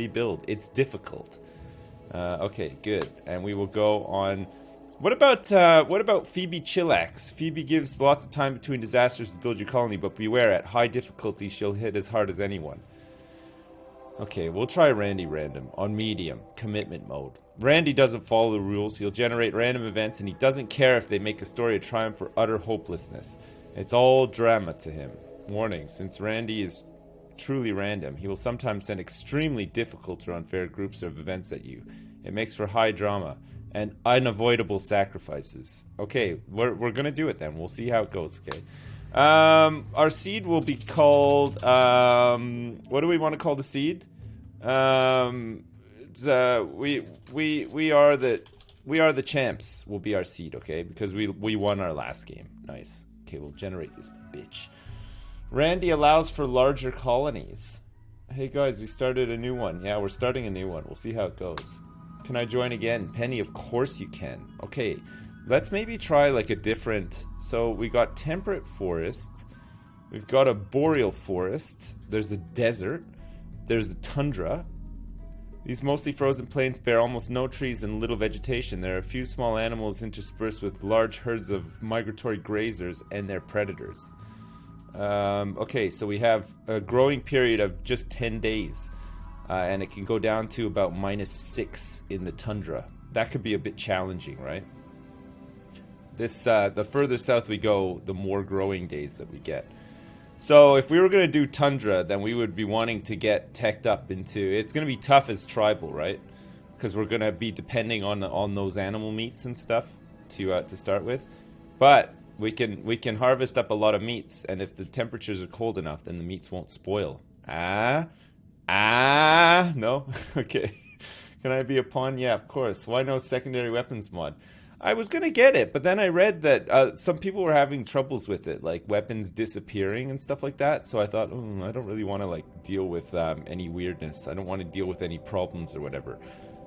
rebuild. It's difficult. Okay, good. And we will go on. What about Phoebe Chillax? Phoebe gives lots of time between disasters to build your colony, but beware, at high difficulty, she'll hit as hard as anyone. Okay, we'll try Randy random on medium, commitment mode. Randy doesn't follow the rules. He'll generate random events, and he doesn't care if they make a story of triumph or utter hopelessness. It's all drama to him. Warning, since Randy is truly random, he will sometimes send extremely difficult or unfair groups of events at you. It makes for high drama and unavoidable sacrifices. Okay, we're gonna do it then. We'll see how it goes, okay? Our seed will be called, what do we want to call the seed? We are the champs will be our seed, okay? Because we won our last game. Nice. Okay, we'll generate this bitch. Randy allows for larger colonies. Hey guys, we started a new one. Yeah, we're starting a new one. We'll see how it goes. Can I join again? Penny, of course you can. Okay, let's maybe try like a different... So we got temperate forest. We've got a boreal forest. There's a desert. There's a tundra. These mostly frozen plains bear almost no trees and little vegetation. There are a few small animals interspersed with large herds of migratory grazers and their predators. Okay, so we have a growing period of just 10 days. And it can go down to about -6 in the tundra. That could be a bit challenging, right? This, the further south we go, the more growing days that we get. So if we were going to do tundra, then we would be wanting to get teched up into... It's going to be tough as tribal, right? Because we're going to be depending on those animal meats and stuff to start with. But we can harvest up a lot of meats, and if the temperatures are cold enough, then the meats won't spoil. No? Okay. Can I be a pawn? Yeah, of course. Why no secondary weapons mod? I was gonna get it, but then I read that some people were having troubles with it, like weapons disappearing and stuff like that. So I thought, I don't really want to like deal with any weirdness. I don't want to deal with any problems or whatever.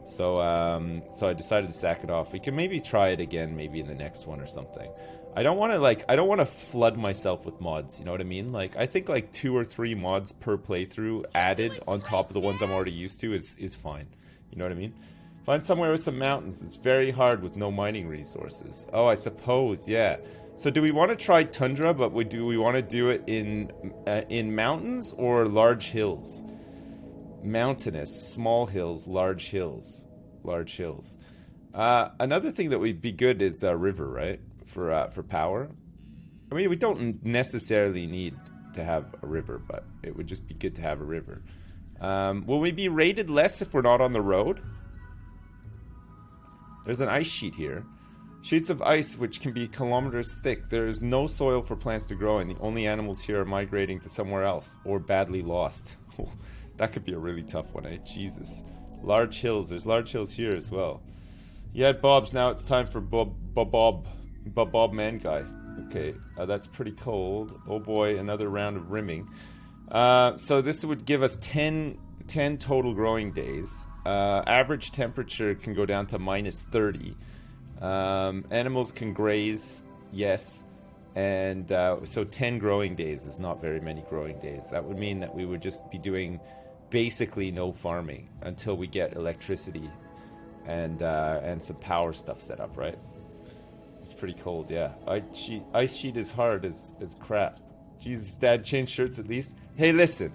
So I decided to sack it off. We can maybe try it again, maybe in the next one or something. I don't want to flood myself with mods. You know what I mean? Like I think like 2 or 3 mods per playthrough added on top of the ones I'm already used to is fine. You know what I mean? Find somewhere with some mountains. It's very hard with no mining resources. Oh, I suppose, yeah. So do we want to try tundra, but do we want to do it in mountains or large hills? Mountainous, small hills, large hills. Large hills. Another thing that would be good is a river, right? For power. I mean, we don't necessarily need to have a river, but it would just be good to have a river. Will we be rated less if we're not on the road? There's an ice sheet here. Sheets of ice which can be kilometers thick. There is no soil for plants to grow in. The only animals here are migrating to somewhere else or badly lost. That could be a really tough one, eh? Jesus. Large hills. There's large hills here as well. Yeah, Bob's. Now it's time for Bob Man Guy. Okay, that's pretty cold. Oh boy, another round of rimming. So this would give us 10 total growing days. Average temperature can go down to -30. Animals can graze, yes. And so 10 growing days is not very many growing days. That would mean that we would just be doing basically no farming until we get electricity and some power stuff set up, right? It's pretty cold, yeah. Ice sheet is hard as crap. Jesus, Dad, change shirts at least. Hey, listen.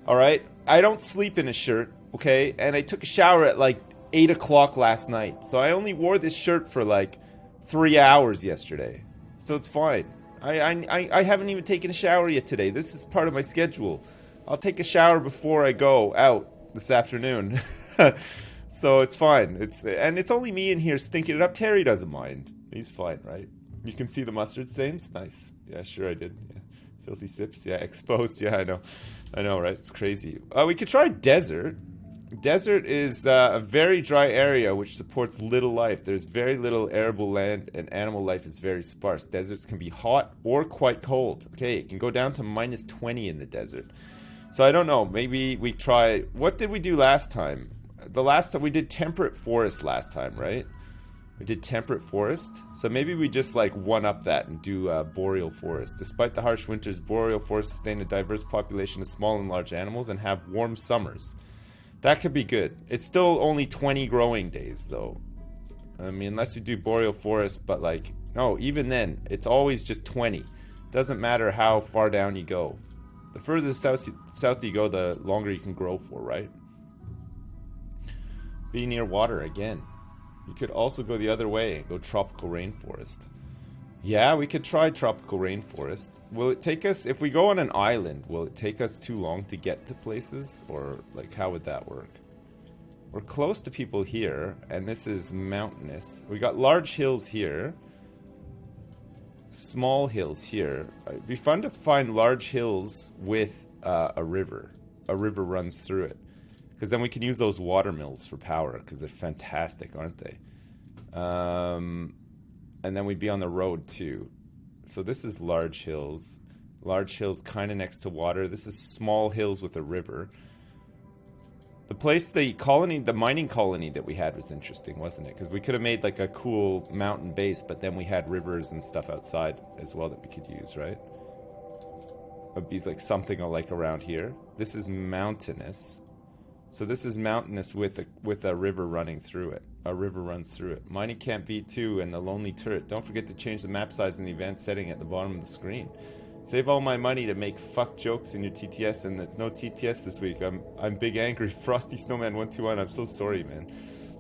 All right? I don't sleep in a shirt, okay? And I took a shower at like 8 o'clock last night. So I only wore this shirt for like 3 hours yesterday. So it's fine. I haven't even taken a shower yet today. This is part of my schedule. I'll take a shower before I go out this afternoon. So it's fine. It's only me in here stinking it up. Terry doesn't mind. He's fine, right? You can see the mustard stains? Nice. Yeah, sure I did. Yeah. Filthy Sips. Yeah, exposed. Yeah, I know, right? It's crazy. We could try desert. Desert is a very dry area which supports little life. There's very little arable land and animal life is very sparse. Deserts can be hot or quite cold. Okay, it can go down to -20 in the desert. So I don't know. Maybe we try... What did we do last time? The last time we did temperate forest last time, right? We did temperate forest. So maybe we just like one-up that and do boreal forest. Despite the harsh winters, boreal forests sustain a diverse population of small and large animals and have warm summers. That could be good. It's still only 20 growing days, though. I mean, unless you do boreal forest, but like, no, even then, it's always just 20. Doesn't matter how far down you go. The further south you go, the longer you can grow for, right? Be near water again. You could also go the other way and go tropical rainforest. Yeah, we could try tropical rainforest. Will it take us, if we go on an island, will it take us too long to get to places? Or, like, how would that work? We're close to people here, and this is mountainous. We got large hills here. Small hills here. It'd be fun to find large hills with a river. A river runs through it. Because then we can use those water mills for power, because they're fantastic, aren't they? And then we'd be on the road too. So this is large hills. Large hills kind of next to water. This is small hills with a river. The place, the colony, the mining colony that we had was interesting, wasn't it? Because we could have made like a cool mountain base, but then we had rivers and stuff outside as well that we could use, right? It'd be like something like around here. This is mountainous. So this is mountainous with a river running through it. A river runs through it. Mining Camp V2 and the Lonely Turret. Don't forget to change the map size in the advanced setting at the bottom of the screen. Save all my money to make fuck jokes in your TTS, and there's no TTS this week. I'm big angry. Frosty Snowman 121. I'm so sorry, man.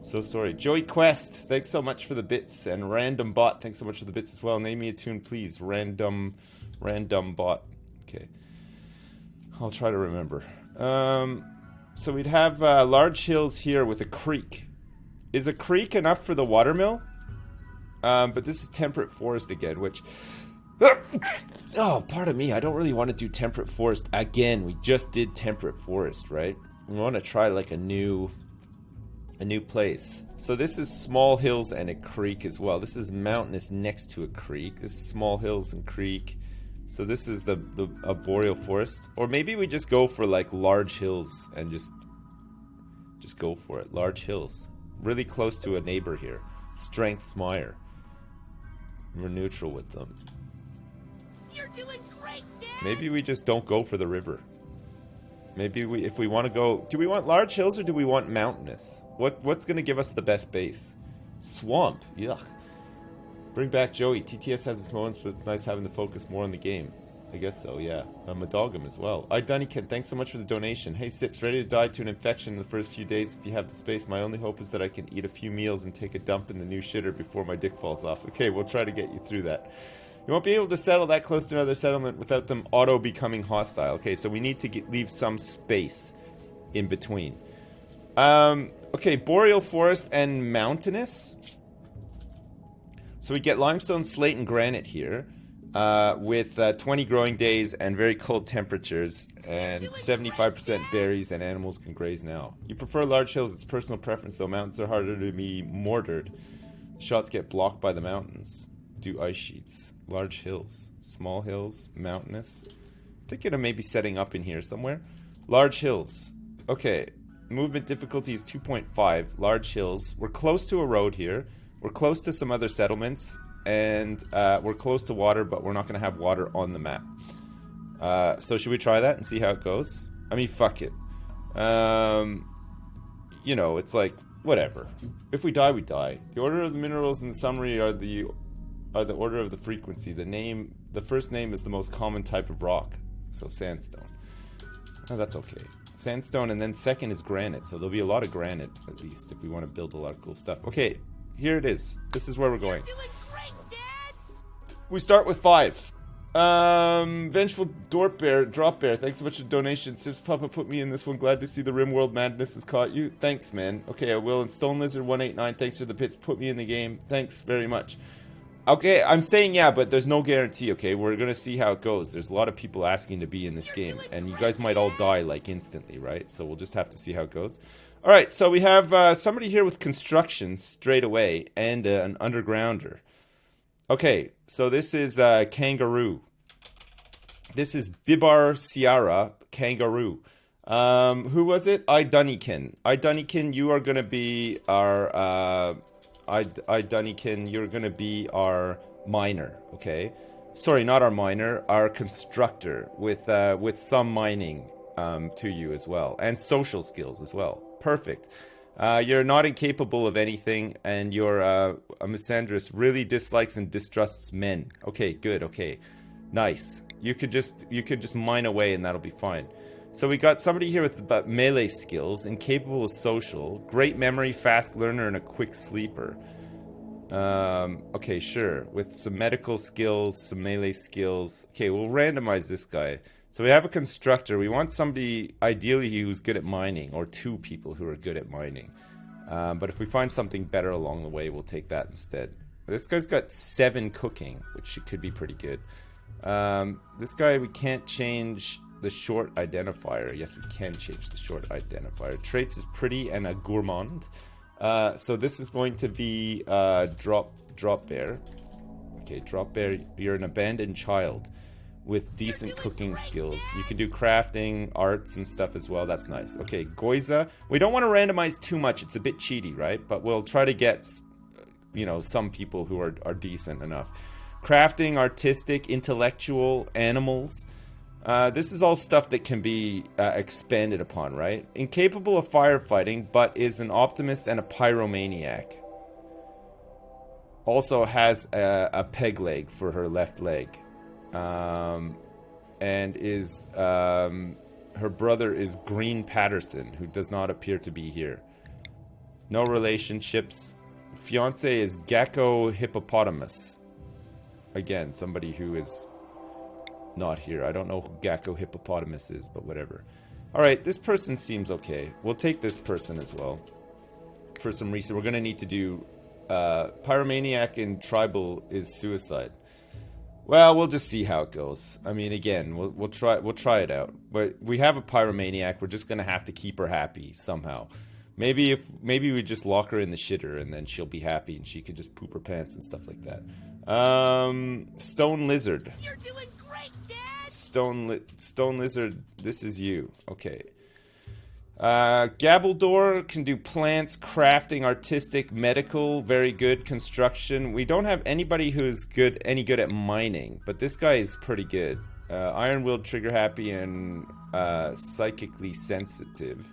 So sorry. Joey Quest, thanks so much for the bits, and Random Bot, thanks so much for the bits as well. Name me a tune, please. Random Bot. Okay. I'll try to remember. So we'd have large hills here with a creek. Is a creek enough for the watermill? But this is temperate forest again, which... Oh, pardon me. I don't really want to do temperate forest again. We just did temperate forest, right? We want to try like a new place. So this is small hills and a creek as well. This is mountainous next to a creek. This is small hills and creek. So this is a boreal forest. Or maybe we just go for like large hills and just go for it. Large hills. Really close to a neighbor here. Strength's Meyer. We're neutral with them. You're doing great, Dad. Maybe we just don't go for the river. Maybe if we want to go... Do we want large hills or do we want mountainous? What's going to give us the best base? Swamp. Yuck. Bring back Joey. TTS has its moments, but it's nice having the focus more on the game. I guess so, yeah. Madogum as well. Dunnykin, thanks so much for the donation. Hey, Sips, ready to die to an infection in the first few days if you have the space. My only hope is that I can eat a few meals and take a dump in the new shitter before my dick falls off. Okay, we'll try to get you through that. You won't be able to settle that close to another settlement without them auto-becoming hostile. Okay, so we need to leave some space in between. Okay, boreal forest and mountainous. So we get limestone, slate, and granite here. With 20 growing days and very cold temperatures and 75% berries, and animals can graze now. You prefer large hills, it's personal preference though. Mountains are harder to be mortared. Shots get blocked by the mountains. Do ice sheets. Large hills. Small hills. Mountainous. Thinking of maybe setting up in here somewhere. Large hills. Okay. Movement difficulty is 2.5. Large hills. We're close to a road here. We're close to some other settlements. And we're close to water, but we're not going to have water on the map. So should we try that and see how it goes? I mean, fuck it. You know, it's like, whatever. If we die, we die. The order of the minerals in the summary are the order of the frequency. The first name is the most common type of rock. So sandstone. Oh, that's okay. Sandstone, and then second is granite. So there'll be a lot of granite, at least, if we want to build a lot of cool stuff. Okay, here it is. This is where we're going. We start with 5. Vengeful Drop Bear, thanks so much for the donation. Sips Papa put me in this one. Glad to see the RimWorld madness has caught you. Thanks, man. Okay, I will. And Stone Lizard 189, thanks for the bits. Put me in the game. Thanks very much. Okay, I'm saying yeah, but there's no guarantee, okay? We're gonna see how it goes. There's a lot of people asking to be in this game, and you guys might all die, like, instantly, right? So we'll just have to see how it goes. Alright, so we have somebody here with construction straight away, and an undergrounder. Okay, so this is Kangaroo. This is Bibar Ciara Kangaroo. Who was it? Dunnykin, you are gonna be our Dunnykin, you're gonna be our miner, okay? Sorry, not our miner, our constructor with some mining to you as well, and social skills as well. Perfect. You're not incapable of anything, and you're a misandrist, really dislikes and distrusts men. Okay, good. Okay, nice. You could just mine away, and that'll be fine. So we got somebody here with melee skills, incapable of social, great memory, fast learner, and a quick sleeper. Okay, sure. With some medical skills, some melee skills. Okay, we'll randomize this guy. So we have a constructor. We want somebody, ideally, who's good at mining, or 2 people who are good at mining. But if we find something better along the way, we'll take that instead. This guy's got 7 cooking, which could be pretty good. This guy, we can't change the short identifier. Yes, we can change the short identifier. Traits is pretty and a gourmand. So this is going to be drop bear. Okay, drop bear. You're an abandoned child with decent cooking skills. You can do crafting, arts, and stuff as well. That's nice. Okay, Goiza. We don't want to randomize too much. It's a bit cheaty, right? But we'll try to get, you know, some people who are decent enough. Crafting, artistic, intellectual, animals. This is all stuff that can be expanded upon, right? Incapable of firefighting, but is an optimist and a pyromaniac. Also has a peg leg for her left leg. And is her brother is Green Patterson, who does not appear to be here. No relationships. Fiance is Gecko Hippopotamus. Again, somebody who is not here. I don't know who Gecko Hippopotamus is, but whatever. Alright, this person seems okay. We'll take this person as well. For some reason, we're going to need to do Pyromaniac and Tribal is suicide. Well, we'll just see how it goes. I mean, again, we'll try it out. But we have a Pyromaniac. We're just going to have to keep her happy somehow. Maybe we just lock her in the shitter and then she'll be happy and she could just poop her pants and stuff like that. Stone Lizard. You're doing great, Dad. Stone Lizard, this is you. Okay. Gabbledore can do plants, crafting, artistic, medical, very good, construction. We don't have anybody who's any good at mining, but this guy is pretty good. Iron-willed, trigger-happy, and psychically sensitive.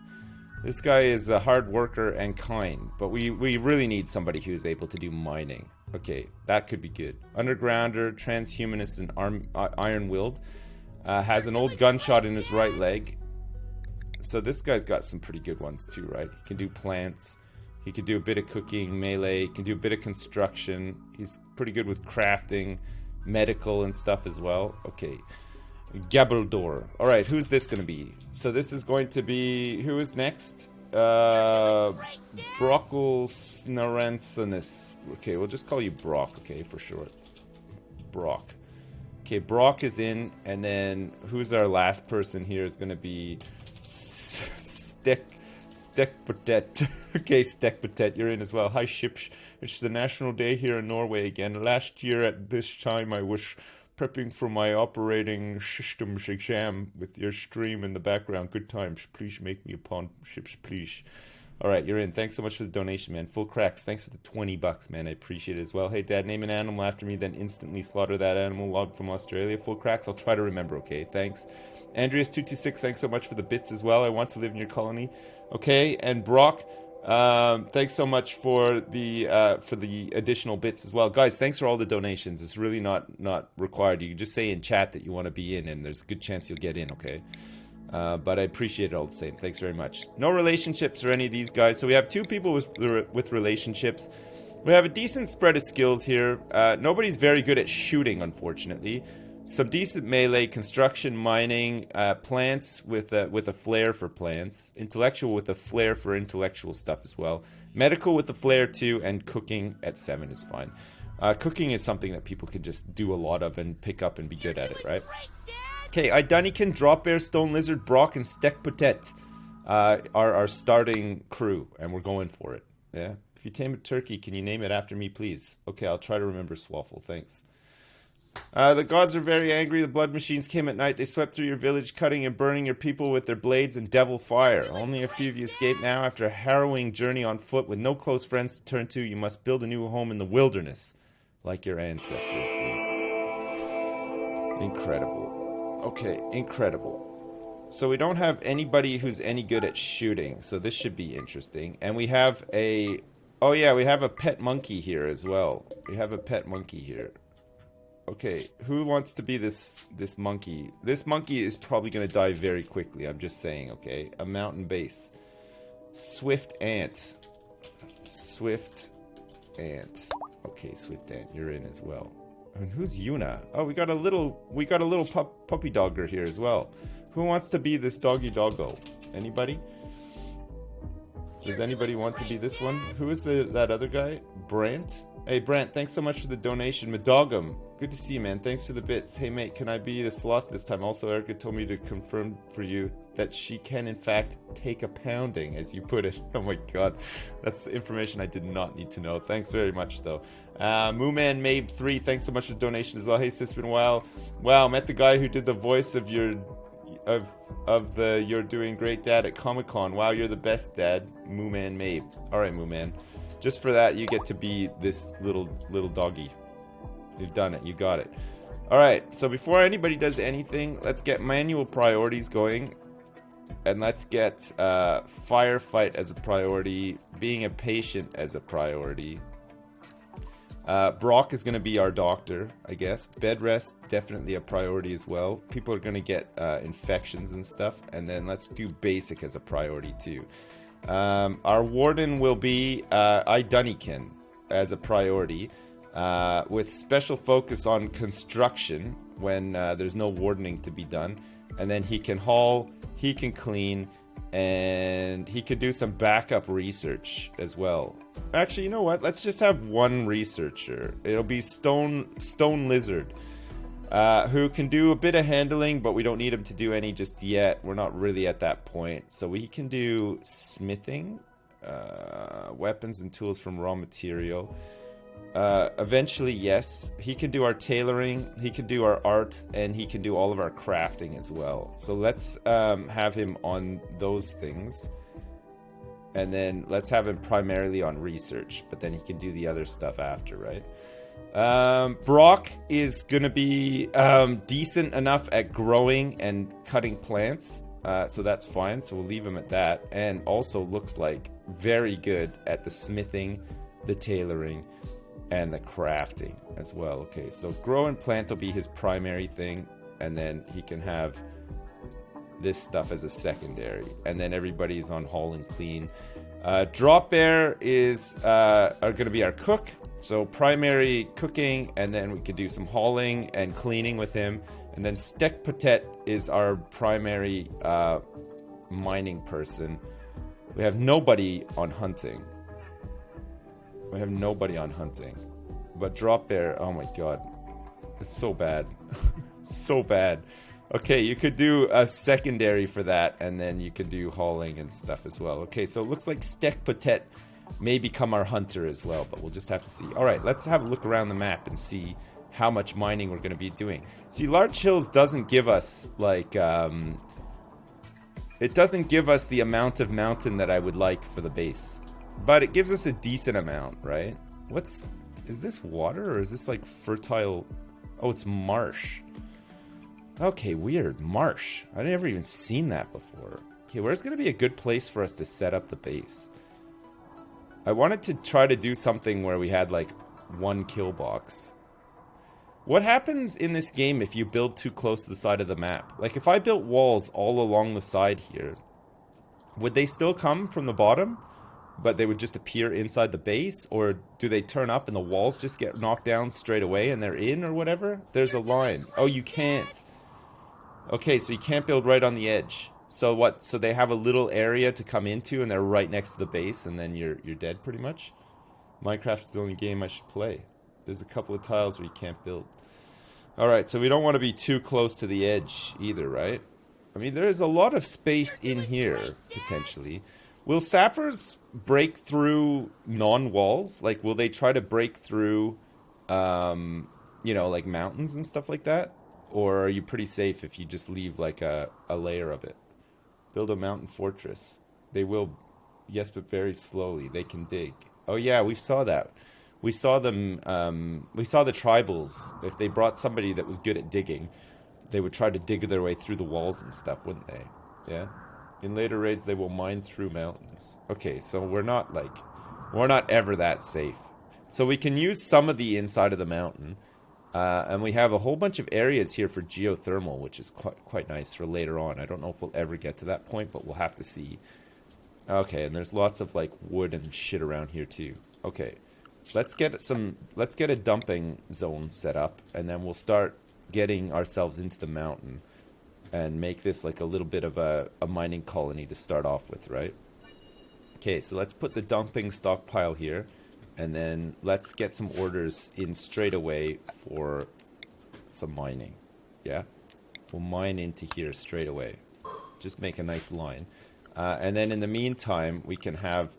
This guy is a hard worker and kind, but we really need somebody who's able to do mining. Okay, that could be good. Undergrounder, transhumanist, and iron-willed. Has an old gunshot in his right leg. So this guy's got some pretty good ones too, right? He can do plants. He can do a bit of cooking, melee. He can do a bit of construction. He's pretty good with crafting, medical, and stuff as well. Okay. Gabbledore. Alright, who's this going to be? So this is going to be... Who is next? Brockle Snaransinus. Okay, we'll just call you Brock, okay, for short. Brock. Okay, Brock is in, and then who's our last person here is going to be... Stekpotet. Okay, Stekpotet, you're in as well. Hi, Ships. It's the National Day here in Norway again. Last year at this time I was prepping for my operating systems exam with your stream in the background. Good times. Please make me a pawn, Ships, please. Alright, you're in. Thanks so much for the donation, man. Full cracks. Thanks for the $20, man. I appreciate it as well. Hey, Dad, name an animal after me, then instantly slaughter that animal. Logged from Australia. Full cracks. I'll try to remember, okay? Thanks. Andreas226, thanks so much for the bits as well. I want to live in your colony. Okay, and Brock, thanks so much for the additional bits as well. Guys, thanks for all the donations. It's really not required. You can just say in chat that you want to be in, and there's a good chance you'll get in, okay? But I appreciate it all the same. Thanks very much. No relationships for any of these guys. So we have 2 people with relationships. We have a decent spread of skills here. Nobody's very good at shooting, unfortunately. Some decent melee, construction, mining, plants with a flair for plants, intellectual with a flair for intellectual stuff as well, medical with a flair too, and cooking at 7 is fine. Cooking is something that people can just do a lot of and pick up and be good at it, right? Okay, Idunican, Drop Bear, Stone Lizard, Brock, and Stekpotet are our starting crew, and we're going for it. Yeah. If you tame a turkey, can you name it after me, please? Okay, I'll try to remember Swaffle. Thanks. The gods are very angry. The blood machines came at night. They swept through your village, cutting and burning your people with their blades and devil fire. Only a few of you escaped now. After a harrowing journey on foot with no close friends to turn to, you must build a new home in the wilderness, like your ancestors did. Incredible. Okay, incredible. So we don't have anybody who's any good at shooting, so this should be interesting. And we have a... Oh yeah, we have a pet monkey here as well. We have a pet monkey here. Okay, who wants to be this monkey? This monkey is probably going to die very quickly, I'm just saying, okay? A mountain base. Swift ant. Swift ant. Okay, Swift ant, you're in as well. And who's Yuna? Oh, we got a little puppy dogger here as well. Who wants to be this doggy doggo? Anybody? Does anybody want to be this one? Who is that other guy? Brant? Hey Brant, thanks so much for the donation. Madogum, good to see you, man. Thanks for the bits. Hey mate, can I be the sloth this time? Also, Erica told me to confirm for you that she can in fact take a pounding, as you put it. Oh my god, that's information I did not need to know. Thanks very much though. Mooman Mabe 3, thanks so much for the donation as well. Hey sis, been a while. Wow, met the guy who did the voice of your You're Doing Great Dad at Comic-Con. Wow, you're the best dad. Mooman Mabe. Alright Mooman, just for that you get to be this little doggy. You've done it, you got it. Alright, so before anybody does anything, let's get manual priorities going. And let's get firefight as a priority, being a patient as a priority. Brock is going to be our doctor, I guess. Bed rest, definitely a priority as well. People are going to get infections and stuff. And then let's do basic as a priority too. Our warden will be Dunnikin as a priority, with special focus on construction when there's no wardening to be done. And then he can haul, he can clean, and he could do some backup research as well. Actually, you know what? Let's just have one researcher. It'll be Stone Lizard, who can do a bit of handling, but we don't need him to do any just yet. We're not really at that point. So we can do smithing, weapons and tools from raw material. Eventually, yes, he can do our tailoring, he can do our art, and he can do all of our crafting as well. So let's have him on those things. And then let's have him primarily on research, but then he can do the other stuff after, right? Brock is going to be decent enough at growing and cutting plants, so that's fine. So we'll leave him at that. And also looks like very good at the smithing, the tailoring, and the crafting as well. Okay, so grow and plant will be his primary thing, and then he can have this stuff as a secondary, and then everybody's on haul and clean. Drop Bear is are going to be our cook, so primary cooking, and then we could do some hauling and cleaning with him. And then Stek Patet is our primary mining person. We have nobody on hunting. We have nobody on hunting. But Drop Bear, oh my god, it's so bad. So bad. Okay, you could do a secondary for that, and then you could do hauling and stuff as well. Okay, so it looks like Stek Patet may become our hunter as well, but we'll just have to see. Alright, let's have a look around the map and see how much mining we're going to be doing. See, Large Hills doesn't give us, like, it doesn't give us the amount of mountain that I would like for the base. But it gives us a decent amount, right? Is this water, or is this, like, fertile? Oh, it's marsh. Okay, weird. Marsh. I've never even seen that before. Okay, where's going to be a good place for us to set up the base? I wanted to try to do something where we had, like, one kill box. What happens in this game if you build too close to the side of the map? Like, if I built walls all along the side here, would they still come from the bottom, but they would just appear inside the base? Or do they turn up and the walls just get knocked down straight away and they're in or whatever? There's a line. Oh, you can't. Okay, so you can't build right on the edge. So what? So they have a little area to come into, and they're right next to the base, and then you're dead pretty much. Minecraft is the only game I should play. There's a couple of tiles where you can't build. Alright, so we don't want to be too close to the edge either, right? I mean, there's a lot of space in here, potentially. Will sappers break through non-walls? Like, will they try to break through, you know, like mountains and stuff like that? Or are you pretty safe if you just leave, like, a layer of it? Build a mountain fortress. They will, yes, but very slowly. They can dig. Oh, yeah, we saw that. We saw them, we saw the tribals. If they brought somebody that was good at digging, they would try to dig their way through the walls and stuff, wouldn't they? Yeah. In later raids, they will mine through mountains. Okay, so we're not ever that safe. So we can use some of the inside of the mountain. And we have a whole bunch of areas here for geothermal, which is quite nice for later on. I don't know if we'll ever get to that point, but we'll have to see. Okay, and there's lots of like wood and shit around here too. Okay, let's get a dumping zone set up, and then we'll start getting ourselves into the mountain and make this like a little bit of a mining colony to start off with, right? Okay, so let's put the dumping stockpile here, and then let's get some orders in straight away for some mining. Yeah, we'll mine into here straight away. Just make a nice line. And then in the meantime, we can have,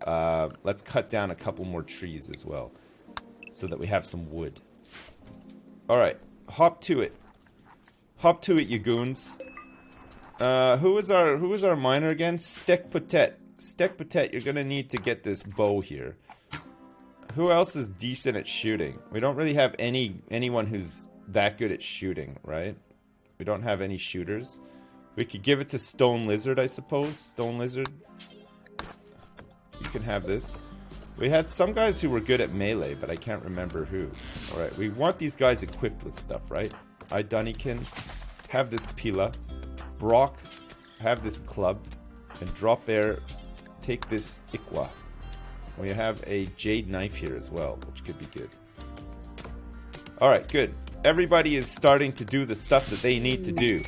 let's cut down a couple more trees as well, so that we have some wood. Alright, hop to it. Hop to it, you goons. Who was our miner again? Stek Potet. Stek Potet, you're gonna need to get this bow here. Who else is decent at shooting? We don't really have anyone who's that good at shooting, right? We don't have any shooters. We could give it to Stone Lizard, I suppose. Stone Lizard. You can have this. We had some guys who were good at melee, but I can't remember who. Alright, we want these guys equipped with stuff, right? Dunnikin, have this Pila. Brock, have this club. And Drop Bear, take this Ikwa. We have a jade knife here as well, which could be good. Alright, good. Everybody is starting to do the stuff that they need to do.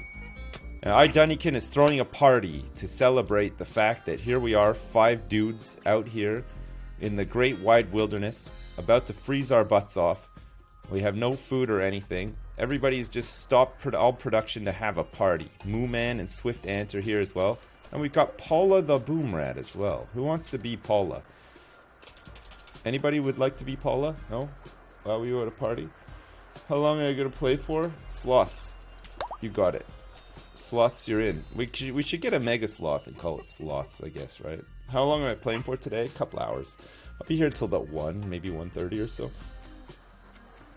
And Dunnikin is throwing a party to celebrate the fact that here we are, 5 dudes out here in the great wide wilderness, about to freeze our butts off. We have no food or anything. Everybody's just stopped all production to have a party. Moo Man and Swift Ant are here as well. And we've got Paula the Boom Rat as well. Who wants to be Paula? Anybody would like to be Paula? No? While we were at a party? How long are you going to play for? Sloths. You got it. Sloths, you're in. We should get a mega sloth and call it sloths, I guess, right? How long am I playing for today? A couple hours. I'll be here until about 1, maybe 1:30 or so.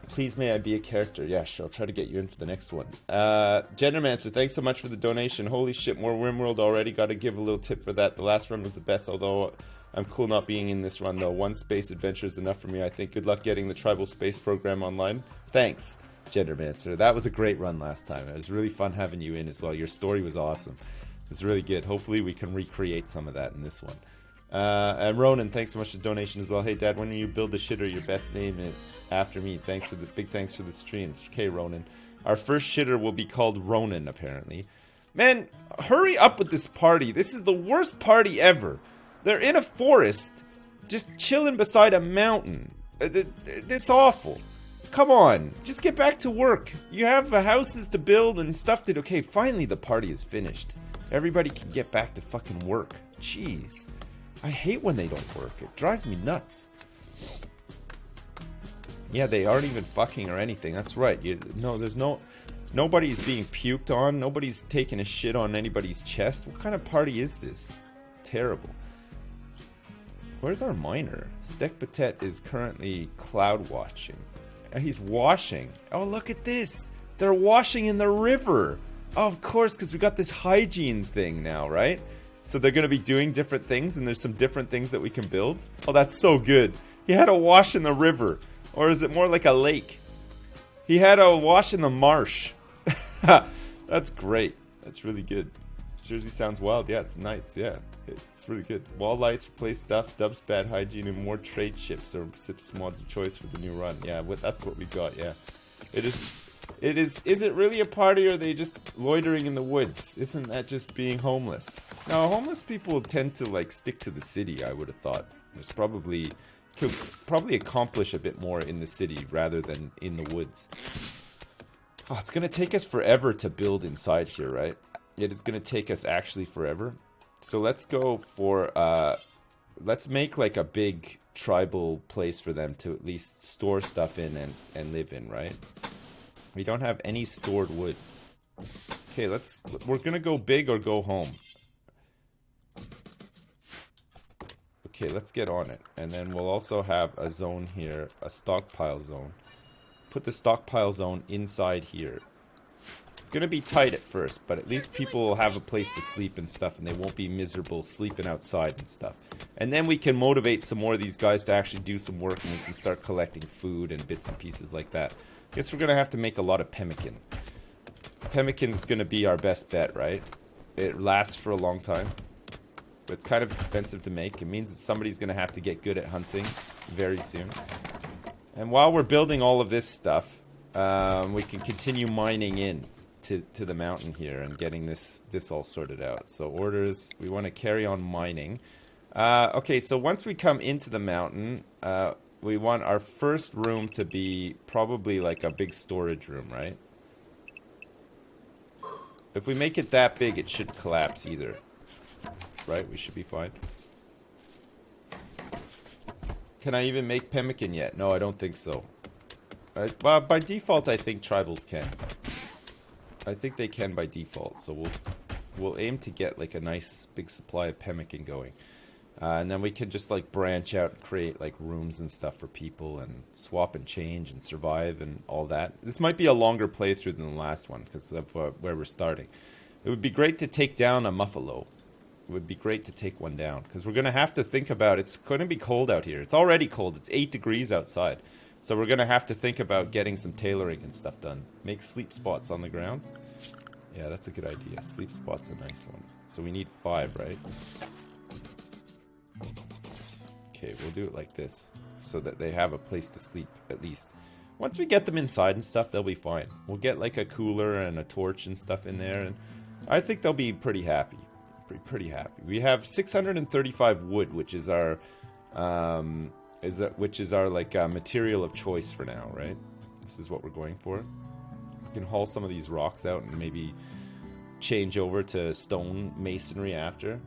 Please may I be a character? Yeah, sure. I'll try to get you in for the next one. Gendermancer, thanks so much for the donation. Holy shit, more RimWorld already. Gotta give a little tip for that. The last run was the best, although I'm cool not being in this run, though. 1 space adventure is enough for me, I think. Good luck getting the tribal space program online. Thanks, Gendermancer. That was a great run last time. It was really fun having you in as well. Your story was awesome. It was really good. Hopefully we can recreate some of that in this one. And Ronan, thanks so much for the donation as well. Hey Dad, when you build the shitter, your best name it after me. Big thanks for the streams. Okay, Ronan. Our first shitter will be called Ronan, apparently. Man, hurry up with this party. This is the worst party ever. They're in a forest, just chilling beside a mountain. It's awful. Come on, just get back to work. You have houses to build and stuff to do. Okay, finally the party is finished. Everybody can get back to fucking work. Jeez. I hate when they don't work. It drives me nuts. Yeah, they aren't even fucking or anything. That's right. Nobody's being puked on. Nobody's taking a shit on anybody's chest. What kind of party is this? Terrible. Where's our miner? Stek Patet is currently cloud watching. He's washing. Oh, look at this. They're washing in the river. Oh, of course, because we got this hygiene thing now, right? So they're going to be doing different things, and there's some different things that we can build. Oh, that's so good. He had a wash in the river. Or is it more like a lake? He had a wash in the marsh. That's great. That's really good. Jersey sounds wild. Yeah, it's nice. Yeah, it's really good. Wall lights, replace stuff, dubs, bad hygiene, and more trade ships or Sips mods of choice for the new run. Yeah, that's what we got. Yeah, it is. Is it really a party, or are they just loitering in the woods? Isn't that just being homeless? Now, homeless people tend to like stick to the city. I would have thought. There's could probably accomplish a bit more in the city rather than in the woods. Oh, it's gonna take us forever to build inside here, right? It is gonna take us actually forever. So let's go for let's make like a big tribal place for them to at least store stuff in and live in, right? We don't have any stored wood. Okay, we're gonna go big or go home. Okay, let's get on it. And then we'll also have a zone here, a stockpile zone. Put the stockpile zone inside here. It's gonna be tight at first, but at least people will have a place to sleep and stuff, and they won't be miserable sleeping outside and stuff. And then we can motivate some more of these guys to actually do some work, and we can start collecting food and bits and pieces like that. Guess we're gonna have to make a lot of pemmican. Pemmican is gonna be our best bet, right? It lasts for a long time, but it's kind of expensive to make. It means that somebody's gonna have to get good at hunting very soon. And while we're building all of this stuff, we can continue mining in to the mountain here and getting this all sorted out. So orders, we want to carry on mining. Okay, so once we come into the mountain, we want our first room to be probably like a big storage room, right? If we make it that big, it shouldn't collapse either. Right? We should be fine. Can I even make pemmican yet? No, I don't think so. Well, by default, I think tribals can. I think they can by default, so we'll aim to get like a nice big supply of pemmican going. And then we can just like branch out and create like rooms and stuff for people and swap and change and survive and all that. This might be a longer playthrough than the last one because of where we're starting. It would be great to take down a muffalo. It would be great to take one down because we're going to have to think about it's going to be cold out here. It's already cold. It's 8 degrees outside. So we're going to have to think about getting some tailoring and stuff done. Make sleep spots on the ground. Yeah, that's a good idea. Sleep spot's a nice one. So we need 5, right? Okay, we'll do it like this so that they have a place to sleep at least. Once we get them inside and stuff, they'll be fine. We'll get like a cooler and a torch and stuff in there, and I think they'll be pretty happy. Pretty happy. We have 635 wood, which is our like material of choice for now, right? This is what we're going for. We can haul some of these rocks out and maybe change over to stone masonry after.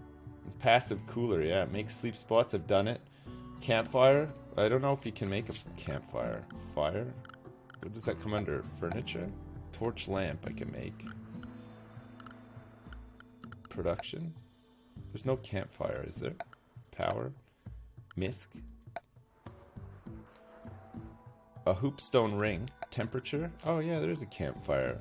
Passive cooler, yeah, make sleep spots. I've done it. Campfire. I don't know if you can make a campfire. Fire. What does that come under? Furniture. Torch lamp I can make. Production. There's no campfire, is there? Power. Misc. A hoopstone ring. Temperature. Oh yeah, there is a campfire.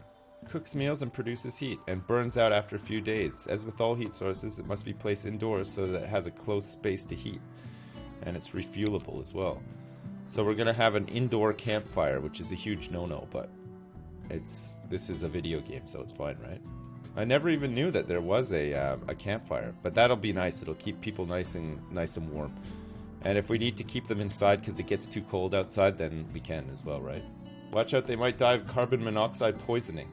Cooks meals and produces heat, and burns out after a few days. As with all heat sources, it must be placed indoors so that it has a close space to heat. And it's refuelable as well. So we're going to have an indoor campfire, which is a huge no-no, but this is a video game, so it's fine, right? I never even knew that there was a campfire, but that'll be nice. It'll keep people nice and warm. And if we need to keep them inside because it gets too cold outside, then we can as well, right? Watch out, they might die of carbon monoxide poisoning.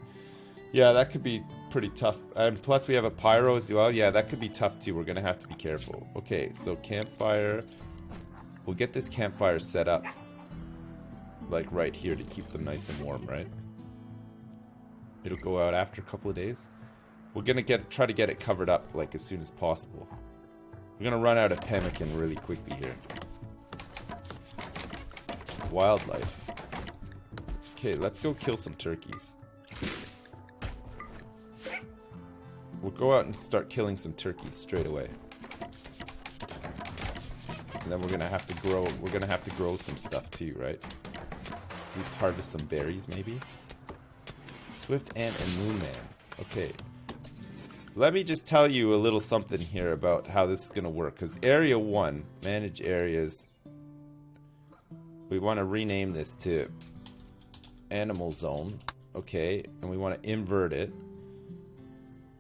Yeah, that could be pretty tough. And plus we have a pyro as well. Yeah, that could be tough too. We're going to have to be careful. Okay, so campfire. We'll get this campfire set up like right here to keep them nice and warm, right? It'll go out after a couple of days. We're going to try to get it covered up like as soon as possible. We're going to run out of pemmican really quickly here. Wildlife. Okay, let's go kill some turkeys. We'll go out and start killing some turkeys straight away. And then we're gonna have to grow some stuff too, right? At least harvest some berries maybe. Swift Ant and Moon Man. Okay. Let me just tell you a little something here about how this is gonna work. Because Area 1, manage areas. We want to rename this to Animal Zone. Okay, and we want to invert it.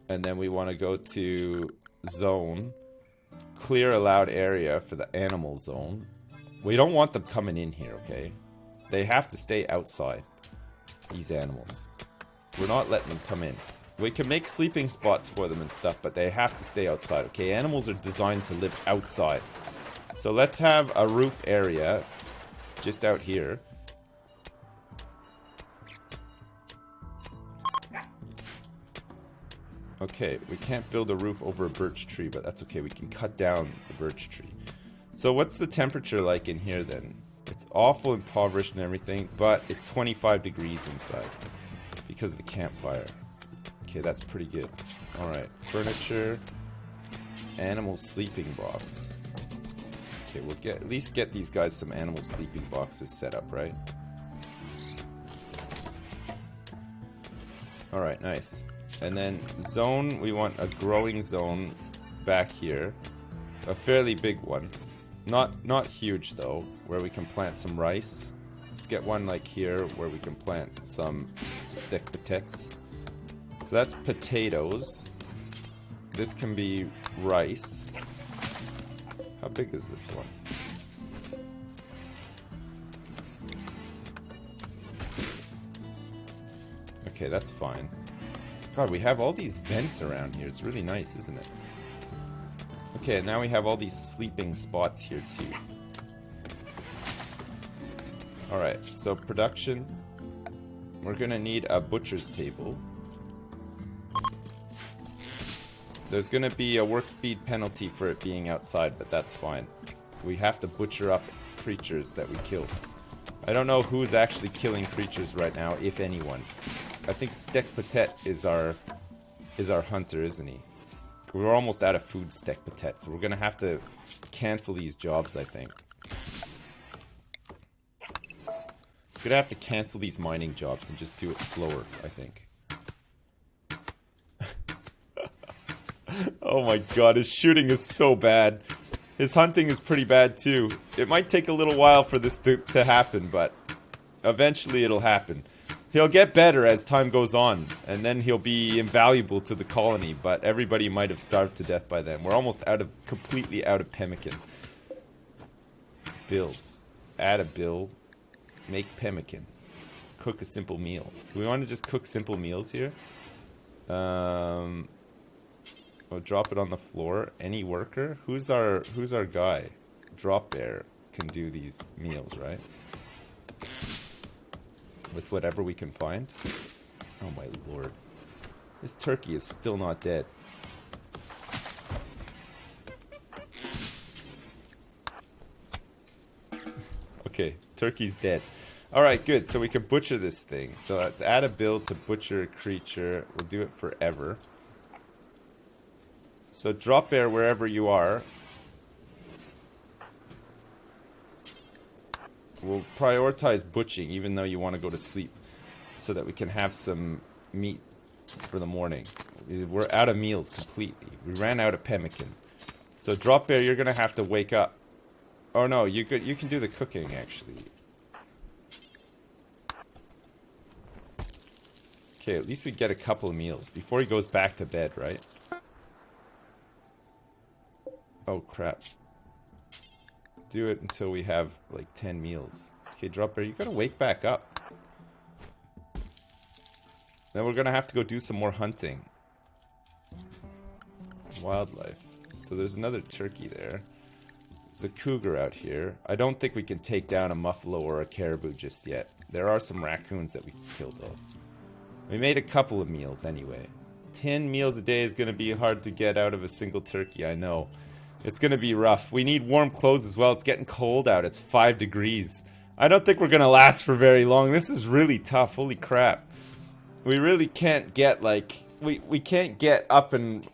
And then we want to go to Zone. Clear allowed area for the animal zone. We don't want them coming in here, okay? They have to stay outside. These animals. We're not letting them come in. We can make sleeping spots for them and stuff, but they have to stay outside, okay? Animals are designed to live outside. So let's have a roof area just out here. Okay, we can't build a roof over a birch tree, but that's okay. We can cut down the birch tree. So what's the temperature like in here then? It's awful impoverished and everything, but it's 25 degrees inside because of the campfire. Okay, that's pretty good. Alright, furniture, animal sleeping box. Okay, we'll at least get these guys some animal sleeping boxes set up, right? Alright, nice. And then zone, we want a growing zone back here. A fairly big one. Not huge though, where we can plant some rice. Let's get one like here where we can plant some stick potatoes. So that's potatoes. This can be rice. How big is this one? Okay, that's fine. God, we have all these vents around here. It's really nice, isn't it? Okay, now we have all these sleeping spots here too. Alright, so production. We're gonna need a butcher's table. There's gonna be a work speed penalty for it being outside, but that's fine. We have to butcher up creatures that we kill. I don't know who's actually killing creatures right now, if anyone. I think Steak Patet is our hunter, isn't he? We're almost out of food, Steak Patet, so we're gonna have to cancel these jobs, I think. We're gonna have to cancel these mining jobs and just do it slower, I think. Oh my god, his shooting is so bad. His hunting is pretty bad too. It might take a little while for this to happen, but eventually it'll happen. He'll get better as time goes on, and then he'll be invaluable to the colony, but everybody might have starved to death by then. We're almost completely out of pemmican. Bills. Add a bill. Make pemmican. Cook a simple meal. Do we want to just cook simple meals here? We'll drop it on the floor. Any worker? Who's our guy? Drop Bear can do these meals, right? With whatever we can find. Oh my lord. This turkey is still not dead. Okay, turkey's dead. Alright, good. So we can butcher this thing. So let's add a build to butcher a creature. We'll do it forever. So drop Bear wherever you are. We'll prioritize butchering even though you want to go to sleep, so that we can have some meat for the morning. We're out of meals completely. We ran out of pemmican. So Drop Bear, you're gonna have to wake up. Oh no, you can do the cooking actually. Okay, at least we get a couple of meals before he goes back to bed, right? Oh crap. Do it until we have like 10 meals. Okay, Drop Bear, you gotta wake back up. Then we're gonna have to go do some more hunting. Wildlife. So there's another turkey there. There's a cougar out here. I don't think we can take down a muffalo or a caribou just yet. There are some raccoons that we can kill though. We made a couple of meals anyway. 10 meals a day is gonna be hard to get out of a single turkey, I know. It's gonna be rough. We need warm clothes as well. It's getting cold out. It's 5 degrees. I don't think we're gonna last for very long. This is really tough. Holy crap. We really can't get like... We can't get up and...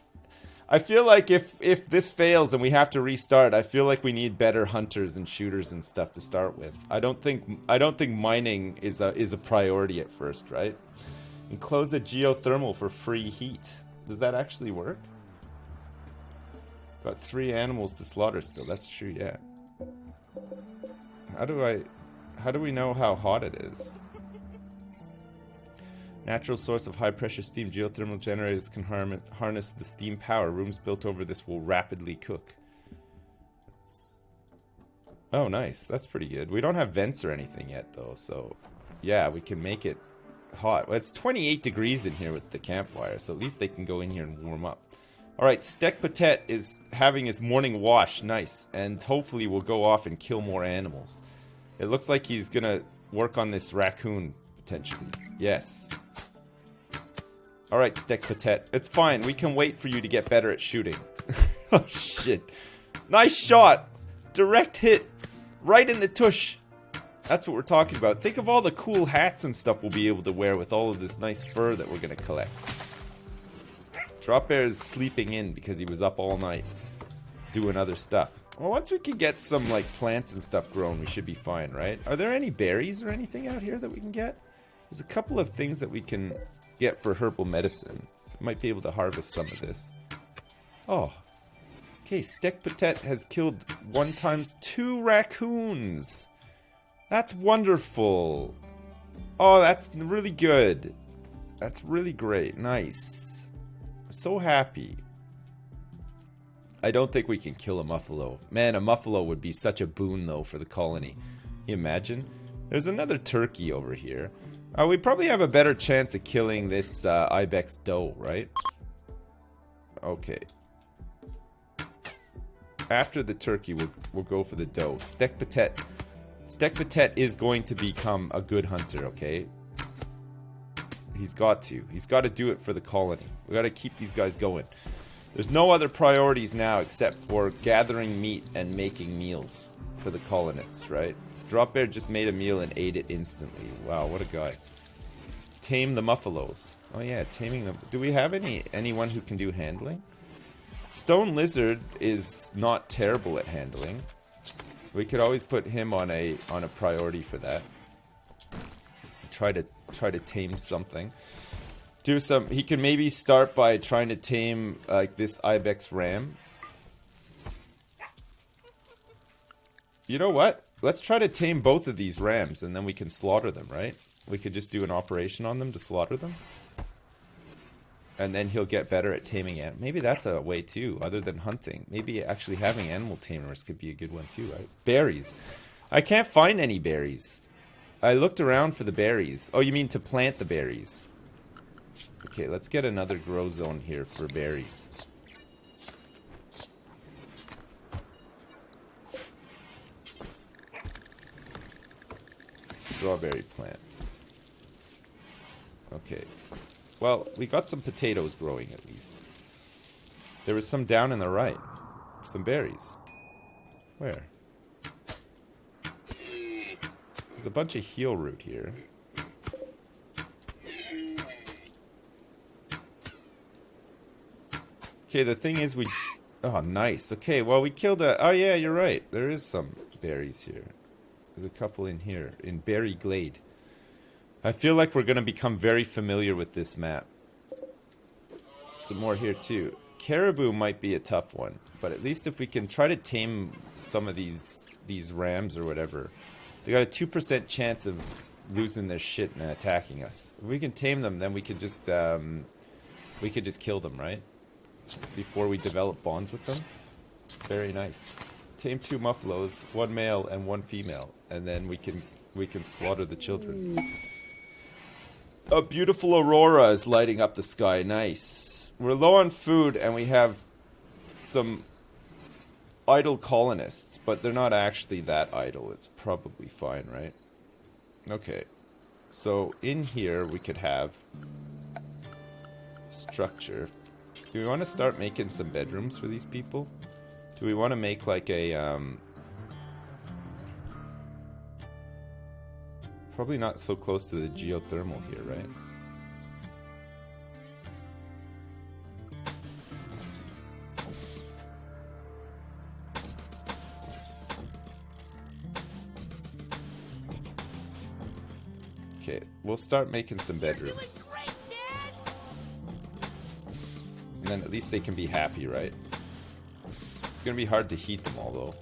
I feel like if this fails and we have to restart, I feel like we need better hunters and shooters and stuff to start with. I don't think mining is a priority at first, right? Enclose the geothermal for free heat. Does that actually work? Got 3 animals to slaughter still. That's true, yeah. How do we know how hot it is? Natural source of high pressure steam. Geothermal generators can harness the steam power. Rooms built over this will rapidly cook. Oh, nice. That's pretty good. We don't have vents or anything yet, though, so... Yeah, we can make it hot. Well, it's 28 degrees in here with the campfire, so at least they can go in here and warm up. Alright, Steak Patet is having his morning wash. Nice. And hopefully we'll go off and kill more animals. It looks like he's gonna work on this raccoon, potentially. Yes. Alright, Steak Patet. It's fine. We can wait for you to get better at shooting. Oh, shit. Nice shot! Direct hit. Right in the tush. That's what we're talking about. Think of all the cool hats and stuff we'll be able to wear with all of this nice fur that we're gonna collect. Drop Bear is sleeping in because he was up all night doing other stuff. Well, once we can get some like plants and stuff grown, we should be fine, right? Are there any berries or anything out here that we can get? There's a couple of things that we can get for herbal medicine. Might be able to harvest some of this. Oh. Okay, Steak Patet has killed 1 times 2 raccoons. That's wonderful. Oh, that's really good. That's really great. Nice. I'm so happy. I don't think we can kill a muffalo. Man, a muffalo would be such a boon, though, for the colony. Can you imagine? There's another turkey over here. We probably have a better chance of killing this ibex doe, right? Okay. After the turkey, we'll go for the doe. Steak Patet. Steak Patet is going to become a good hunter, okay? He's got to. He's got to do it for the colony. We got to keep these guys going. There's no other priorities now except for gathering meat and making meals for the colonists, right? Drop Bear just made a meal and ate it instantly. Wow, what a guy. Tame the muffalos. Oh yeah, taming them. Do we have anyone who can do handling? Stone Lizard is not terrible at handling. We could always put him on a priority for that. Try to tame something. Do some. He can maybe start by trying to tame like this ibex ram. You know what? Let's try to tame both of these rams, and then we can slaughter them, right? We could just do an operation on them to slaughter them. And then he'll get better at taming animals. Maybe that's a way too, other than hunting. Maybe actually having animal tamers could be a good one too, right? Berries. I can't find any berries. I looked around for the berries. Oh, you mean to plant the berries? Okay, let's get another grow zone here for berries. Strawberry plant. Okay. Well, we got some potatoes growing at least. There was some down in the right. Some berries. Where? There's a bunch of heel root here. Okay, the thing is we... Oh, nice. Okay, well, we killed a... Oh, yeah, you're right. There is some berries here. There's a couple in here. In Berry Glade. I feel like we're going to become very familiar with this map. Some more here, too. Caribou might be a tough one. But at least if we can try to tame some of these rams or whatever. They got a 2% chance of losing their shit and attacking us. If we can tame them, then we could just kill them, right? Before we develop bonds with them. Very nice. Tame 2 muffalos, 1 male and 1 female, and then we can slaughter the children. A beautiful aurora is lighting up the sky. Nice. We're low on food and we have some idle colonists, but they're not actually that idle. It's probably fine, right? Okay. So in here we could have structure. Do we want to start making some bedrooms for these people? Do we want to make like a probably not so close to the geothermal here, right? Okay, we'll start making some bedrooms. And then at least they can be happy, right? It's gonna be hard to heat them all, though.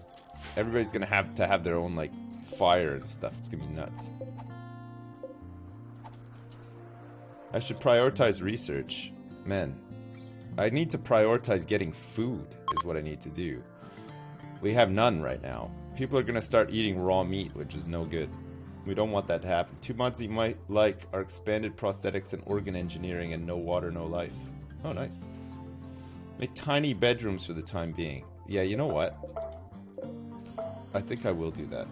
Everybody's gonna have to have their own, like, fire and stuff. It's gonna be nuts. I should prioritize research. Man, I need to prioritize getting food, is what I need to do. We have none right now. People are gonna start eating raw meat, which is no good. We don't want that to happen. 2 mods you might like are expanded prosthetics and organ engineering and no water, no life. Oh, nice. Make tiny bedrooms for the time being. Yeah, you know what? I think I will do that.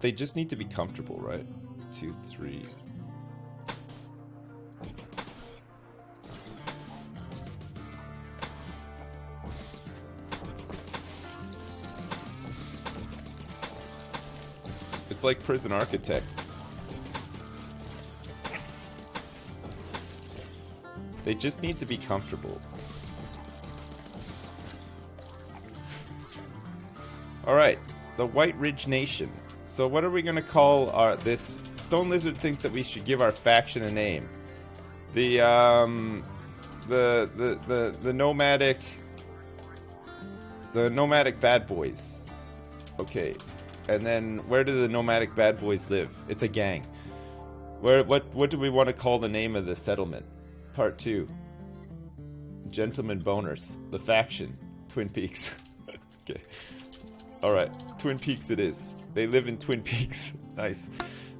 They just need to be comfortable, right? 2, 3. It's like Prison Architect. They just need to be comfortable. Alright, the White Ridge Nation. So what are we going to call this Stone Lizard thinks that we should give our faction a name. The nomadic... The nomadic bad boys. Okay. And then, where do the nomadic bad boys live? It's a gang. What do we want to call the name of the settlement? Part 2. Gentlemen Boners. The faction. Twin Peaks. Okay. Alright. Twin Peaks it is. They live in Twin Peaks. Nice.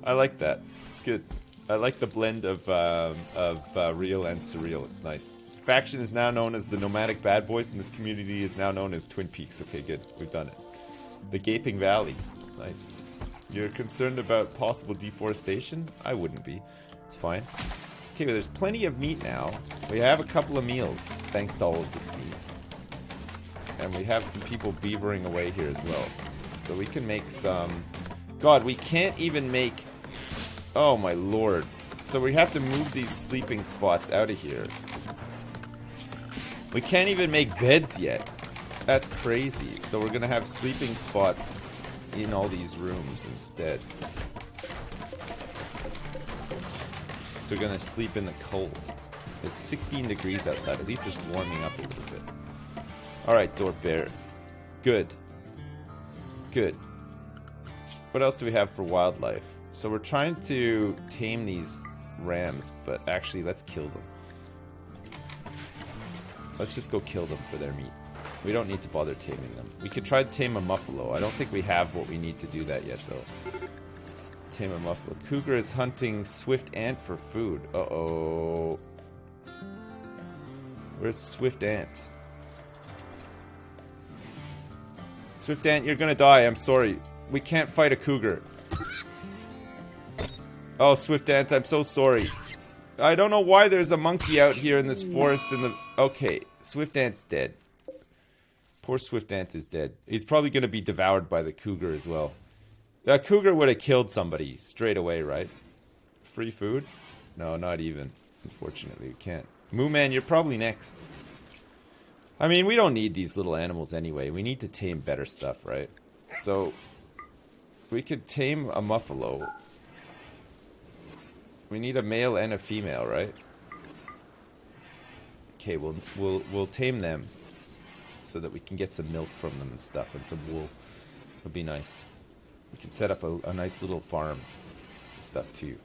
I like that. It's good. I like the blend of real and surreal. It's nice. Faction is now known as the Nomadic Bad Boys, and this community is now known as Twin Peaks. Okay, good. We've done it. The Gaping Valley. Nice. You're concerned about possible deforestation? I wouldn't be. It's fine. Okay, well, there's plenty of meat now. We have a couple of meals, thanks to all of this meat. And we have some people beavering away here as well. So we can make some... God, we can't even make... Oh my lord. So we have to move these sleeping spots out of here. We can't even make beds yet. That's crazy. So we're gonna have sleeping spots in all these rooms instead. So we're gonna sleep in the cold. It's 16 degrees outside. At least it's warming up a little bit. Alright, Dorp Bear. Good. Good. What else do we have for wildlife? So we're trying to tame these rams, but actually let's kill them. Let's just go kill them for their meat. We don't need to bother taming them. We could try to tame a muffalo. I don't think we have what we need to do that yet, though. Tame a muffalo. Cougar is hunting swift ant for food. Uh-oh. Where's swift ant? Swift ant, you're gonna die. I'm sorry. We can't fight a cougar. Oh, swift ant, I'm so sorry. I don't know why there's a monkey out here in this forest in the... Okay, swift ant's dead. Poor swift ant is dead. He's probably gonna be devoured by the cougar as well. That cougar would have killed somebody straight away, right? Free food? No, not even. Unfortunately, we can't. Moo Man, you're probably next. I mean, we don't need these little animals anyway. We need to tame better stuff, right? So, we could tame a muffalo. We need a male and a female, right? Okay, we'll tame them so that we can get some milk from them and stuff, and some wool. Would be nice. We can set up a nice little farm and stuff too.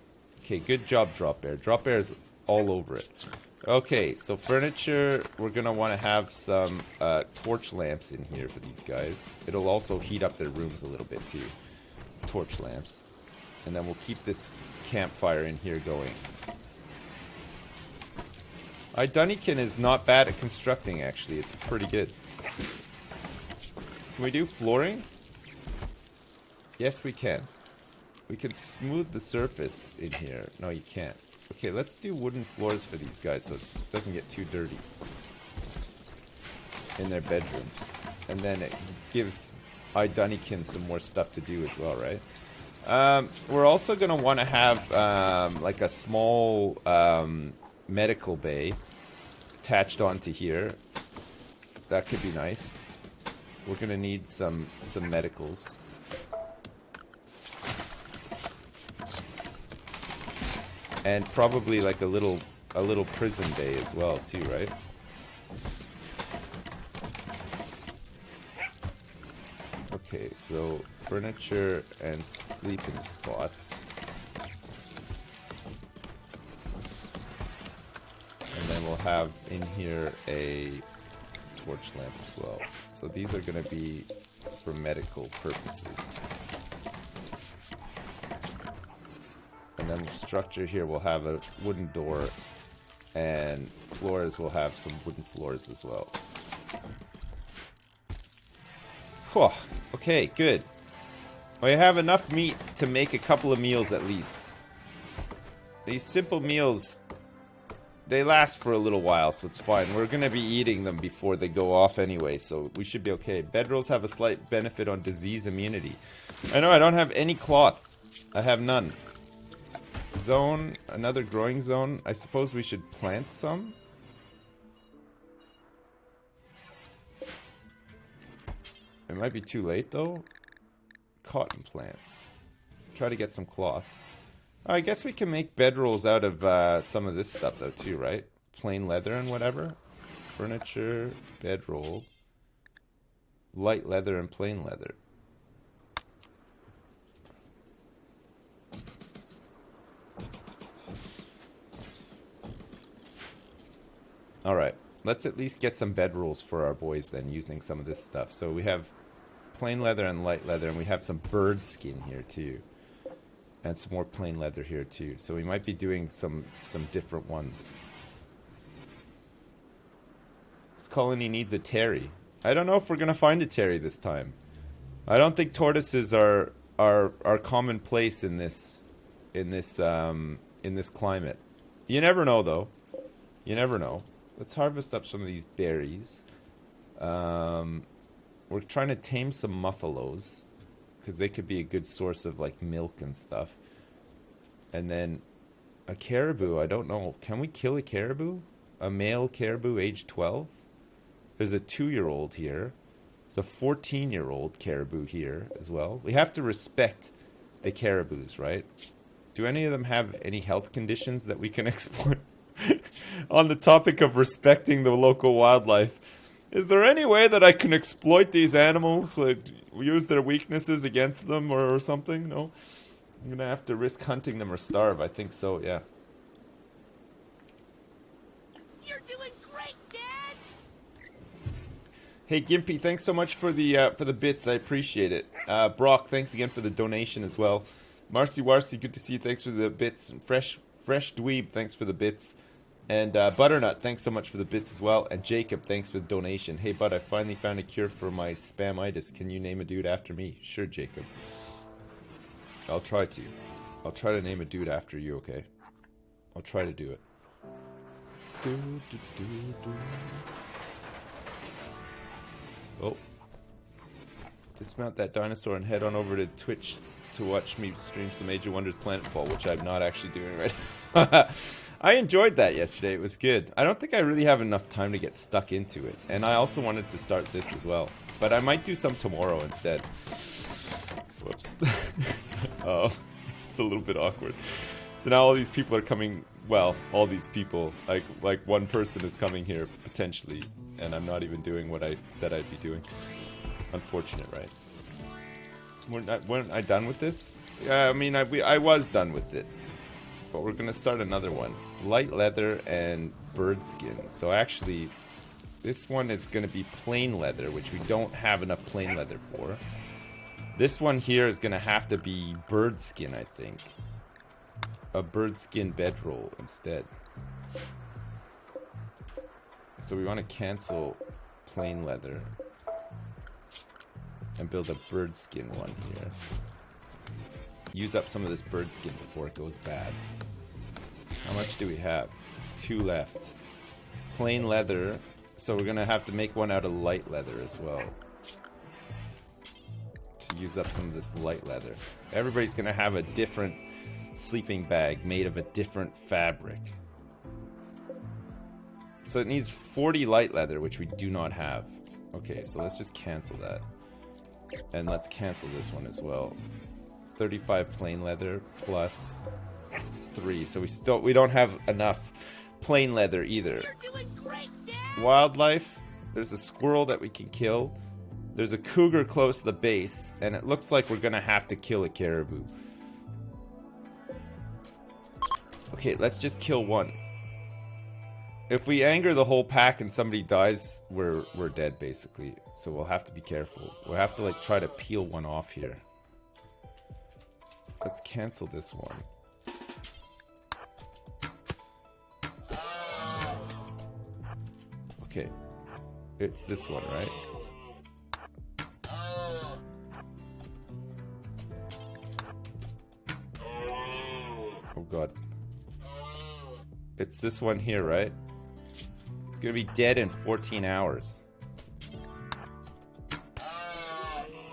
Okay, good job, Drop Bear. Drop Bear's all over it. Okay, so furniture, we're gonna want to have some torch lamps in here for these guys. It'll also heat up their rooms a little bit too. Torch lamps. And then we'll keep this campfire in here going. Dunnikin is not bad at constructing, actually. It's pretty good. Can we do flooring? Yes, we can. We can smooth the surface in here. No, you can't. Okay, let's do wooden floors for these guys so it doesn't get too dirty in their bedrooms. And then it gives Dunnikin some more stuff to do as well, right? We're also going to want to have like a small medical bay attached onto here. That could be nice. We're going to need some medicals. And probably like a little prison bay as well too, right? Okay, so furniture and sleeping spots. And then we'll have in here a torch lamp as well. So these are going to be for medical purposes. And then the structure here will have a wooden door, and floors will have some wooden floors as well. Whew. Okay, good. We have enough meat to make a couple of meals at least. These simple meals, they last for a little while, so it's fine. We're going to be eating them before they go off anyway, so we should be okay. Bedrolls have a slight benefit on disease immunity. I know I don't have any cloth. I have none. Zone, another growing zone. I suppose we should plant some. It might be too late though. Cotton plants. Try to get some cloth. I guess we can make bedrolls out of some of this stuff though too, right? Plain leather and whatever. Furniture, bedroll, light leather and plain leather. Alright, let's at least get some bedrolls for our boys then, using some of this stuff. So we have plain leather and light leather, and we have some bird skin here too. And some more plain leather here too. So we might be doing some different ones. This colony needs a Terry. I don't know if we're gonna find a Terry this time. I don't think tortoises are commonplace in this climate. You never know though. You never know. Let's harvest up some of these berries. We're trying to tame some muffalos, because they could be a good source of like milk and stuff. And then a caribou, I don't know. Can we kill a caribou? A male caribou age 12? There's a 2-year-old here. There's a 14-year-old caribou here as well. We have to respect the caribous, right? Do any of them have any health conditions that we can exploit? On the topic of respecting the local wildlife, is there any way that I can exploit these animals? Use their weaknesses against them or something? No? I'm gonna have to risk hunting them or starve. I think so, yeah. You're doing great, Dad! Hey Gimpy, thanks so much for the bits. I appreciate it. Brock, thanks again for the donation as well. Marcy Warcy, good to see you. Thanks for the bits. And Fresh Dweeb, thanks for the bits. And Butternut, thanks so much for the bits as well. And Jacob, thanks for the donation. Hey bud, I finally found a cure for my spamitis. Can you name a dude after me? Sure, Jacob. I'll try to. I'll try to name a dude after you, okay? I'll try to do it. Oh. Dismount that dinosaur and head on over to Twitch to watch me stream some Age of Wonders Planetfall, which I'm not actually doing right now. I enjoyed that yesterday. It was good. I don't think I really have enough time to get stuck into it. And I also wanted to start this as well. But I might do some tomorrow instead. Whoops. Oh, it's a little bit awkward. So now all these people are coming. Well, all these people. Like one person is coming here, potentially. And I'm not even doing what I said I'd be doing. Unfortunate, right? Weren't I done with this? Yeah, I mean, I was done with it. But we're going to start another one. Light leather and bird skin. So actually, this one is going to be plain leather, which we don't have enough plain leather for. This one here is going to have to be bird skin, I think. A bird skin bedroll instead. So we want to cancel plain leather. And build a bird skin one here. Use up some of this bird skin before it goes bad. How much do we have? 2 left. Plain leather. So we're going to have to make one out of light leather as well. To use up some of this light leather. Everybody's going to have a different sleeping bag made of a different fabric. So it needs 40 light leather, which we do not have. Okay, so let's just cancel that. And let's cancel this one as well. It's 35 plain leather plus 3. So we don't have enough plain leather either. You're doing great, Dad! Wildlife. There's a squirrel that we can kill. There's a cougar close to the base. And it looks like we're going to have to kill a caribou. Okay, let's just kill one. If we anger the whole pack and somebody dies, we're dead basically. So we'll have to be careful. We'll have to like try to peel one off here. Let's cancel this one. Okay. It's this one, right? Oh god. It's this one here, right? It's gonna be dead in 14 hours.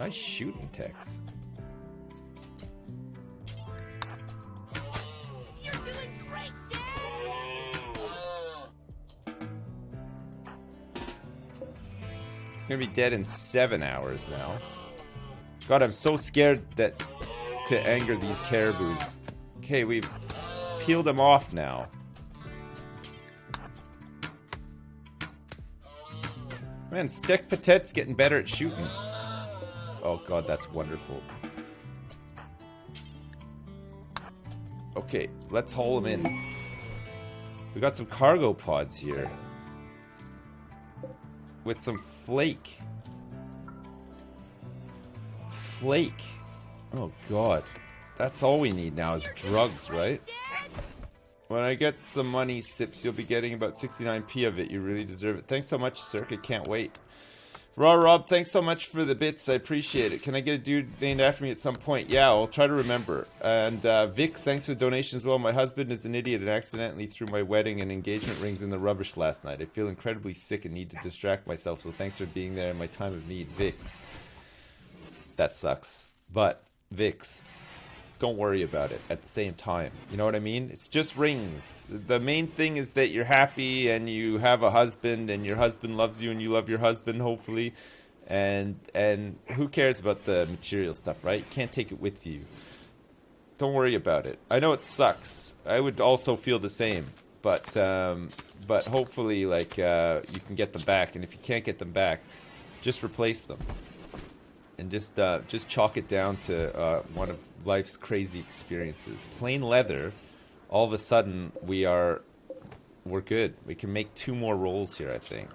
Nice shooting, Tex. You're doing great, Dad! It's gonna be dead in 7 hours now. God, I'm so scared that to anger these caribous. Okay, we've peeled him off now. Man, Steak Patet's getting better at shooting. Oh god, that's wonderful. Okay, let's haul him in. We got some cargo pods here. With some flake. Flake. Oh god. That's all we need now is drugs, right? When I get some money, Sips, you'll be getting about 69p of it. You really deserve it. Thanks so much, Circa. Can't wait. Raw Rob, thanks so much for the bits. I appreciate it. Can I get a dude named after me at some point? Yeah, I'll try to remember. And Vix, thanks for the donation as well. My husband is an idiot and accidentally threw my wedding and engagement rings in the rubbish last night. I feel incredibly sick and need to distract myself, so thanks for being there in my time of need. Vix. That sucks. But, Vix, don't worry about it at the same time. You know what I mean? It's just rings. The main thing is that you're happy and you have a husband and your husband loves you and you love your husband, hopefully. And who cares about the material stuff, right? You can't take it with you. Don't worry about it. I know it sucks. I would also feel the same. But hopefully, like, you can get them back. And if you can't get them back, just replace them. And just chalk it down to one of life's crazy experiences. Plain leather, all of a sudden we're good. We can make 2 more rolls here, I think.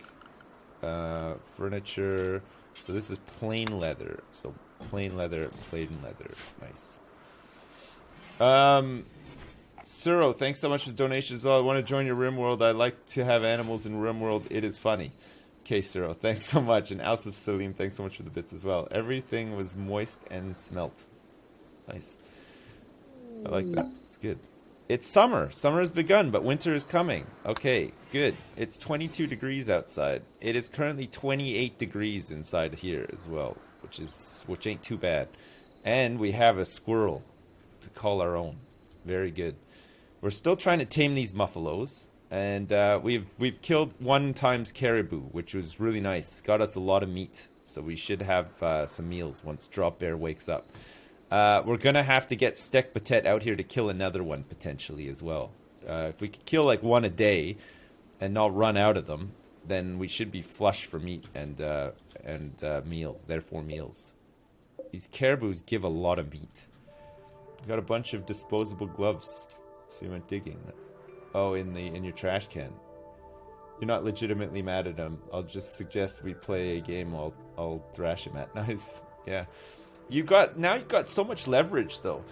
Furniture. So this is plain leather. So plain leather, plain leather. Nice. Suro, thanks so much for the donation as well. I want to join your RimWorld. I like to have animals in RimWorld. It is funny. Okay, Suro, thanks so much. And Alsif Salim, thanks so much for the bits as well. Everything was moist and smelt. Nice. I like that. It's good. It's summer. Summer has begun, but winter is coming. Okay, good. It's 22 degrees outside. It is currently 28 degrees inside here as well, which ain't too bad. And we have a squirrel to call our own. Very good. We're still trying to tame these muffalos, and we've killed 1 times caribou, which was really nice. Got us a lot of meat, so we should have some meals once Drop Bear wakes up. We're gonna have to get Steak Patet out here to kill another one potentially as well. If we could kill like 1 a day and not run out of them, then we should be flush for meat and meals. Therefore, meals. These caribous give a lot of meat. Got a bunch of disposable gloves. So you went digging. Oh, in your trash can. You're not legitimately mad at him. I'll just suggest we play a game. I'll thrash him at. Nice. Yeah. You've got so much leverage though,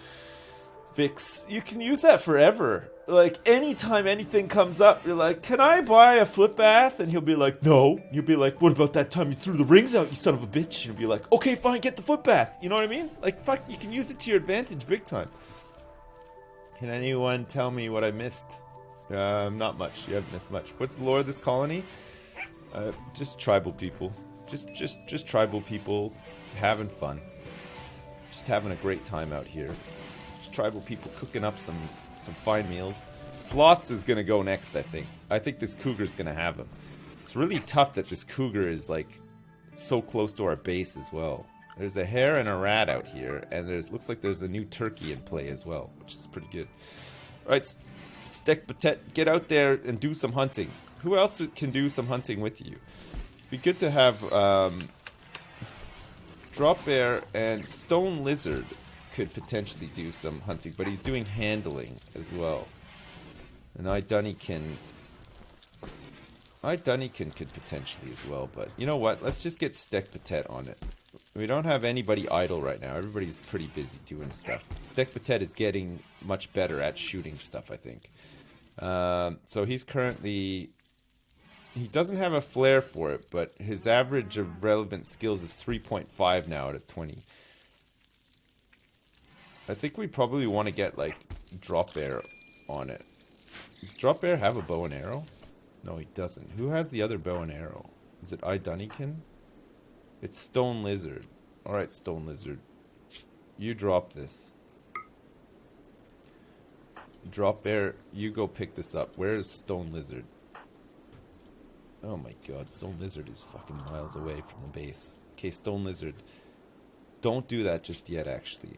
Vix. You can use that forever. Like anytime anything comes up, you're like, "Can I buy a foot bath?" And he'll be like, "No." You'll be like, "What about that time you threw the rings out, you son of a bitch?" And he'll be like, "Okay, fine, get the foot bath." You know what I mean? Like, fuck, you can use it to your advantage, big time. Can anyone tell me what I missed? Not much. You haven't missed much. What's the lore of this colony? Just tribal people. Just tribal people having fun. Just having a great time out here. Just tribal people cooking up some fine meals. Sloths is gonna go next, I think. I think this cougar's gonna have him. It's really tough that this cougar is like so close to our base as well. There's a hare and a rat out here, and looks like there's a new turkey in play as well, which is pretty good. Alright, Steak Patet, get out there and do some hunting. Who else can do some hunting with you? It'd be good to have Drop Bear and Stone Lizard could potentially do some hunting, but he's doing handling as well. And Dunnykin could potentially as well, but you know what? Let's just get Steak Patet on it. We don't have anybody idle right now. Everybody's pretty busy doing stuff. Steak Patet is getting much better at shooting stuff, I think. So he's currently... He doesn't have a flare for it, but his average of relevant skills is 3.5 now out of 20. I think we probably want to get, like, Drop Bear on it. Does Drop Bear have a bow and arrow? No, he doesn't. Who has the other bow and arrow? Is it Dunnykin? It's Stone Lizard. Alright, Stone Lizard. You drop this. Drop Bear, you go pick this up. Where is Stone Lizard? Oh my god, Stone Lizard is fucking miles away from the base. Okay, Stone Lizard. Don't do that just yet, actually.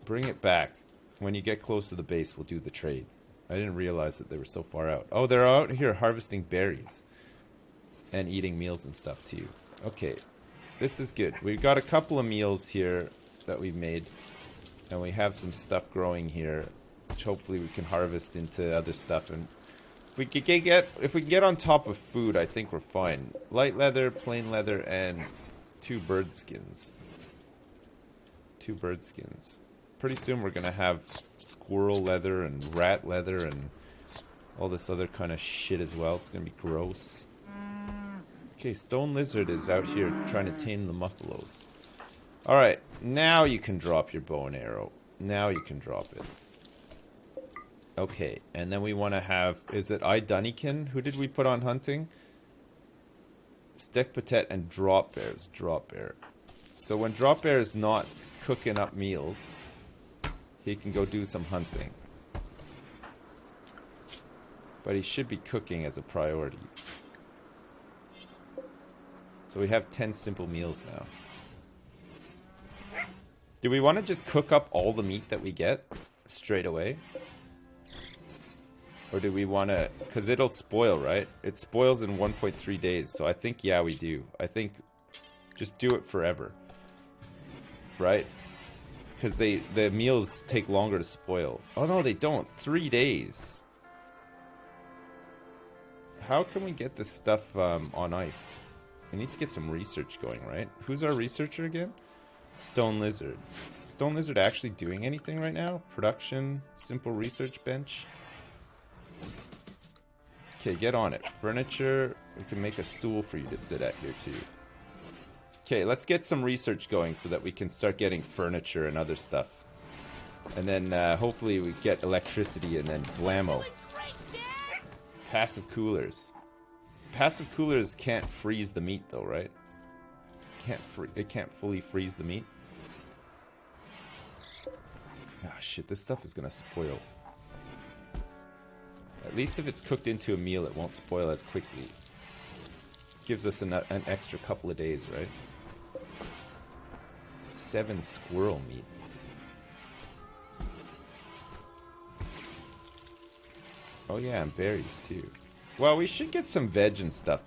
Bring it back. When you get close to the base, we'll do the trade. I didn't realize that they were so far out. Oh, they're out here harvesting berries. And eating meals and stuff too. Okay. This is good. We've got a couple of meals here that we've made. And we have some stuff growing here. Which hopefully we can harvest into other stuff. And if we can get on top of food, I think we're fine. Light leather, plain leather, and 2 bird skins. 2 bird skins. Pretty soon we're gonna have squirrel leather and rat leather and all this other kind of shit as well. It's gonna be gross. Okay, Stone Lizard is out here trying to tame the muffaloes. Alright, now you can drop your bow and arrow. Now you can drop it. Okay, and then we want to have... Is it I Dunnikin? Who did we put on hunting? Stick Patet and Drop Bear's Drop Bear. So when Drop Bear is not cooking up meals, he can go do some hunting. But he should be cooking as a priority. So we have 10 simple meals now. Do we want to just cook up all the meat that we get straight away? Or do we want to... Because it'll spoil, right? It spoils in 1.3 days. So I think, yeah, we do. I think just do it forever. Right? Because the meals take longer to spoil. Oh, no, they don't. 3 days. How can we get this stuff on ice? We need to get some research going, right? Who's our researcher again? Stone Lizard. Stone Lizard actually doing anything right now? Production, simple research bench. Okay, get on it. Furniture. We can make a stool for you to sit at here too. Okay, let's get some research going so that we can start getting furniture and other stuff. And then hopefully we get electricity and then blammo. Passive coolers. Passive coolers can't freeze the meat though, right? It can't fully freeze the meat. Ah, shit, this stuff is gonna spoil. At least if it's cooked into a meal, it won't spoil as quickly. Gives us an extra couple of days, right? 7 squirrel meat. Oh yeah, and berries too. Well, we should get some veg and stuff.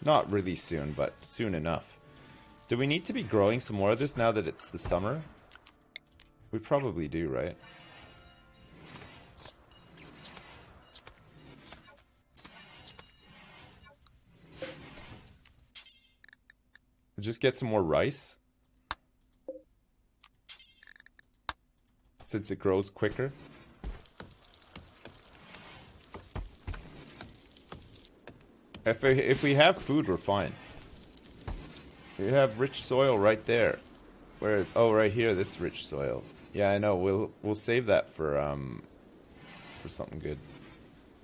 Not really soon, but soon enough. Do we need to be growing some more of this now that it's the summer? We probably do, right? Just get some more rice. Since it grows quicker. If we have food, we're fine. We have rich soil right there. Where? Oh, right here, this rich soil. Yeah, I know. We'll save that for something good.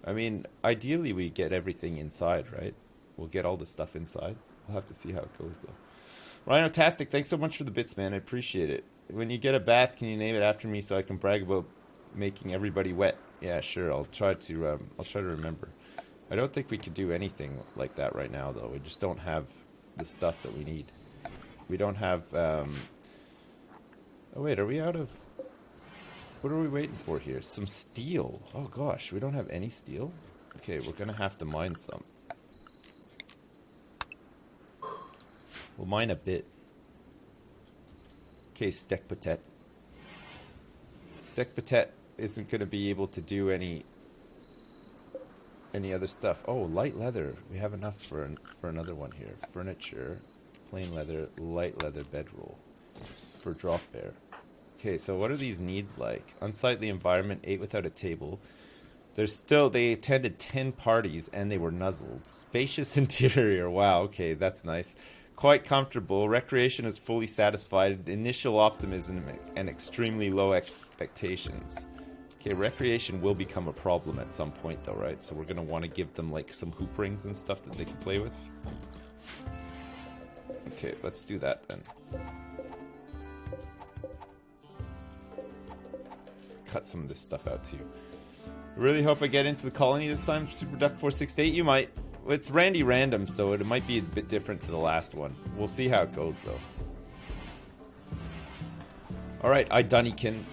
I mean, ideally we get everything inside, right? We'll get all the stuff inside. We'll have to see how it goes, though. Rhinotastic, thanks so much for the bits, man. I appreciate it. When you get a bath, can you name it after me so I can brag about making everybody wet? Yeah, sure. I'll try to remember. I don't think we could do anything like that right now, though. We just don't have the stuff that we need. We don't have... Oh, wait, are we out of... What are we waiting for here? Some steel. Oh, gosh, we don't have any steel? Okay, we're going to have to mine some. We'll mine a bit. Okay, Steak Patet. Steak Patet isn't going to be able to do any other stuff. Oh, light leather. We have enough for another one here. Furniture, plain leather, light leather bedroll for Drop Bear. Okay, so what are these needs like? Unsightly environment, ate without a table. They attended 10 parties and they were nuzzled. Spacious interior. Wow, okay, that's nice. Quite comfortable. Recreation is fully satisfied. Initial optimism and extremely low expectations. Okay, recreation will become a problem at some point though, right? So we're going to want to give them like some hoop rings and stuff that they can play with. Okay, let's do that then. Cut some of this stuff out too. Really hope I get into the colony this time, Super Duck 468. You might. It's Randy Random, so it might be a bit different to the last one. We'll see how it goes though. Alright, Idunnykin.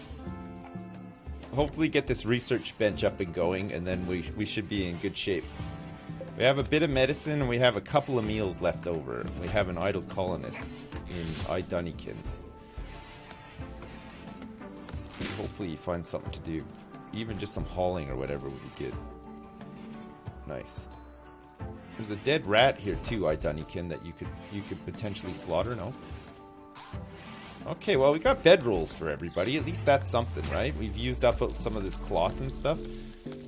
Hopefully get this research bench up and going, and then we should be in good shape. We have a bit of medicine, and we have a couple of meals left over. We have an idle colonist in Idunnykin. Hopefully he finds something to do. Even just some hauling or whatever would be good. Nice. There's a dead rat here too, Idunnykin, that you could potentially slaughter. No. Okay, well we got bedrolls for everybody. At least that's something, right? We've used up some of this cloth and stuff.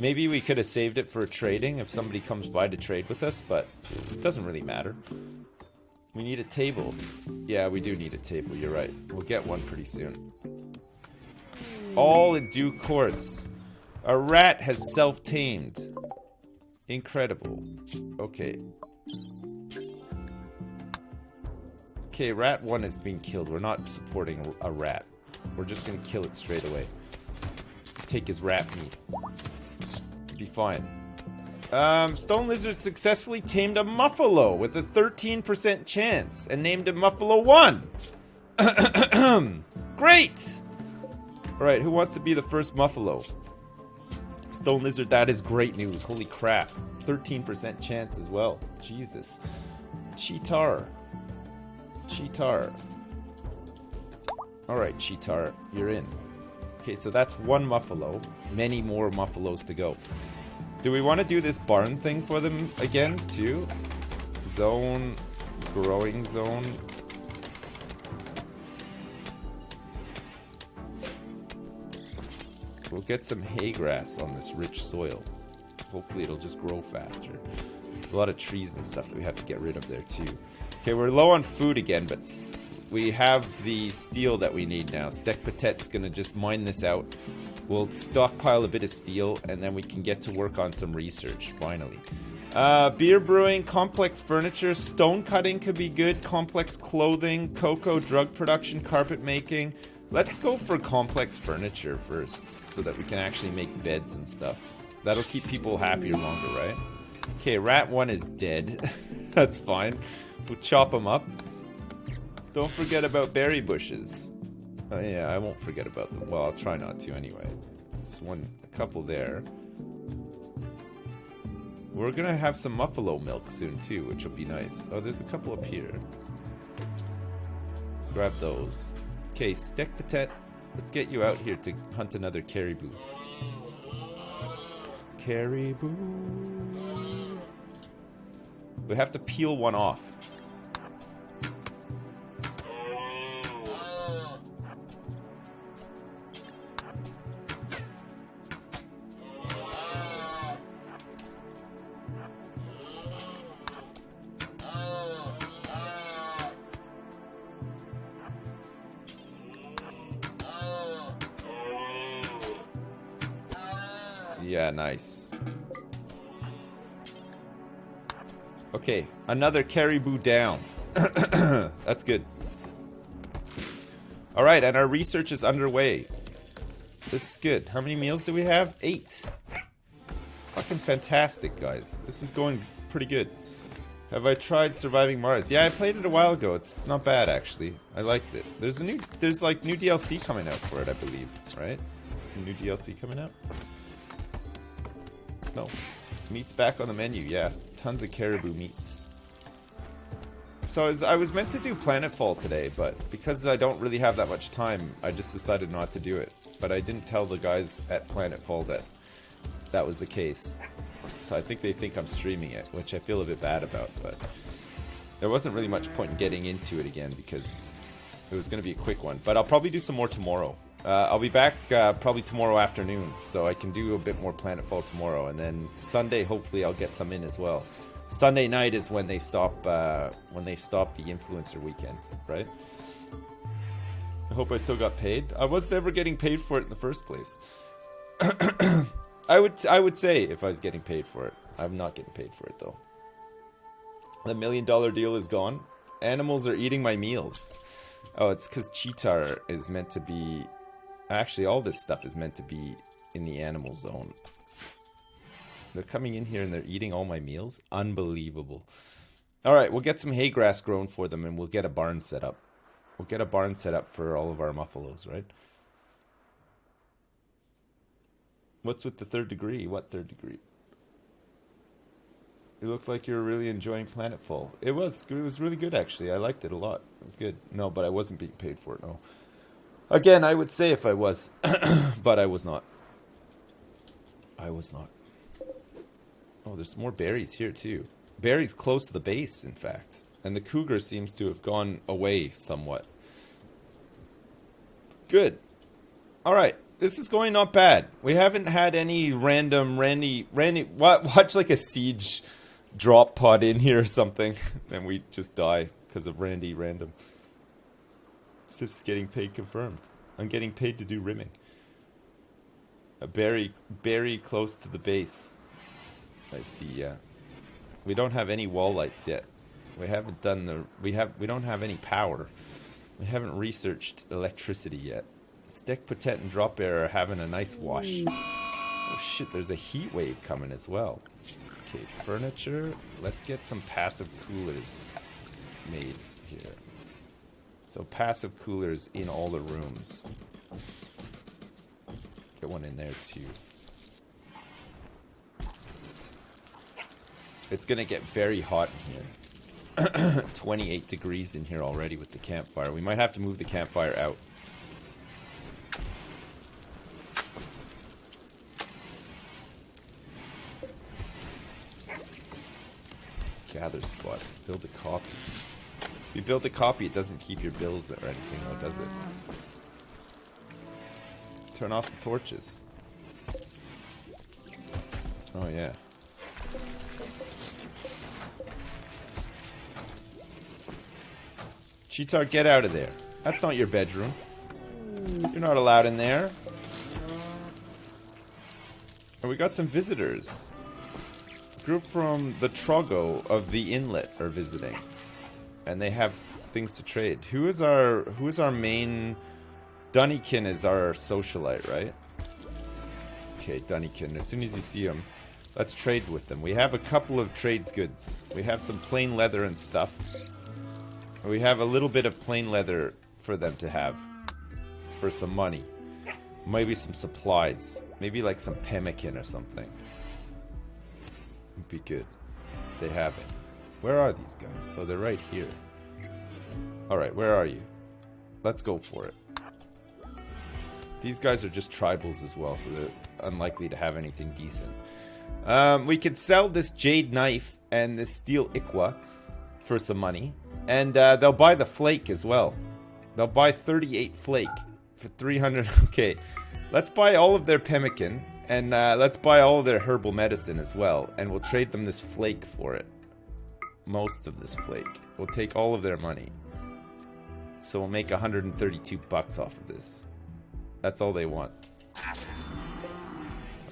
Maybe we could have saved it for trading if somebody comes by to trade with us, but it doesn't really matter. We need a table. Yeah, we do need a table. You're right. We'll get one pretty soon. All in due course. A rat has self-tamed. Incredible. Okay. Okay, rat 1 is being killed. We're not supporting a rat. We're just gonna kill it straight away. Take his rat meat. Be fine. Stone Lizard successfully tamed a Muffalo with a 13% chance and named him Muffalo 1. Great! Alright, who wants to be the first Muffalo? Stone Lizard, that is great news. Holy crap. 13% chance as well. Jesus. Cheetar. Cheetar. Alright, Cheetar, you're in. Okay, so that's one Muffalo. Many more Muffalos to go. Do we want to do this barn thing for them again, too? Zone. Growing zone. We'll get some hay grass on this rich soil. Hopefully it'll just grow faster. There's a lot of trees and stuff that we have to get rid of there too. Okay, we're low on food again, but we have the steel that we need now. Stek Patet's gonna just mine this out. We'll stockpile a bit of steel, and then we can get to work on some research, finally. Beer brewing, complex furniture, stone cutting could be good, complex clothing, cocoa, drug production, carpet making. Let's go for complex furniture first, so that we can actually make beds and stuff. That'll keep people happier longer, right? Okay, rat 1 is dead. That's fine. We'll chop them up. Don't forget about berry bushes. Oh yeah, I won't forget about them. Well, I'll try not to anyway. There's a couple there. We're gonna have some Muffalo milk soon too, which will be nice. Oh, there's a couple up here. Grab those. Okay, Stek Patet, let's get you out here to hunt another caribou. Caribou. We have to peel one off. Yeah, nice. Okay, another caribou down. That's good. Alright, and our research is underway. This is good. How many meals do we have? 8. Fucking fantastic, guys. This is going pretty good. Have I tried Surviving Mars? Yeah, I played it a while ago. It's not bad, actually. I liked it. There's like new DLC coming out for it, I believe. Right? Some new DLC coming out? No. Meat's back on the menu, yeah. Tons of caribou meats. So I was meant to do Planetfall today, but because I don't really have that much time, I just decided not to do it. But I didn't tell the guys at Planetfall that that was the case. So I think they think I'm streaming it, which I feel a bit bad about, but there wasn't really much point in getting into it again because it was going to be a quick one. But I'll probably do some more tomorrow. I'll be back probably tomorrow afternoon, so I can do a bit more Planetfall tomorrow, and then Sunday hopefully I'll get some in as well. Sunday night is when they stop the influencer weekend, right? I hope I still got paid. I was never getting paid for it in the first place. I would say if I was getting paid for it. I'm not getting paid for it though. The $1 million deal is gone. Animals are eating my meals. Oh, it's because Cheetar is meant to be... Actually, all this stuff is meant to be in the animal zone. They're coming in here and they're eating all my meals? Unbelievable. Alright, we'll get some hay grass grown for them and we'll get a barn set up. We'll get a barn set up for all of our muffalos, right? What's with the third degree? What third degree? It looked like you were really enjoying Planetfall. It was really good, actually. I liked it a lot. It was good. No, but I wasn't being paid for it, no. Again, I would say if I was, but I was not. I was not. Oh, there's more berries here, too. Berries close to the base, in fact. And the cougar seems to have gone away somewhat. Good. All right. This is going not bad. We haven't had any random, watch like a siege drop pod in here or something. Then we just die because of random. Sips getting paid confirmed. I'm getting paid to do rimming. A berry close to the base. I see, yeah. We don't have any wall lights yet. We haven't done the... We don't have any power. We haven't researched electricity yet. Stick, Potet, and Drop Bear are having a nice wash. Oh shit, there's a heat wave coming as well. Okay, furniture. Let's get some passive coolers made here. So passive coolers in all the rooms. Get one in there too. It's gonna get very hot in here. 28 degrees in here already with the campfire. We might have to move the campfire out. Gather spot. Build a copy. If you build a copy, it doesn't keep your bills or anything, though, does it? Turn off the torches. Oh, yeah. Cheetar, get out of there. That's not your bedroom. You're not allowed in there. And we got some visitors. Group from the Trogo of the Inlet are visiting. And they have things to trade. Who is our main... Dunnykin is our socialite, right? Okay, Dunnykin. As soon as you see him, let's trade with them. We have a couple of trades goods. We have some plain leather and stuff. We have a little bit of plain leather for them to have. For some money. Maybe some supplies. Maybe like some pemmican or something. Would be good. If they have it. Where are these guys? So they're right here. Alright, where are you? Let's go for it. These guys are just tribals as well, so they're unlikely to have anything decent. We could sell this jade knife and this steel ikwa for some money. And they'll buy the flake as well. They'll buy 38 flake for 300. Okay, let's buy all of their pemmican. And let's buy all of their herbal medicine as well. And we'll trade them this flake for it. Most of this flake. We'll take all of their money. So we'll make 132 bucks off of this. That's all they want.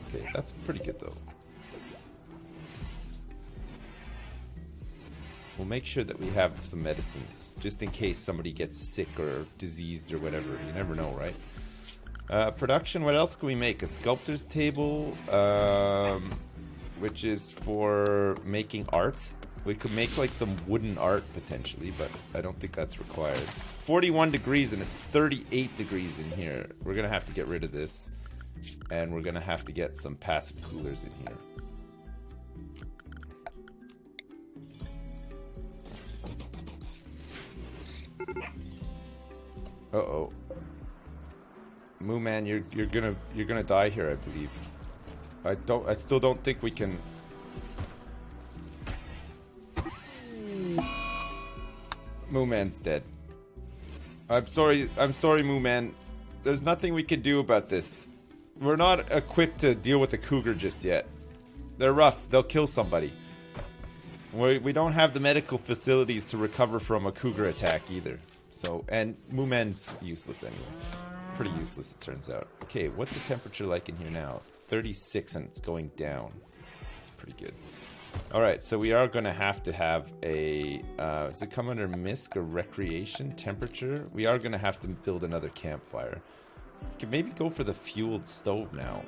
Okay, that's pretty good though. We'll make sure that we have some medicines. Just in case somebody gets sick or diseased or whatever. You never know, right? Production, what else can we make? A sculptor's table, which is for making art. We could make like some wooden art potentially, but I don't think that's required. It's 41 degrees and it's 38 degrees in here. We're gonna have to get rid of this. And we're gonna have to get some passive coolers in here. Uh-oh. Moo Man, you're gonna die here, I believe. I still don't think we can. Moo Man's dead. I'm sorry, Moo Man. There's nothing we can do about this. We're not equipped to deal with a cougar just yet. They're rough. They'll kill somebody. We don't have the medical facilities to recover from a cougar attack either. So, and Moo Man's useless anyway. Pretty useless, it turns out. Okay, what's the temperature like in here now? It's 36 and it's going down. It's pretty good. Alright, so we are going to have a... does it come under MISC or recreation temperature? We are going to have to build another campfire. We can maybe go for the fueled stove now.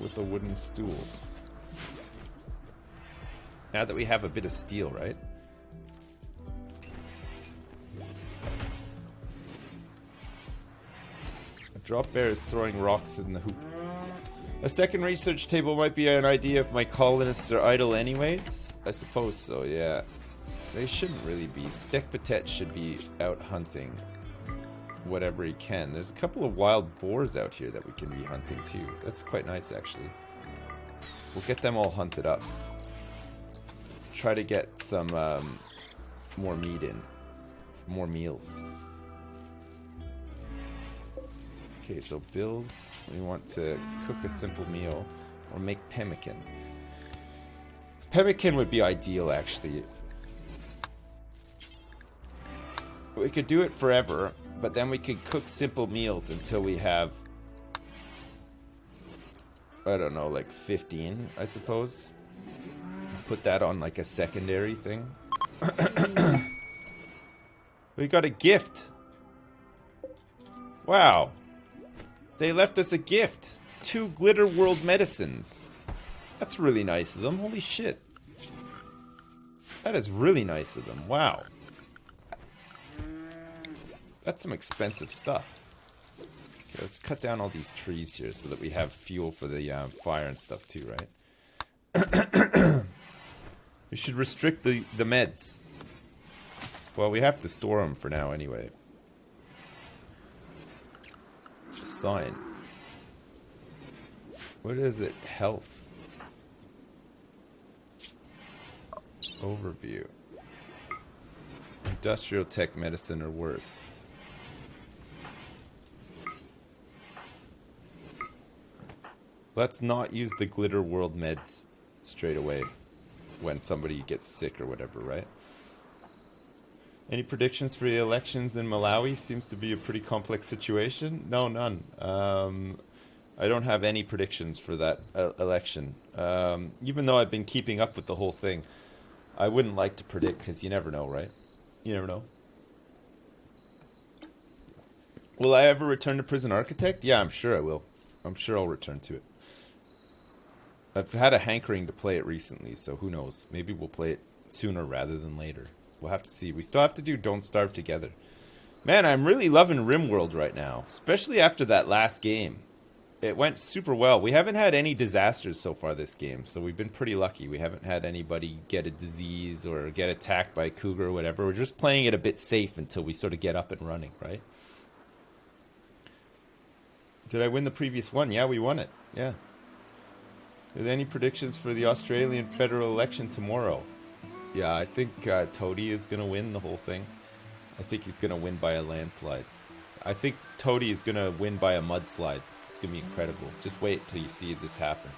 with a wooden stool. Now that we have a bit of steel, right? A drop bear is throwing rocks in the hoop. A second research table might be an idea if my colonists are idle anyways. I suppose so, yeah. They shouldn't really be. Steak Patet should be out hunting whatever he can. There's a couple of wild boars out here that we can be hunting too. That's quite nice, actually. We'll get them all hunted up. Try to get some more meat in. More meals. Okay, so bills, we want to cook a simple meal or make pemmican. Pemmican would be ideal, actually. We could do it forever, but then we could cook simple meals until we have, I don't know, like 15, I suppose. Put that on like a secondary thing. We got a gift. Wow. They left us a gift. 2 Glitter World medicines. That's really nice of them. Holy shit. That is really nice of them. Wow. That's some expensive stuff. Okay, let's cut down all these trees here so that we have fuel for the fire and stuff too, right? We should restrict the meds. Well, we have to store them for now anyway. Sign. What is it? Health. Overview. Industrial tech medicine or worse. Let's not use the Glitter World meds straight away when somebody gets sick or whatever, right? Any predictions for the elections in Malawi? Seems to be a pretty complex situation. No, none. I don't have any predictions for that election. Even though I've been keeping up with the whole thing, I wouldn't like to predict because you never know, right? You never know. Will I ever return to Prison Architect? Yeah, I'm sure I will. I'm sure I'll return to it. I've had a hankering to play it recently, so who knows? Maybe we'll play it sooner rather than later. We'll have to see. We still have to do Don't Starve Together. Man, I'm really loving RimWorld right now, especially after that last game. It went super well. We haven't had any disasters so far this game, so we've been pretty lucky. We haven't had anybody get a disease or get attacked by a cougar or whatever. We're just playing it a bit safe until we sort of get up and running, right? Did I win the previous one? Yeah, we won it. Yeah. Are there any predictions for the Australian federal election tomorrow? Yeah, I think Toady is going to win the whole thing. I think he's going to win by a landslide. I think Toady is going to win by a mudslide. It's going to be incredible. Just wait till you see this happen.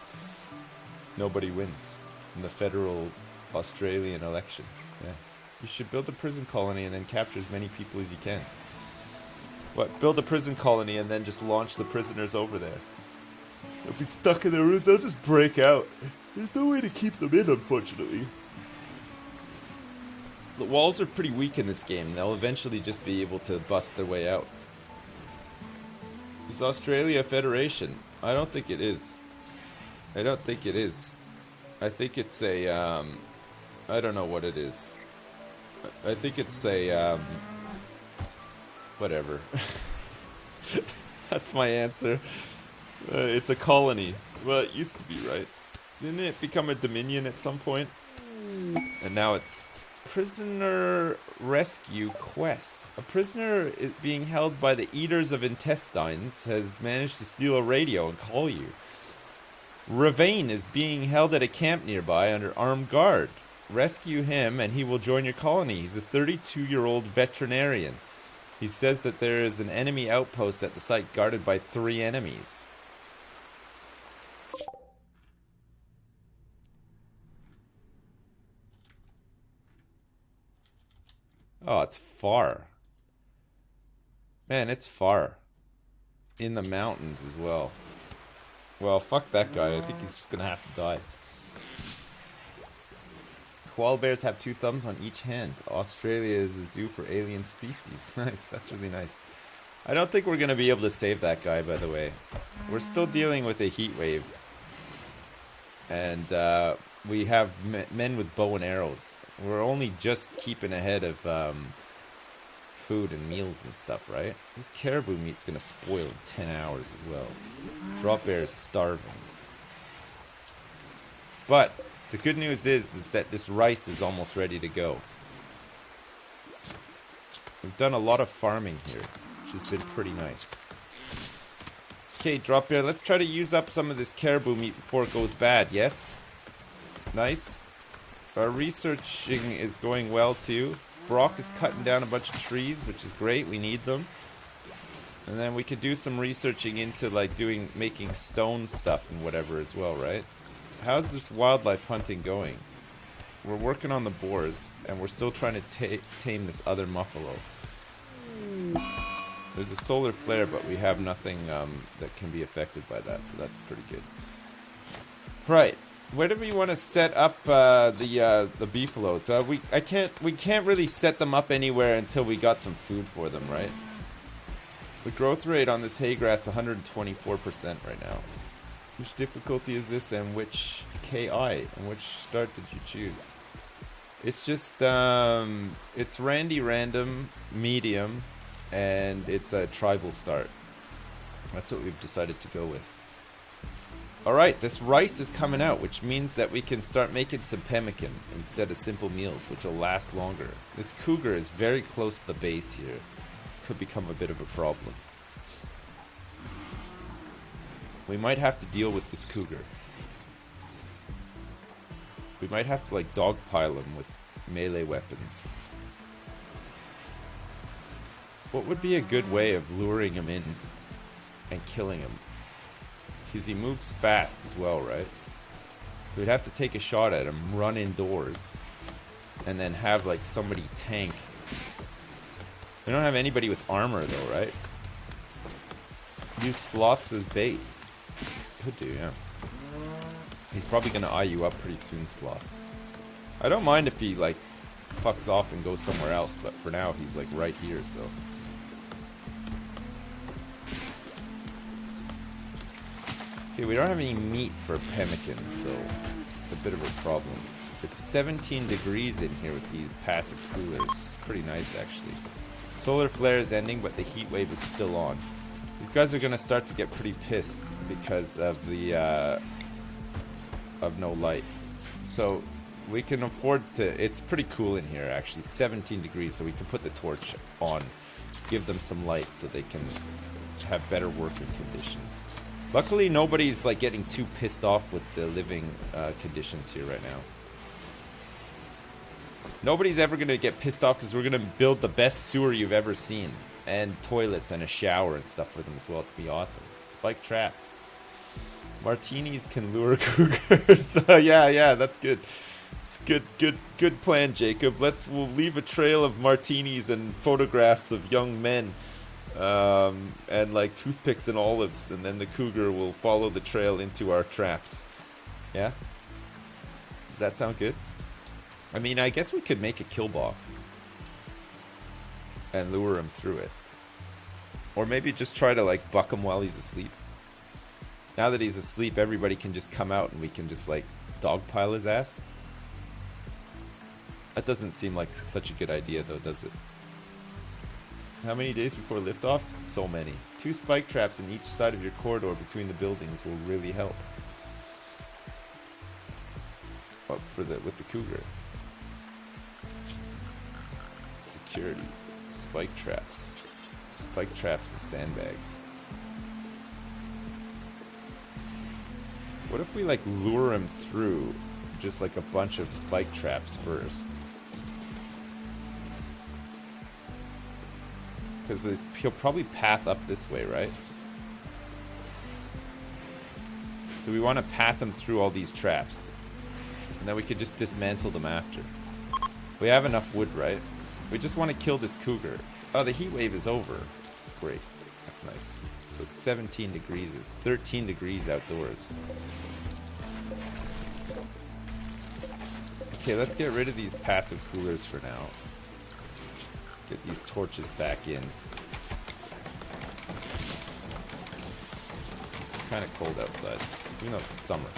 Nobody wins in the federal Australian election. Yeah. You should build a prison colony and then capture as many people as you can. What? Build a prison colony and then just launch the prisoners over there. They'll be stuck in their rooms. They'll just break out. There's no way to keep them in, unfortunately. The walls are pretty weak in this game. They'll eventually just be able to bust their way out. Is Australia a federation? I don't think it is. I don't think it is. I think it's a, I don't know what it is. I think it's a, whatever. That's my answer. It's a colony. Well, it used to be, right? Didn't it become a dominion at some point? And now it's prisoner rescue quest. A prisoner being held by the Eaters of Intestines has managed to steal a radio and call you. Ravane is being held at a camp nearby under armed guard. Rescue him and he will join your colony. He's a 32-year-old veterinarian. He says that there is an enemy outpost at the site guarded by 3 enemies. Oh, it's far. Man, it's far. In the mountains as well. Well, fuck that guy. I think he's just gonna have to die. Koala bears have 2 thumbs on each hand. Australia is a zoo for alien species. Nice, that's really nice. I don't think we're gonna be able to save that guy, by the way. We're still dealing with a heat wave. And we have men with bow and arrows. We're only just keeping ahead of food and meals and stuff, right? This caribou meat's gonna spoil in 10 hours as well. Drop bear is starving. But the good news is that this rice is almost ready to go. We've done a lot of farming here, which has been pretty nice. Okay, drop bear, let's try to use up some of this caribou meat before it goes bad, yes? Nice. Our researching is going well too. Brock is cutting down a bunch of trees, which is great, we need them. And then we could do some researching into like making stone stuff and whatever as well, right? How's this wildlife hunting going? We're working on the boars, and we're still trying to tame this other muffalo. There's a solar flare, but we have nothing that can be affected by that, so that's pretty good. Right, where do we want to set up the beefaloes? We can't really set them up anywhere until we got some food for them, right? The growth rate on this hay grass 124% right now. Which difficulty is this, and which KI, and which start did you choose? It's just, it's Randy Random, Medium, and it's a tribal start. That's what we've decided to go with. Alright, this rice is coming out, which means that we can start making some pemmican instead of simple meals, which will last longer. This cougar is very close to the base here. Could become a bit of a problem. We might have to deal with this cougar. We might have to like dogpile him with melee weapons. What would be a good way of luring him in and killing him? Because he moves fast as well, right? So we'd have to take a shot at him, run indoors, and then have like somebody tank. We don't have anybody with armor though, right? Use sloths as bait. Could do, yeah. He's probably gonna eye you up pretty soon, sloths. I don't mind if he like fucks off and goes somewhere else, but for now he's like right here, so. Okay, we don't have any meat for pemmican, so it's a bit of a problem. It's 17 degrees in here with these passive coolers. It's pretty nice, actually. Solar flare is ending, but the heat wave is still on. These guys are gonna start to get pretty pissed because of the of no light. So we can afford to. It's pretty cool in here, actually. It's 17 degrees, so we can put the torch on, give them some light, so they can have better working conditions. Luckily, nobody's like getting too pissed off with the living conditions here right now. Nobody's ever gonna get pissed off because we're gonna build the best sewer you've ever seen. And toilets and a shower and stuff for them as well. It's gonna be awesome. Spike traps. Martinis can lure cougars. Yeah, that's good. It's good plan, Jacob. We'll leave a trail of martinis and photographs of young men, and like toothpicks and olives, and then the cougar will follow the trail into our traps. Yeah. Does that sound good? I mean, I guess we could make a kill box and lure him through it. Or maybe just try to like buck him while he's asleep. Now that he's asleep, everybody can just come out and we can just like dogpile his ass. That doesn't seem like such a good idea though, does it? How many days before liftoff? So many. 2 spike traps in each side of your corridor between the buildings will really help. Up for with the cougar. Security. Spike traps. Spike traps and sandbags. What if we like lure him through just like a bunch of spike traps first? Because he'll probably path up this way, right? So we want to path him through all these traps. And then we could just dismantle them after. We have enough wood, right? We just want to kill this cougar. Oh, the heat wave is over. Great. That's nice. So 17 degrees is 13 degrees outdoors. Okay, let's get rid of these passive coolers for now. Get these torches back in. It's kind of cold outside, even though it's summer.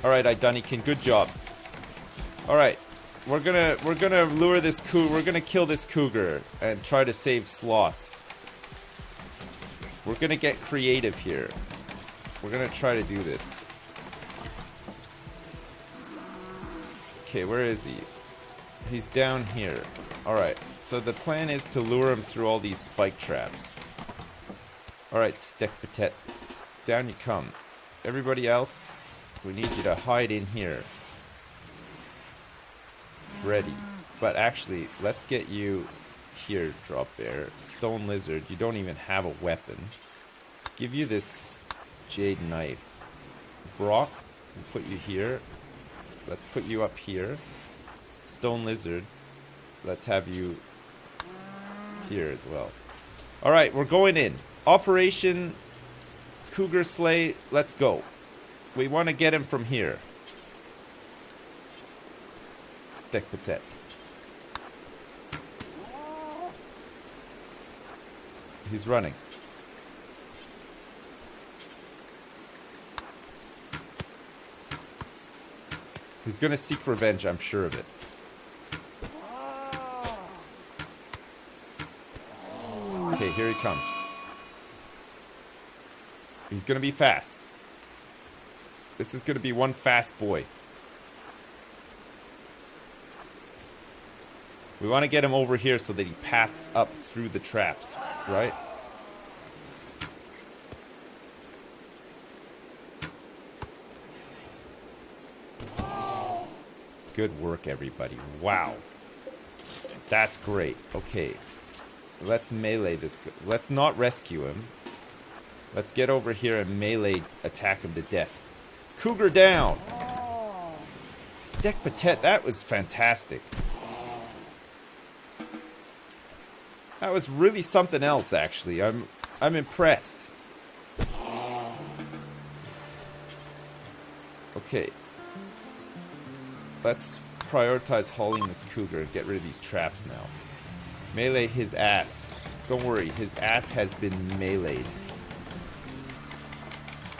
Alright, Idunikin, good job. Alright. We're gonna lure this cougar. We're gonna kill this cougar and try to save sloths. We're gonna get creative here. We're gonna try to do this. Okay, where is he? He's down here. Alright, so the plan is to lure him through all these spike traps. Alright, Stick Patet. Down you come. Everybody else, we need you to hide in here. Ready. But actually, let's get you here, Drop Bear. Stone Lizard, you don't even have a weapon. Let's give you this jade knife. Brock, we'll put you here. Let's put you up here. Stone Lizard, let's have you here as well. Alright, we're going in. Operation Cougar Slay, let's go. We want to get him from here. Stick Patet. He's running. He's gonna seek revenge, I'm sure of it. Okay, here he comes. He's gonna be fast. This is gonna be one fast boy. We want to get him over here so that he paths up through the traps, right? Good work, everybody. Wow. That's great. Okay. Let's melee this guy. Let's not rescue him. Let's get over here and melee attack him to death. Cougar down! Stick Patet, that was fantastic. That was really something else, actually. I'm impressed. Okay. Let's prioritize hauling this cougar and get rid of these traps now. Melee his ass. Don't worry, his ass has been meleeed.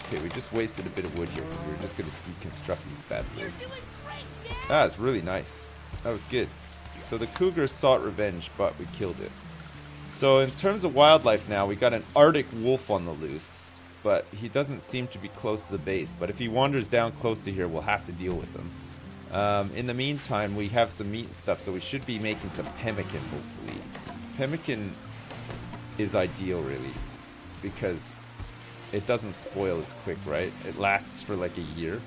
Okay, we just wasted a bit of wood here. We were just going to deconstruct these bad boys. That was really nice. That was good. So the cougar sought revenge, but we killed it. So in terms of wildlife now, we got an Arctic wolf on the loose, but he doesn't seem to be close to the base. But if he wanders down close to here, we'll have to deal with him. In the meantime, we have some meat and stuff, so we should be making some pemmican, hopefully. Pemmican is ideal, really, because it doesn't spoil as quick, right? It lasts for like a year.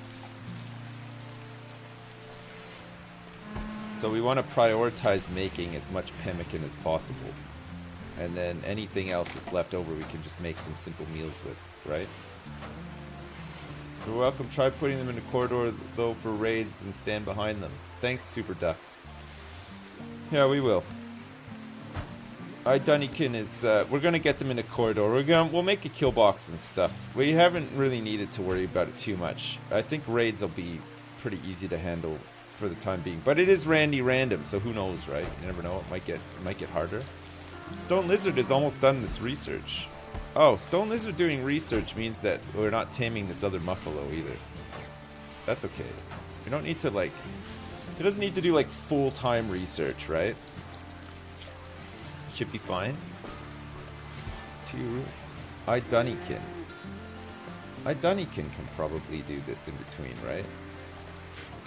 So we want to prioritize making as much pemmican as possible. And then anything else that's left over, we can just make some simple meals with, right? You're welcome. Try putting them in the corridor, though, for raids and stand behind them. Thanks, Super Duck. Yeah, we will. Dunnikin is, we're gonna get them in the corridor. We'll make a kill box and stuff. We haven't really needed to worry about it too much. I think raids will be pretty easy to handle for the time being. But it is random, so who knows, right? You never know. It might get harder. Stone Lizard is almost done this research. Oh, Stone Lizard doing research means that we're not taming this other Muffalo either. That's okay. We don't need to, like... It doesn't need to do, like, full-time research, right? Should be fine. Dunnikin. Dunnikin can probably do this in between, right?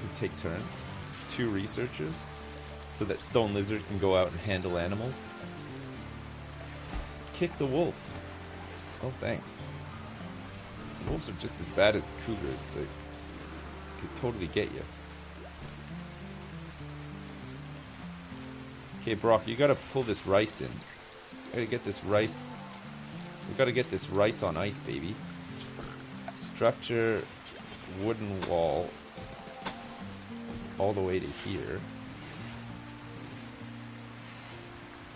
We take turns. 2 researchers. So that Stone Lizard can go out and handle animals. Kick the wolf. Oh, thanks. Wolves are just as bad as cougars. They could totally get you. Okay, Brock, you gotta pull this rice in. Gotta get this rice. We gotta get this rice on ice, baby. Structure wooden wall all the way to here.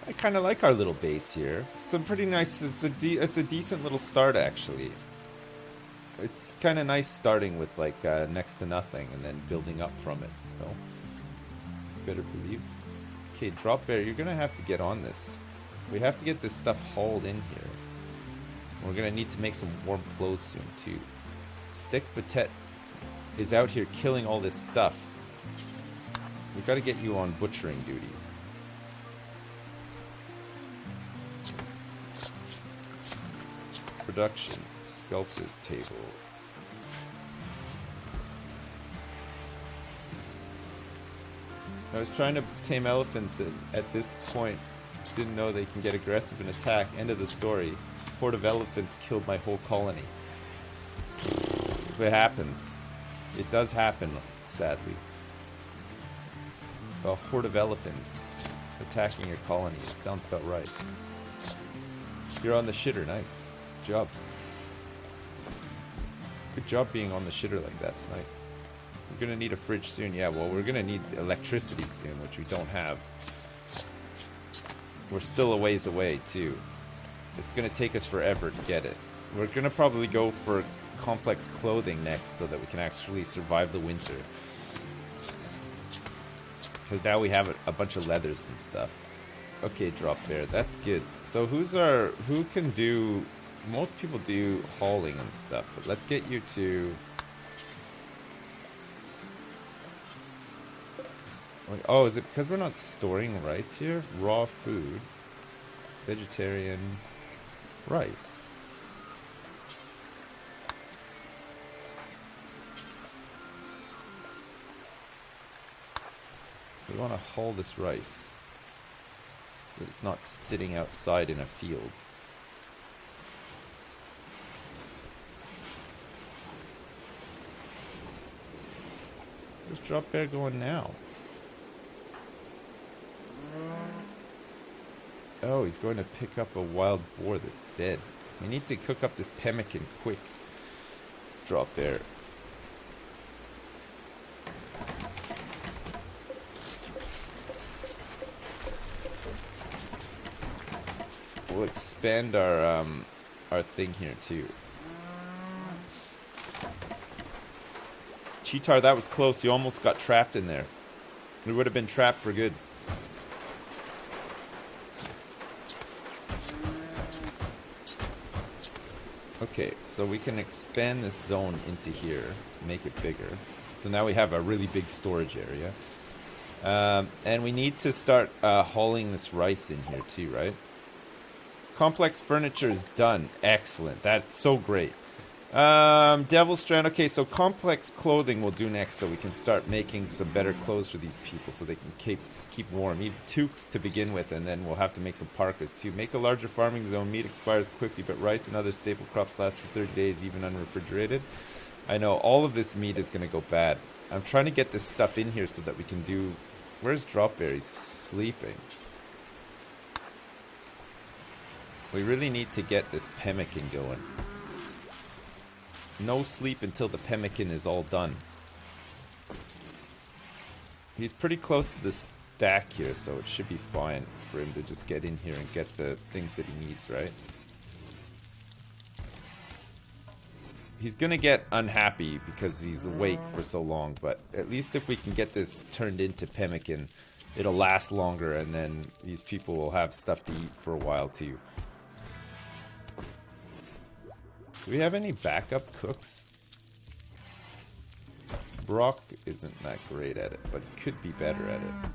I kind of like our little base here. It's a pretty nice. It's a decent little start, actually. It's kind of nice starting with like next to nothing and then building up from it. You know? Better believe. Okay, Drop Bear, you're gonna have to get on this. We have to get this stuff hauled in here. We're gonna need to make some warm clothes soon too. Stick Patet, is out here killing all this stuff. We gotta get you on butchering duty. Production. Sculptor's table. I was trying to tame elephants and at this point didn't know they can get aggressive and attack. End of the story. Horde of elephants killed my whole colony. It happens. It does happen, sadly. A horde of elephants attacking your colony. It sounds about right. You're on the shitter. Nice. Good job. Good job being on the shitter like that. It's nice. We're gonna need a fridge soon. Yeah, well, we're gonna need electricity soon, which we don't have. We're still a ways away, too. It's gonna take us forever to get it. We're gonna probably go for complex clothing next so that we can actually survive the winter. Because now we have a bunch of leathers and stuff. Okay, drop there. That's good. So who can do... Most people do hauling and stuff, but let's get you to... Oh, is it because we're not storing rice here? Raw food. Vegetarian rice. We want to haul this rice so that it's not sitting outside in a field. Where's Drop Bear going now? Oh, he's going to pick up a wild boar that's dead. We need to cook up this pemmican quick. Drop Bear. We'll expand our thing here too. Cheetar, that was close. You almost got trapped in there. We would have been trapped for good. Okay, so we can expand this zone into here, make it bigger. So now we have a really big storage area. And we need to start hauling this rice in here too, right? Complex furniture is done. Excellent. That's so great. Devil's Strand. Okay, so complex clothing we'll do next so we can start making some better clothes for these people so they can keep warm. Need toques to begin with, and then we'll have to make some parkas too. Make a larger farming zone. Meat expires quickly, but rice and other staple crops last for 30 days, even unrefrigerated. I know, all of this meat is going to go bad. I'm trying to get this stuff in here so that we can do... Where's Dropberry? He's sleeping. We really need to get this pemmican going. No sleep until the pemmican is all done. He's pretty close to the stack here, so it should be fine for him to just get in here and get the things that he needs, right? He's gonna get unhappy because he's awake for so long, but at least if we can get this turned into pemmican, it'll last longer, and then these people will have stuff to eat for a while too. Do we have any backup cooks? Brock isn't that great at it, but could be better at it.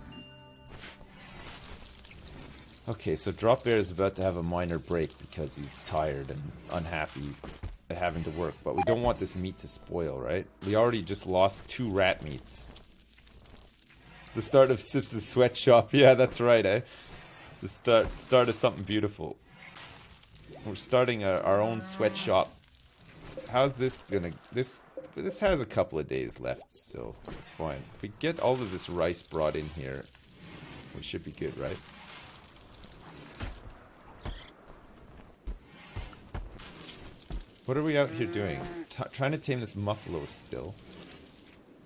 Okay, so Drop Bear is about to have a minor break because he's tired and unhappy at having to work. But we don't want this meat to spoil, right? We already just lost 2 rat meats. The start of Sips' sweatshop. Yeah, that's right, eh? It's the start of something beautiful. We're starting our own sweatshop. How's this gonna... This has a couple of days left still. It's fine. If we get all of this rice brought in here, we should be good, right? What are we out here doing? Trying to tame this muffalo still.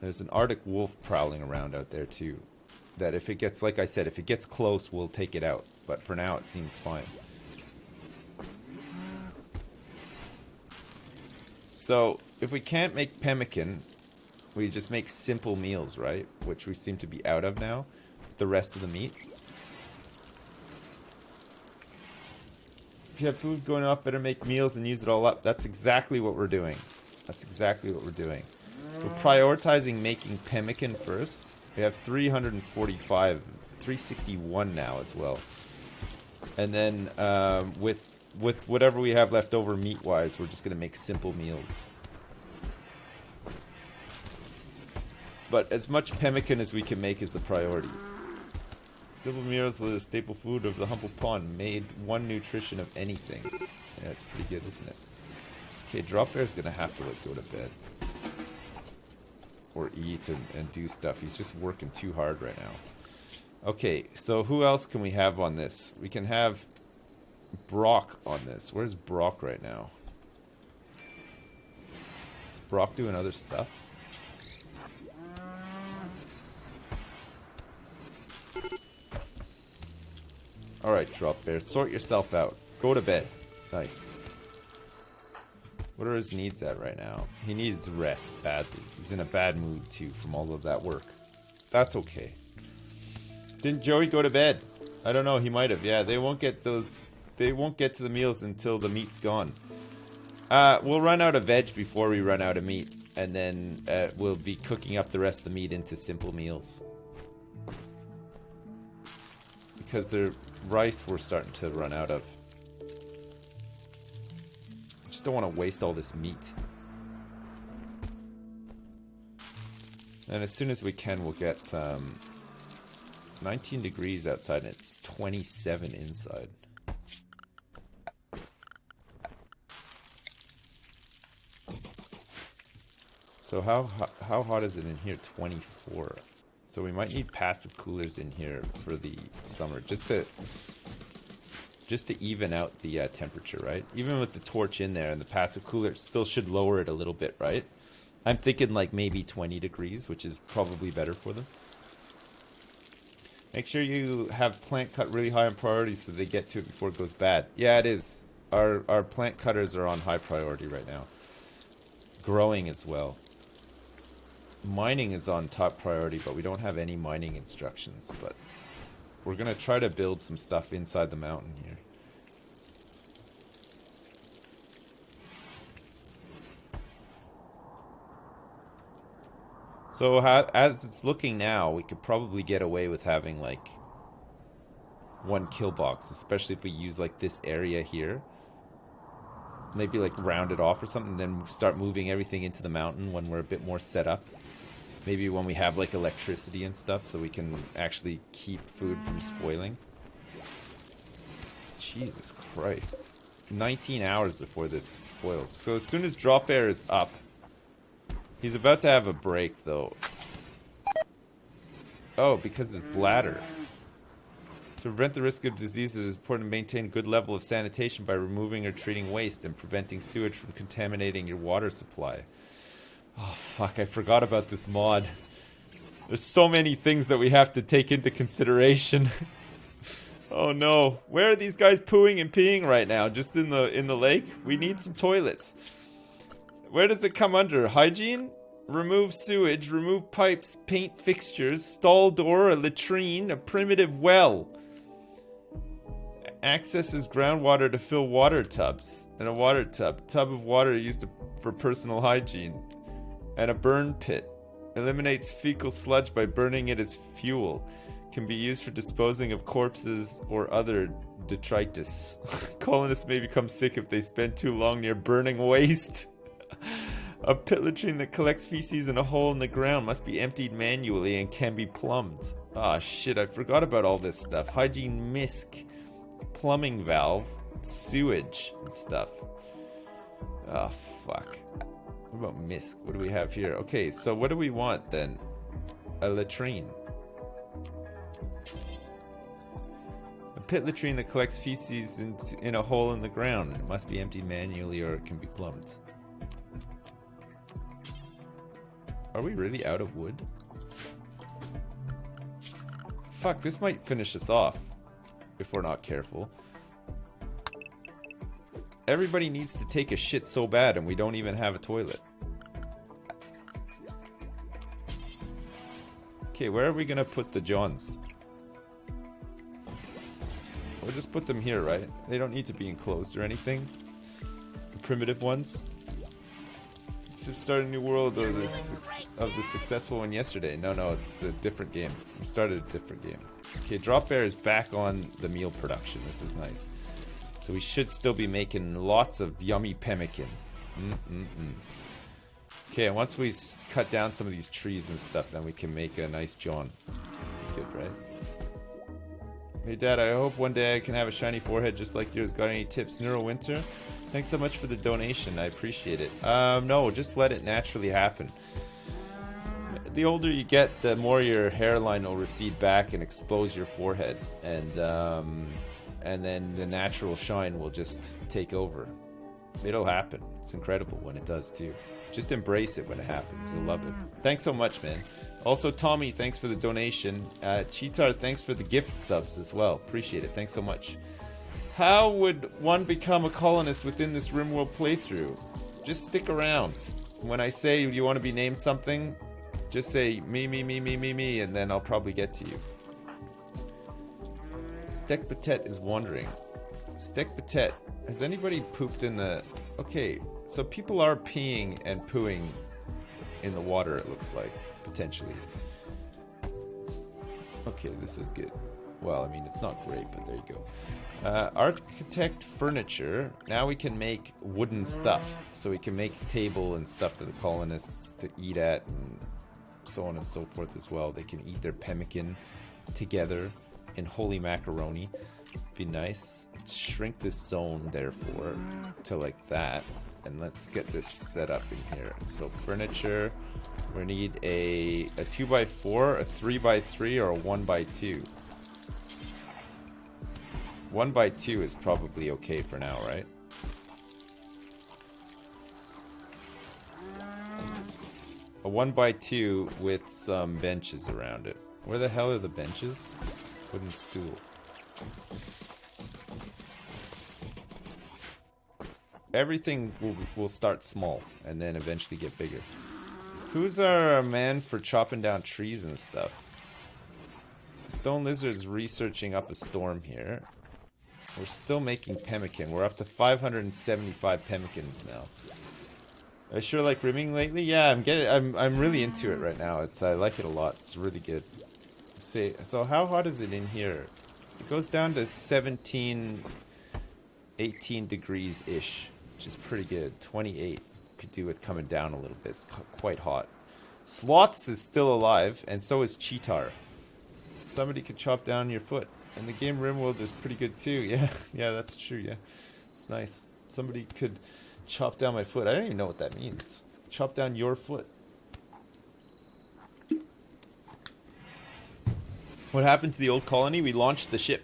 There's an Arctic wolf prowling around out there too. That if it gets, like I said, if it gets close, we'll take it out. But for now, it seems fine. So, if we can't make pemmican, we just make simple meals, right? Which we seem to be out of now. The rest of the meat. If you have food going off, better make meals and use it all up. That's exactly what we're doing. That's exactly what we're doing. We're prioritizing making pemmican first. We have 345, 361 now as well. And then with whatever we have left over meat-wise, we're just going to make simple meals. But as much pemmican as we can make is the priority. Simple meals are the staple food of the humble pond, made one nutrition of anything. Yeah, it's pretty good, isn't it? Okay, Drop Bear's gonna have to like go to bed. Or eat and do stuff. He's just working too hard right now. Okay, so who else can we have on this? We can have Brock on this. Where's Brock right now? Is Brock doing other stuff? Alright, Drop Bear. Sort yourself out. Go to bed. Nice. What are his needs at right now? He needs rest badly. He's in a bad mood too from all of that work. That's okay. Didn't Joey go to bed? I don't know. He might have. Yeah, they won't get those. They won't get to the meals until the meat's gone. We'll run out of veg before we run out of meat. And then we'll be cooking up the rest of the meat into simple meals. Because the rice we're starting to run out of. I just don't want to waste all this meat. And as soon as we can, we'll get... it's 19 degrees outside and it's 27 inside. So how hot is it in here? 24. So we might need passive coolers in here for the summer, just to even out the temperature, right? Even with the torch in there and the passive cooler, it still should lower it a little bit, right? I'm thinking like maybe 20 degrees, which is probably better for them. Make sure you have plant cut really high on priority so they get to it before it goes bad. Yeah, it is. Our plant cutters are on high priority right now. Growing as well. Mining is on top priority, but we don't have any mining instructions. But we're going to try to build some stuff inside the mountain here. So as it's looking now, we could probably get away with having like one kill box, especially if we use like this area here. Maybe like round it off or something, then start moving everything into the mountain when we're a bit more set up. Maybe when we have like electricity and stuff, so we can actually keep food from spoiling. Jesus Christ. 19 hours before this spoils. So as soon as Drop Bear is up, he's about to have a break though. Oh, because his bladder. To prevent the risk of diseases, it is important to maintain a good level of sanitation by removing or treating waste and preventing sewage from contaminating your water supply. Oh, fuck, I forgot about this mod. There's so many things that we have to take into consideration. Oh no. Where are these guys pooing and peeing right now? Just in the lake? We need some toilets. Where does it come under? Hygiene? Remove sewage, remove pipes, paint fixtures, stall door, a latrine, a primitive well. Accesses groundwater to fill water tubs. And a water tub. Tub of water used for personal hygiene. And a burn pit. Eliminates fecal sludge by burning it as fuel. Can be used for disposing of corpses or other detritus. Colonists may become sick if they spend too long near burning waste. A pit latrine that collects feces in a hole in the ground must be emptied manually and can be plumbed. Ah, shit, I forgot about all this stuff. Hygiene misc. Plumbing valve. Sewage and stuff. Ah, fuck. What about misc? What do we have here? Okay, so what do we want then? A latrine. A pit latrine that collects feces in a hole in the ground. It must be emptied manually or it can be plumbed. Are we really out of wood? Fuck, this might finish us off. If we're not careful. Everybody needs to take a shit so bad and we don't even have a toilet. Okay, where are we gonna put the Johns? We'll just put them here, right? They don't need to be enclosed or anything. The primitive ones. Sips started a new world or of the successful one yesterday. No, it's a different game. We started a different game. Okay, Drop Bear is back on the meal production. This is nice. So we should still be making lots of yummy pemmican. Okay, and once we cut down some of these trees and stuff, then we can make a nice John. Good, right? Hey Dad, I hope one day I can have a shiny forehead just like yours. Got any tips? Neurowinter? Thanks so much for the donation. I appreciate it. No, just let it naturally happen. The older you get, the more your hairline will recede back and expose your forehead. And then the natural shine will just take over. It'll happen. It's incredible when it does too. Just embrace it when it happens. You'll love it. Thanks so much, man. Also, Tommy, thanks for the donation. Cheetar, thanks for the gift subs as well. Appreciate it. Thanks so much. How would one become a colonist within this RimWorld playthrough? Just stick around. When I say you want to be named something, just say me, and then I'll probably get to you. Stek Patet is wondering. Stek Patet, has anybody pooped in the... Okay, so people are peeing and pooing in the water, it looks like. Potentially. Okay, this is good. Well, I mean, it's not great, but there you go. Architect furniture. Now we can make wooden stuff. So we can make table and stuff for the colonists to eat at and so on and so forth as well. They can eat their pemmican together in holy macaroni. Be nice. Shrink this zone, therefore, to like that. And let's get this set up in here. So furniture. We need a 2x4, a 3x3, or a 1x2. 1x2 is probably okay for now, right? A 1x2 with some benches around it. Where the hell are the benches? Wooden stool. Everything will start small and then eventually get bigger. Who's our man for chopping down trees and stuff? Stone Lizard's researching up a storm here. We're still making pemmican. We're up to 575 pemmicans now. I sure like rimming lately. Yeah, I'm really into it right now. I like it a lot. It's really good. So how hot is it in here? It goes down to 17, 18 degrees ish, which is pretty good. 28. Could do with coming down a little bit. It's quite hot. Sloths is still alive, and so is Cheetar. Somebody could chop down your foot. And the game RimWorld is pretty good too. Yeah, that's true, yeah. It's nice. Somebody could chop down my foot. I don't even know what that means. Chop down your foot. What happened to the old colony? We launched the ship.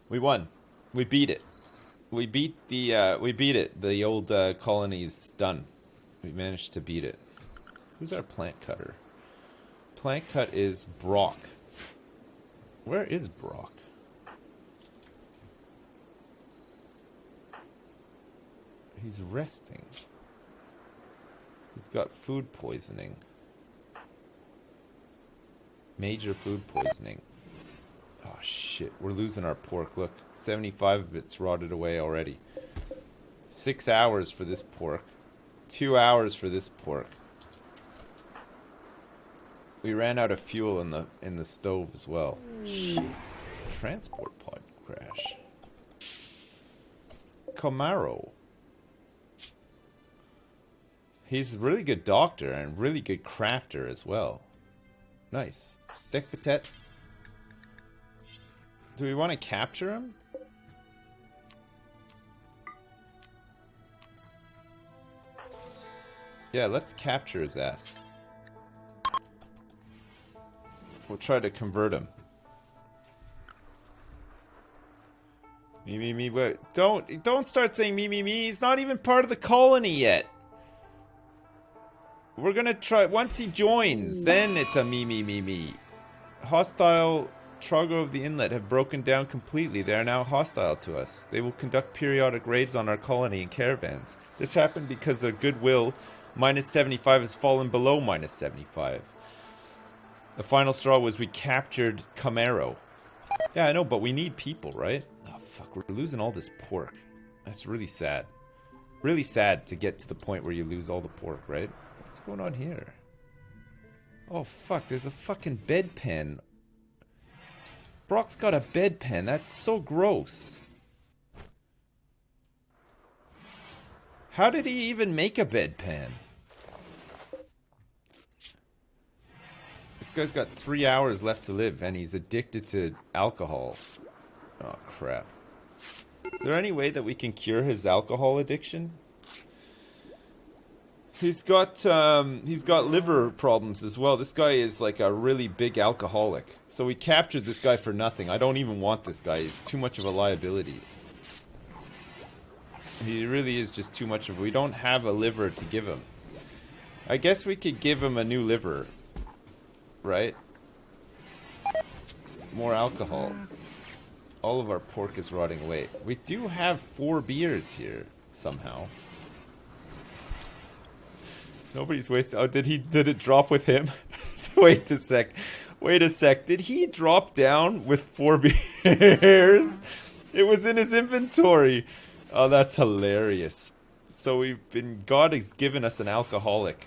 We won. We beat it. We beat it. The old colony's done. We managed to beat it. Who's our plant cutter? Plant cut is Brock. Where is Brock? He's resting. He's got food poisoning. Major food poisoning. Oh shit, we're losing our pork. Look, 75 of it's rotted away already. 6 hours for this pork. 2 hours for this pork. We ran out of fuel in the stove as well. Shit. Transport pod crash. Camaro. He's a really good doctor and really good crafter as well. Nice. Stek Patet. Do we want to capture him? Yeah, let's capture his ass. We'll try to convert him. Me, but don't start saying me. He's not even part of the colony yet. We're gonna try, once he joins, then it's a me. Hostile Trago of the Inlet have broken down completely. They are now hostile to us. They will conduct periodic raids on our colony in caravans. This happened because their goodwill, -75, has fallen below -75. The final straw was we captured Camaro. Yeah, I know, but we need people, right? Oh, fuck, we're losing all this pork. That's really sad. Really sad to get to the point where you lose all the pork, right? What's going on here? Oh, fuck. There's a fucking bedpan. Brock's got a bedpan. That's so gross. How did he even make a bedpan? This guy's got 3 hours left to live, and he's addicted to alcohol. Oh, crap. Is there any way that we can cure his alcohol addiction? He's got liver problems as well. This guy is like a really big alcoholic. So we captured this guy for nothing. I don't even want this guy. He's too much of a liability. He really is just too much of... We don't have a liver to give him. I guess we could give him a new liver. Right? More alcohol. All of our pork is rotting away. We do have 4 beers here, somehow. Nobody's wasted. Oh, did it drop with him? Wait a sec. Wait a sec. Did he drop down with 4 beers? It was in his inventory. Oh, that's hilarious. So God has given us an alcoholic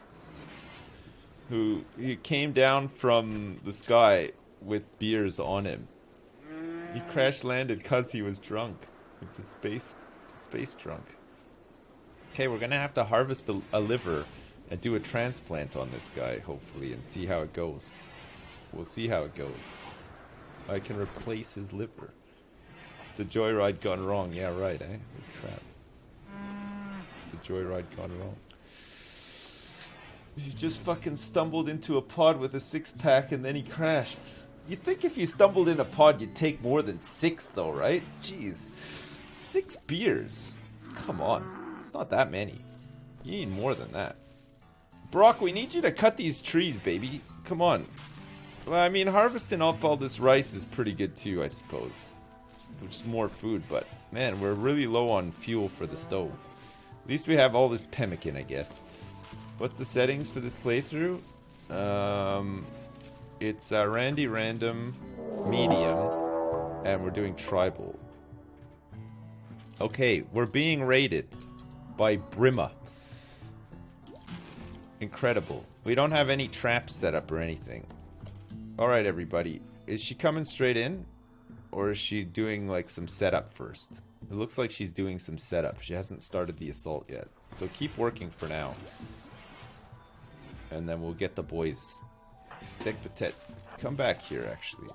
who he came down from the sky with beers on him. He crash landed because he was drunk. It's a space drunk. Okay, we're gonna have to harvest a liver and do a transplant on this guy, hopefully, and see how it goes. We'll see how it goes. I can replace his liver. It's a joyride gone wrong. Yeah, right, eh? Oh, crap. It's a joyride gone wrong. He just fucking stumbled into a pod with a 6-pack and then he crashed. You'd think if you stumbled in a pod, you'd take more than 6, though, right? Jeez. 6 beers? Come on. It's not that many. You need more than that. Brock, we need you to cut these trees, baby. Come on. Well, I mean, harvesting up all this rice is pretty good, too, I suppose. It's just more food, but, man, we're really low on fuel for the stove. At least we have all this pemmican, I guess. What's the settings for this playthrough? It's Randy Random, Medium, and we're doing Tribal. Okay, we're being raided by Brimma. Incredible. We don't have any traps set up or anything. Alright, everybody. Is she coming straight in? Or is she doing, like, some setup first? It looks like she's doing some setup. She hasn't started the assault yet. So keep working for now. And then we'll get the boys. Steak Patet. Come back here, actually.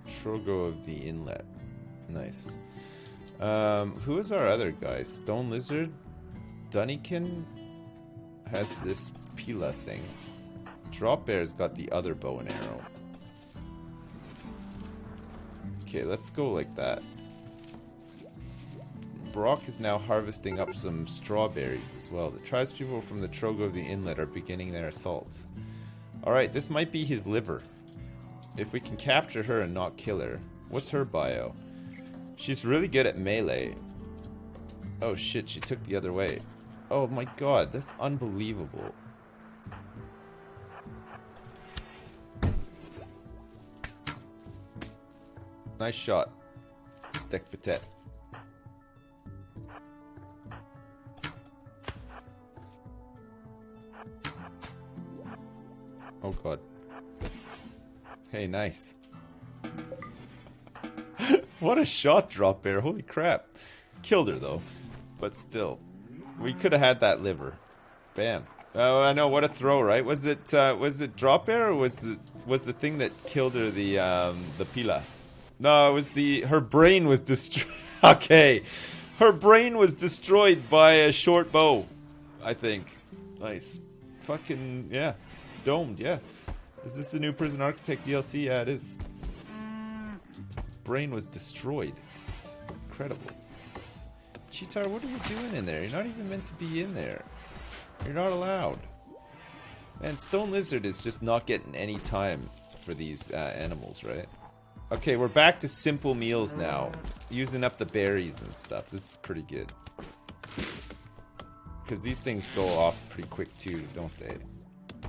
Trogo of the Inlet. Nice. Who is our other guy? Stone Lizard? Dunnikin has this Pila thing. Drop Bear's got the other bow and arrow. Okay, let's go like that. Brock is now harvesting up some strawberries as well. The tribespeople from the Trogo of the Inlet are beginning their assault. Alright, this might be his liver. If we can capture her and not kill her. What's her bio? She's really good at melee. Oh shit, she took the other way. Oh my god, that's unbelievable. Nice shot. Steak Patet. Oh god. Hey, nice. What a shot, Drop Bear. Holy crap. Killed her though. But still. We could have had that liver. Bam. Oh, I know, what a throw, right? Was it Drop Bear or was the thing that killed her the Pila? No, it was her brain was destroyed. Okay. Her brain was destroyed by a short bow, I think. Nice. Fucking, yeah. Domed, yeah. Is this the new Prison Architect DLC? Yeah, it is. Brain was destroyed. Incredible. Cheetar, what are you doing in there? You're not even meant to be in there. You're not allowed. Man, Stone Lizard is just not getting any time for these animals, right? Okay, we're back to simple meals now. Using up the berries and stuff. This is pretty good. Because these things go off pretty quick too, don't they?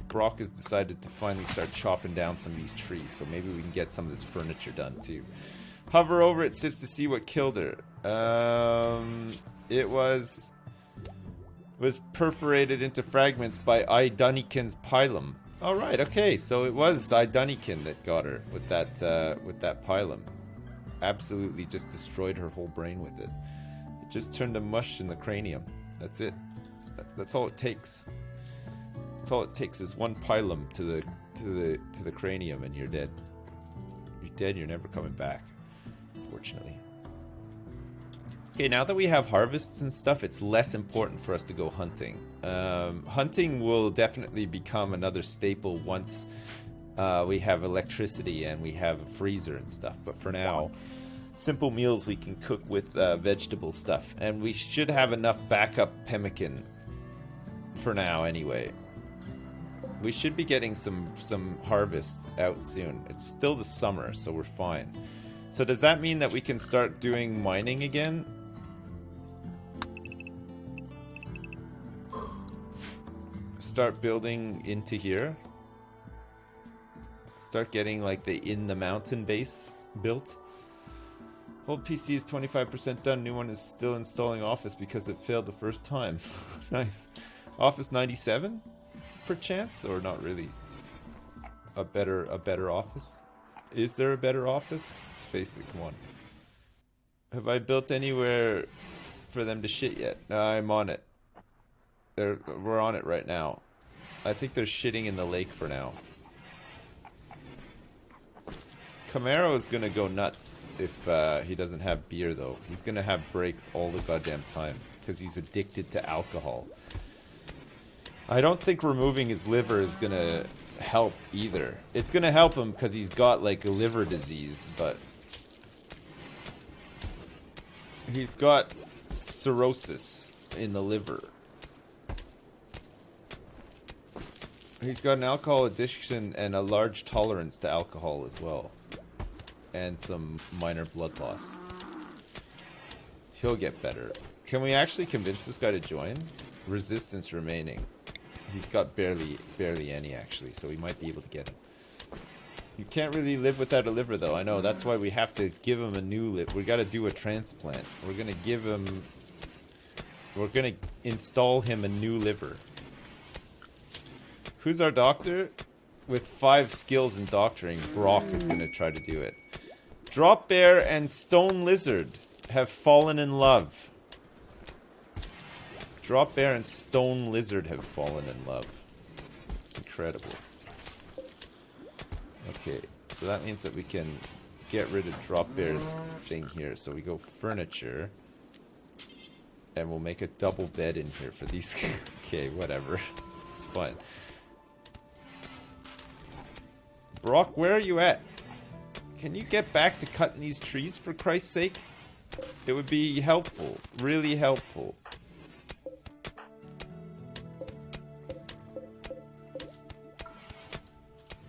Brock has decided to finally start chopping down some of these trees, so maybe we can get some of this furniture done too. Hover over it, Sips, to see what killed her. It was perforated into fragments by Idunikin's pilum. All right, okay, so it was Idunikin that got her with that pilum. Absolutely, just destroyed her whole brain with it. It just turned to mush in the cranium. That's it. That's all it takes. That's all it takes is one pilum to the cranium, and you're dead. You're dead. You're never coming back. Unfortunately. Okay, now that we have harvests and stuff, it's less important for us to go hunting. Hunting will definitely become another staple once we have electricity and we have a freezer and stuff. But for now, simple meals we can cook with vegetable stuff. And we should have enough backup pemmican for now anyway. We should be getting some harvests out soon. It's still the summer, so we're fine. So does that mean that we can start doing mining again? Start building into here. Start getting like the in the mountain base built. Old PC is 25% done. New one is still installing Office because it failed the first time. Nice. Office 97? Perchance, or not really? A better Office? Is there a better Office? Let's face it, come on. Have I built anywhere for them to shit yet? No, I'm on it. We're on it right now. I think they're shitting in the lake for now. Camaro is gonna go nuts if he doesn't have beer, though. He's gonna have breaks all the goddamn time because he's addicted to alcohol. I don't think removing his liver is gonna help either. It's gonna help him because he's got like a liver disease, but he's got cirrhosis in the liver. He's got an alcohol addiction and a large tolerance to alcohol as well. And some minor blood loss. He'll get better. Can we actually convince this guy to join? Resistance remaining. He's got barely any actually, so we might be able to get him. You can't really live without a liver though, I know. That's why we have to give him a new liver. We gotta do a transplant. We're gonna install him a new liver. Who's our doctor? With 5 skills in doctoring, Brock is going to try to do it. Drop Bear and Stone Lizard have fallen in love. Drop Bear and Stone Lizard have fallen in love. Incredible. Okay, so that means that we can get rid of Drop Bear's thing here. So we go furniture. And we'll make a double bed in here for these. Okay, whatever. It's fine. Brock, where are you at? Can you get back to cutting these trees for Christ's sake? It would be helpful. Really helpful.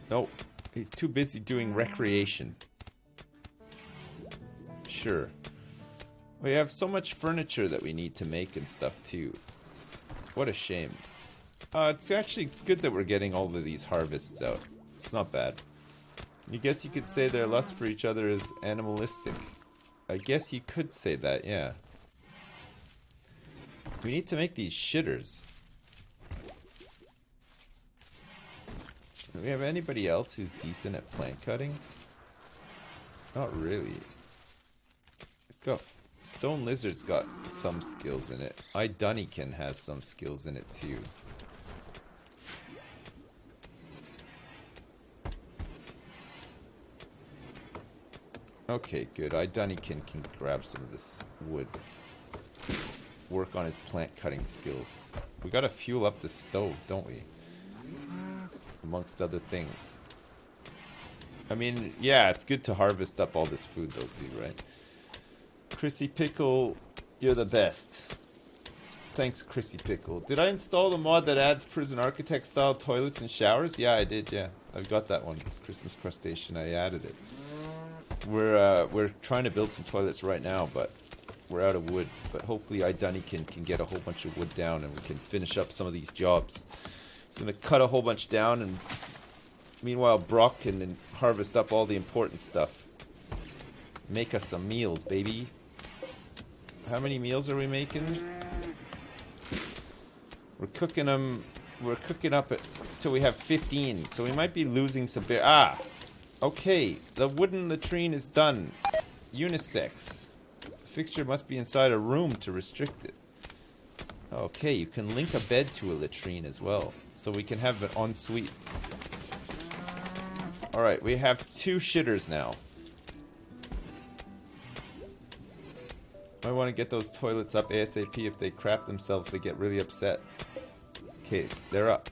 Nope. He's too busy doing recreation. Sure. We have so much furniture that we need to make and stuff too. What a shame. It's good that we're getting all of these harvests out. It's not bad. I guess you could say their lust for each other is animalistic. I guess you could say that, yeah. We need to make these shitters. Do we have anybody else who's decent at plant cutting? Not really. It's got... Stone Lizard's got some skills in it. Idunikin has some skills in it too. Okay, good. Idunikin can grab some of this wood. Work on his plant cutting skills. We gotta fuel up the stove, don't we? Amongst other things. I mean, yeah, it's good to harvest up all this food though too, right? Chrissy Pickle, you're the best. Thanks, Chrissy Pickle. Did I install the mod that adds prison architect style toilets and showers? Yeah, I did, yeah. I've got that one. Christmas crustacean, I added it. We're trying to build some toilets right now, but we're out of wood. But hopefully Idunikin can get a whole bunch of wood down and we can finish up some of these jobs. He's gonna cut a whole bunch down, and meanwhile Brock can harvest up all the important stuff. Make us some meals, baby. How many meals are we making? We're cooking them. We're cooking up till we have 15. So we might be losing some beer. Ah! Okay, the wooden latrine is done. Unisex. The fixture must be inside a room to restrict it. Okay, you can link a bed to a latrine as well. So we can have an ensuite. Alright, we have 2 shitters now. I want to get those toilets up ASAP. If they crap themselves, they get really upset. Okay, they're up.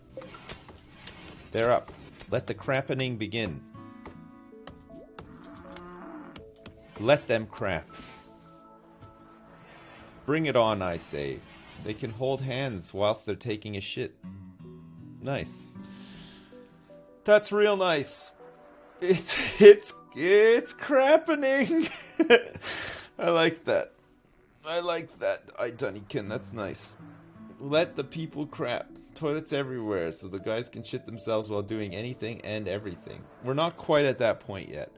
They're up. Let the crappening begin. Let them crap. Bring it on, I say. They can hold hands whilst they're taking a shit. Nice. That's real nice. It's crappening. I like that. I like that, Dunnikin. That's nice. Let the people crap. Toilets everywhere, so the guys can shit themselves while doing anything and everything. We're not quite at that point yet.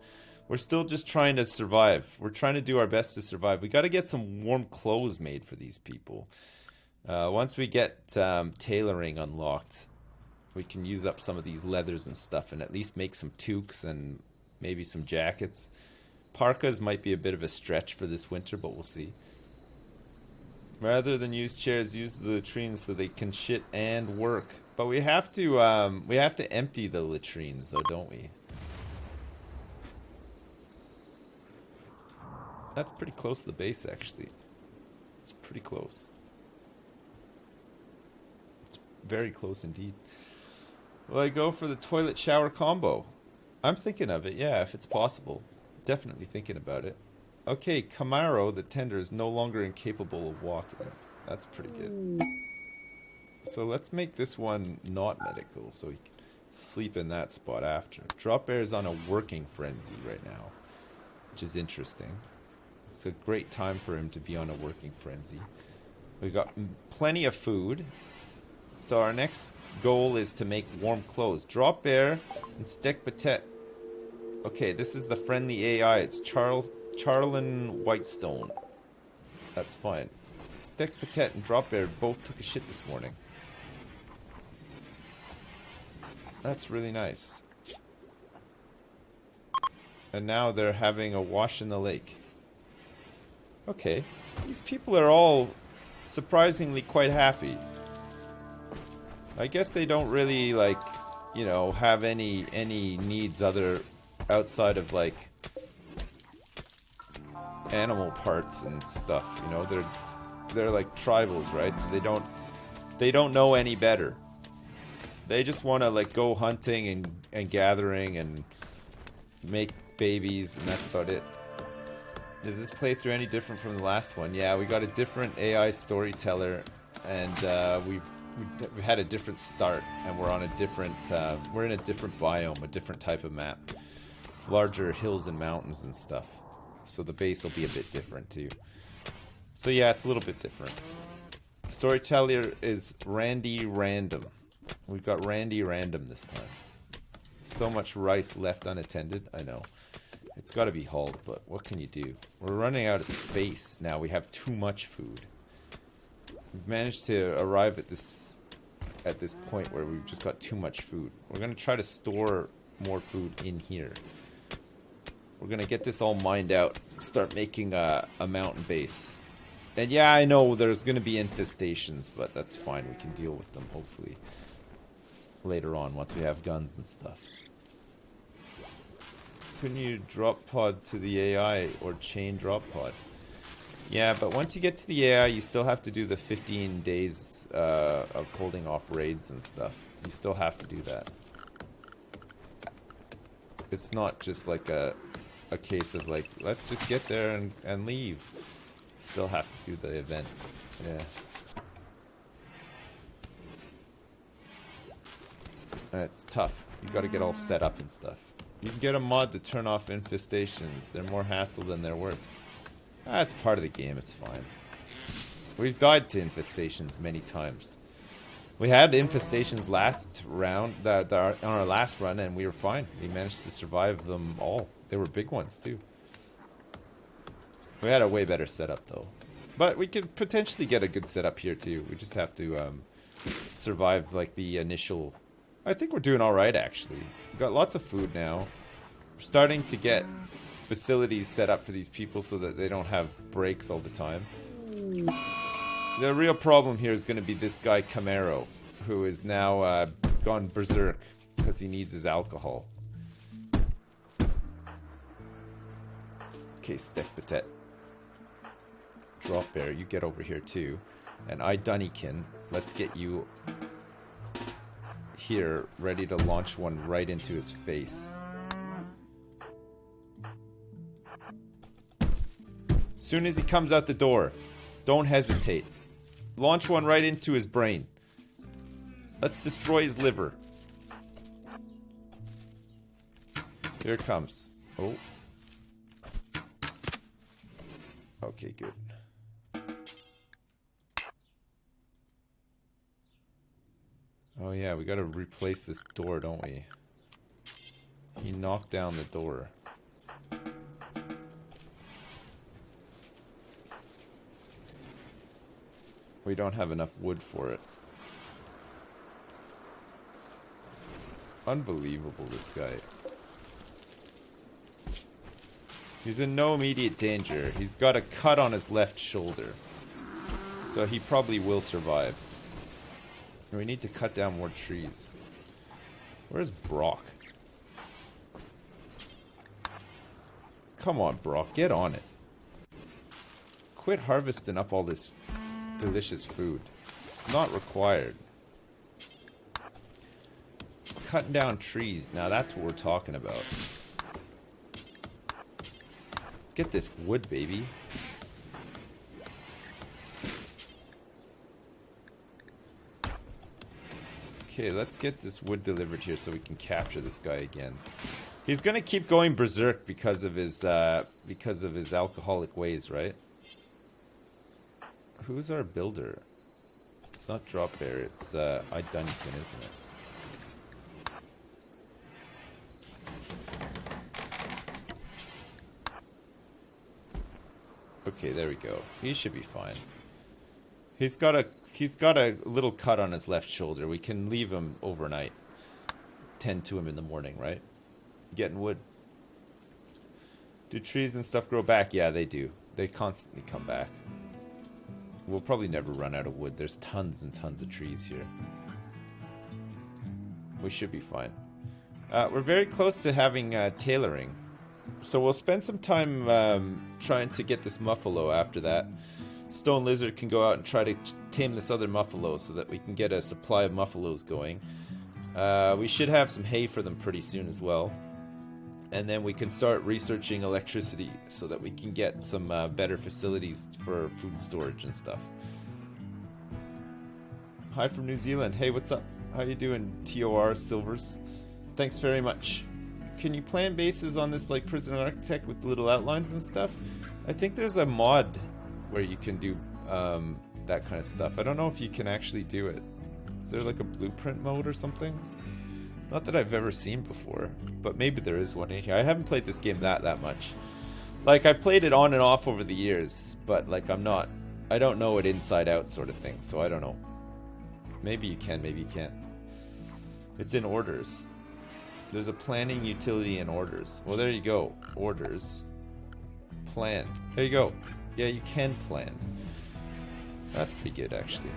We're still just trying to survive. We're trying to do our best to survive. We got to get some warm clothes made for these people. Once we get tailoring unlocked, we can use up some of these leathers and stuff and at least make some toques and maybe some jackets. Parkas might be a bit of a stretch for this winter, but we'll see. Rather than use chairs, use the latrines so they can shit and work. But we have to empty the latrines though, don't we? That's pretty close to the base, actually. It's pretty close. It's very close indeed. Will I go for the toilet shower combo? I'm thinking of it, yeah, if it's possible. Definitely thinking about it. Okay, Camaro, the tender, is no longer incapable of walking. That's pretty good. So let's make this one not medical, so he can sleep in that spot after. Drop Bear is on a working frenzy right now, which is interesting. It's a great time for him to be on a working frenzy. We've got plenty of food. So our next goal is to make warm clothes. Drop Bear and Stick Patet. Okay, this is the friendly AI. It's Charlin Whitestone. That's fine. Stick Patet and Drop Bear both took a shit this morning. That's really nice. And now they're having a wash in the lake. Okay, these people are all surprisingly quite happy. I guess they don't really, like, you know, have any needs outside of, like, animal parts and stuff, you know. They're like tribals, right? So they don't know any better. They just want to, like, go hunting and gathering and make babies, and that's about it. Is this playthrough any different from the last one? Yeah, we got a different AI storyteller, and we've had a different start, and we're on a different we're in a different biome, a different type of map. It's larger hills and mountains and stuff. So the base will be a bit different too. So yeah, it's a little bit different. Storyteller is Randy Random. We've got Randy Random this time. So much rice left unattended. I know. It's got to be hauled, but what can you do? We're running out of space now. We have too much food. We've managed to arrive at this point where we've just got too much food. We're going to try to store more food in here. We're going to get this all mined out. Start making a mountain base. And yeah, I know there's going to be infestations, but that's fine. We can deal with them, hopefully, later on once we have guns and stuff. Couldn't you drop pod to the AI or chain drop pod? Yeah, but once you get to the AI, you still have to do the 15 days of holding off raids and stuff. You still have to do that. It's not just like a case of, like, let's just get there and leave. Still have to do the event. Yeah. And it's tough. You got to get all set up and stuff. You can get a mod to turn off infestations. They're more hassle than they're worth. That's part of the game. It's fine. We've died to infestations many times. We had infestations last round, on our last run, and we were fine. We managed to survive them all. They were big ones, too. We had a way better setup though. But we could potentially get a good setup here too. We just have to survive like the initial... I think we're doing alright actually. We've got lots of food now. We're starting to get facilities set up for these people so that they don't have breaks all the time. The real problem here is going to be this guy Camaro, who is now gone berserk because he needs his alcohol. Okay, Steph Patet. Drop Bear, you get over here too. And I Dunnykin, let's get you here, ready to launch one right into his face. As soon as he comes out the door, don't hesitate. Launch one right into his brain. Let's destroy his liver. Here it comes. Oh. Okay, good. Oh yeah, we gotta replace this door, don't we? He knocked down the door. We don't have enough wood for it. Unbelievable, this guy. He's in no immediate danger. He's got a cut on his left shoulder. So he probably will survive. We need to cut down more trees. Where's Brock? Come on, Brock, get on it. Quit harvesting up all this delicious food. It's not required. Cutting down trees, now that's what we're talking about. Let's get this wood, baby. Okay, let's get this wood delivered here so we can capture this guy again. He's gonna keep going berserk because of his alcoholic ways, right? Who's our builder? It's not Drop Bear, it's I Duncan, isn't it? Okay, there we go. He should be fine. He's got a little cut on his left shoulder. We can leave him overnight. Tend to him in the morning, right? Getting wood. Do trees and stuff grow back? Yeah, they do. They constantly come back. We'll probably never run out of wood. There's tons and tons of trees here. We should be fine. We're very close to having tailoring. So we'll spend some time trying to get this muffalo after that. Stone Lizard can go out and try to tame this other muffalo so that we can get a supply of muffalos going. We should have some hay for them pretty soon as well. And then we can start researching electricity so that we can get some better facilities for food storage and stuff. Hi from New Zealand. Hey, what's up? How you doing, TOR Silvers? Thanks very much. Can you plan bases on this like Prison Architect with little outlines and stuff? I think there's a mod where you can do that kind of stuff. I don't know if you can actually do it. Is there like a blueprint mode or something? Not that I've ever seen before, but maybe there is one in here. I haven't played this game that much. Like, I played it on and off over the years, but like I don't know it inside out sort of thing, so I don't know. Maybe you can, maybe you can't. It's in orders. There's a planning utility in orders. Well, there you go. Orders. Plan. There you go. Yeah, you can plan. That's pretty good, actually.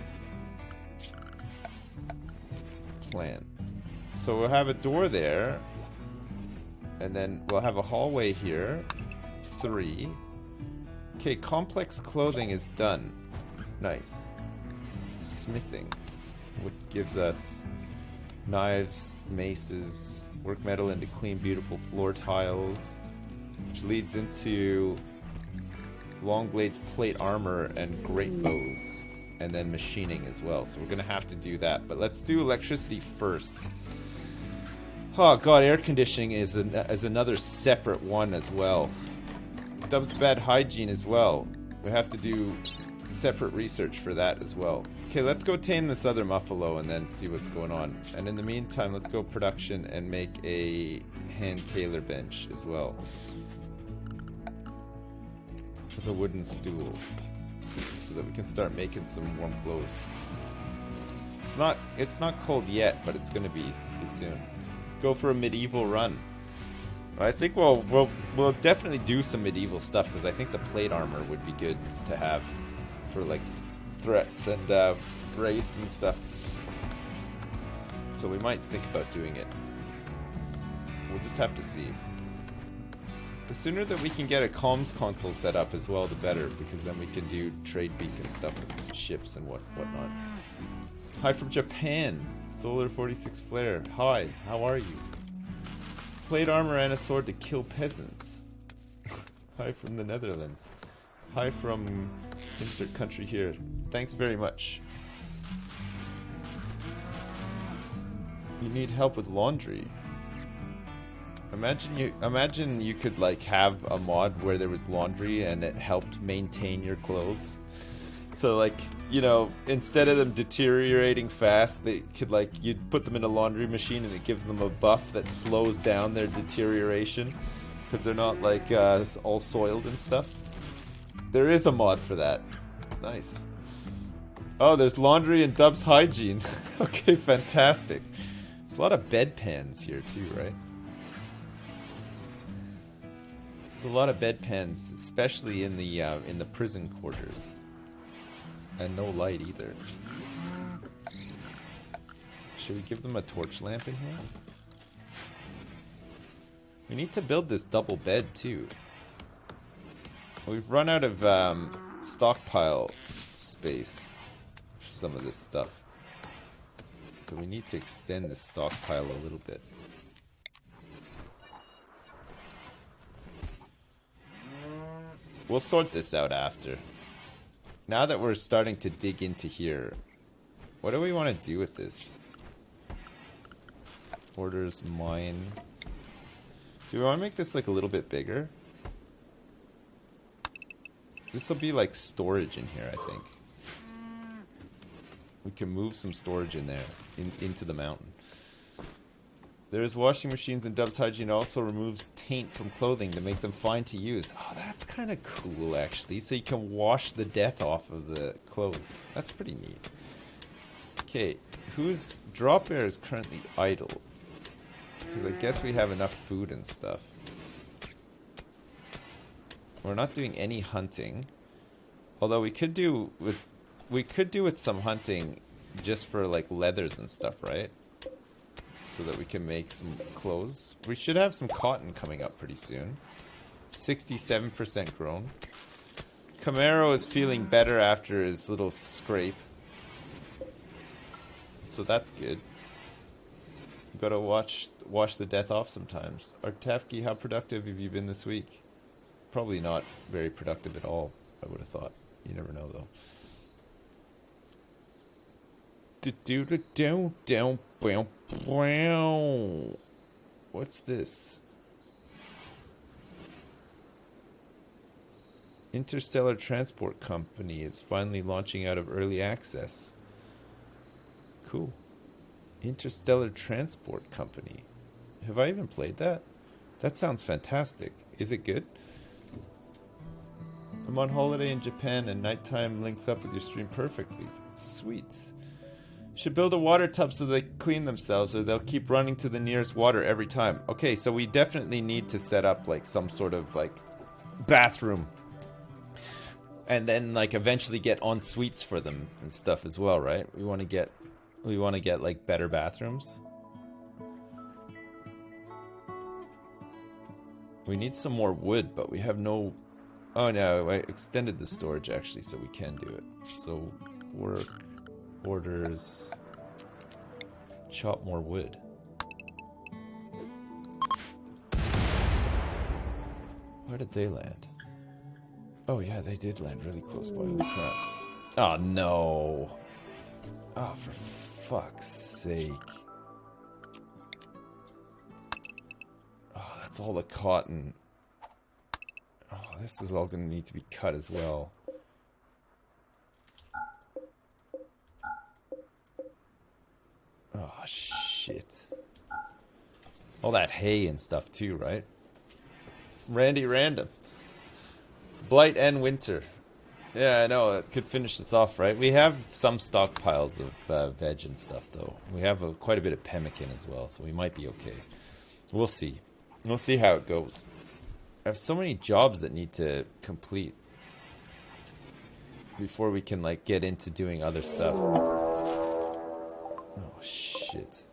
Plan. So we'll have a door there. And then we'll have a hallway here. 3. Okay, complex clothing is done. Nice. Smithing. Which gives us knives, maces, work metal into clean, beautiful floor tiles. Which leads into long blades, plate armor, and great bows. And then machining as well. So we're going to have to do that. But let's do electricity first. Oh god, air conditioning is another separate one as well. Dub's bad hygiene as well. We have to do separate research for that as well. Okay, let's go tame this other muffalo and then see what's going on. And in the meantime, let's go production and make a hand tailor bench as well. with a wooden stool so that we can start making some warm clothes. It's not cold yet, but it's gonna be pretty soon. Go for a medieval run. I think we'll definitely do some medieval stuff because I think the plate armor would be good to have for like threats and raids and stuff. So we might think about doing it. We'll just have to see. The sooner that we can get a comms console set up as well, the better, because then we can do trade beacon stuff with ships and whatnot. Hi from Japan, Solar 46 Flare. Hi, how are you? Plate armor and a sword to kill peasants. Hi from the Netherlands. Hi from insert country here. Thanks very much. You need help with laundry. Imagine you could like have a mod where there was laundry and it helped maintain your clothes. So like, you know, instead of them deteriorating fast, they could like, you'd put them in a laundry machine and it gives them a buff that slows down their deterioration because they're not like all soiled and stuff. There is a mod for that. Nice. Oh, there's laundry and Dub's hygiene. Okay, fantastic. There's a lot of bedpans here too, right? There's a lot of bedpans, especially in the prison quarters. And no light either. Should we give them a torch lamp in here? We need to build this double bed too. We've run out of stockpile space for some of this stuff. So we need to extend the stockpile a little bit. We'll sort this out after. Now that we're starting to dig into here, what do we want to do with this? Orders mine. Do we want to make this like a little bit bigger? This will be like storage in here, I think. We can move some storage in there, into the mountain. There's washing machines, and Dub's hygiene also removes taint from clothing to make them fine to use. Oh, that's kind of cool, actually. So you can wash the death off of the clothes. That's pretty neat. Okay, whose drop air is currently idle? Because I guess we have enough food and stuff. We're not doing any hunting. Although we could do with some hunting just for like leathers and stuff, right? So that we can make some clothes. We should have some cotton coming up pretty soon. 67% grown. Camaro is feeling better after his little scrape. So that's good. Gotta wash the death off sometimes. Artafki, how productive have you been this week? Probably not very productive at all, I would have thought. You never know though. What's this? Interstellar Transport Company is finally launching out of early access. Cool. Interstellar Transport Company. Have I even played that? That sounds fantastic. Is it good? I'm on holiday in Japan and nighttime links up with your stream perfectly. Sweet. Should build a water tub so they clean themselves or they'll keep running to the nearest water every time. Okay, so we definitely need to set up like some sort of like bathroom. And then like eventually get en suites for them and stuff as well, right? We want to get like better bathrooms. We need some more wood, but we have no... Oh no, I extended the storage actually, so we can do it. So, work, orders, chop more wood. Where did they land? Oh yeah, they did land really close by. Holy crap. Oh no. Oh, for fuck's sake. Oh, that's all the cotton. Oh, this is all going to need to be cut as well. Oh, shit. All that hay and stuff too, right? Randy Random. Blight and winter. Yeah, I know. It could finish this off, right? We have some stockpiles of veg and stuff, though. We have quite a bit of pemmican as well, so we might be okay. We'll see. We'll see how it goes. I have so many jobs that need to complete before we can, like, get into doing other stuff. Oh, shit.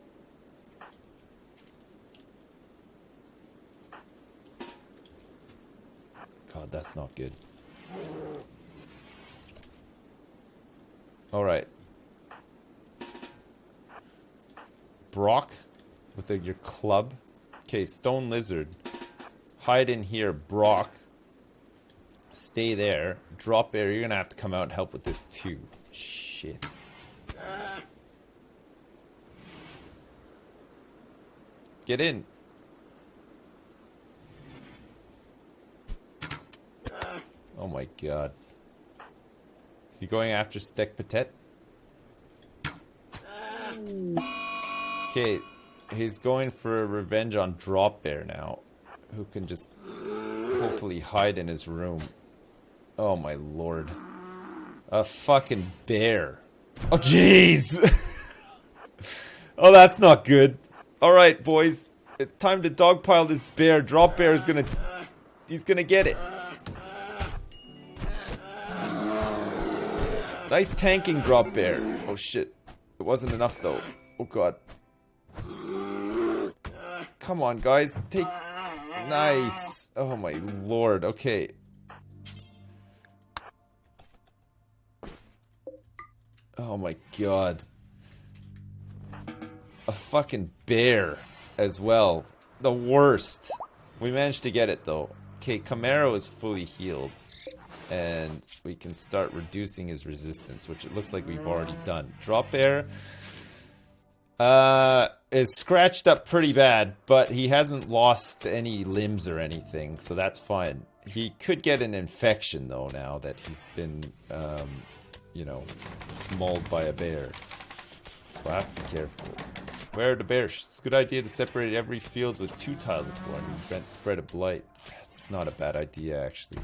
God, that's not good. Alright. Brock with your club. Okay, stone lizard. Hide in here, Brock. Stay there. Drop bear, you're gonna have to come out and help with this too. Shit. Get in. Oh my god. Is he going after Steak Patet? Okay, he's going for revenge on Drop Bear now. Who can just hopefully hide in his room. Oh my lord. A fucking bear. Oh jeez! Oh, that's not good. Alright, boys. It's time to dogpile this bear. Drop Bear is gonna... He's gonna get it. Nice tanking, Drop Bear. Oh shit. It wasn't enough though. Oh god. Come on, guys. Take... Nice. Oh my lord. Okay. Oh my god. A fucking bear as well. The worst. We managed to get it though. Okay, Camaro is fully healed. And we can start reducing his resistance, which it looks like we've already done. Drop Bear is scratched up pretty bad, but he hasn't lost any limbs or anything, so that's fine. He could get an infection though now that he's been, you know, mauled by a bear. So I have to be careful. Where are the bears? It's a good idea to separate every field with 2 tiles before and prevent spread of blight. It's not a bad idea actually.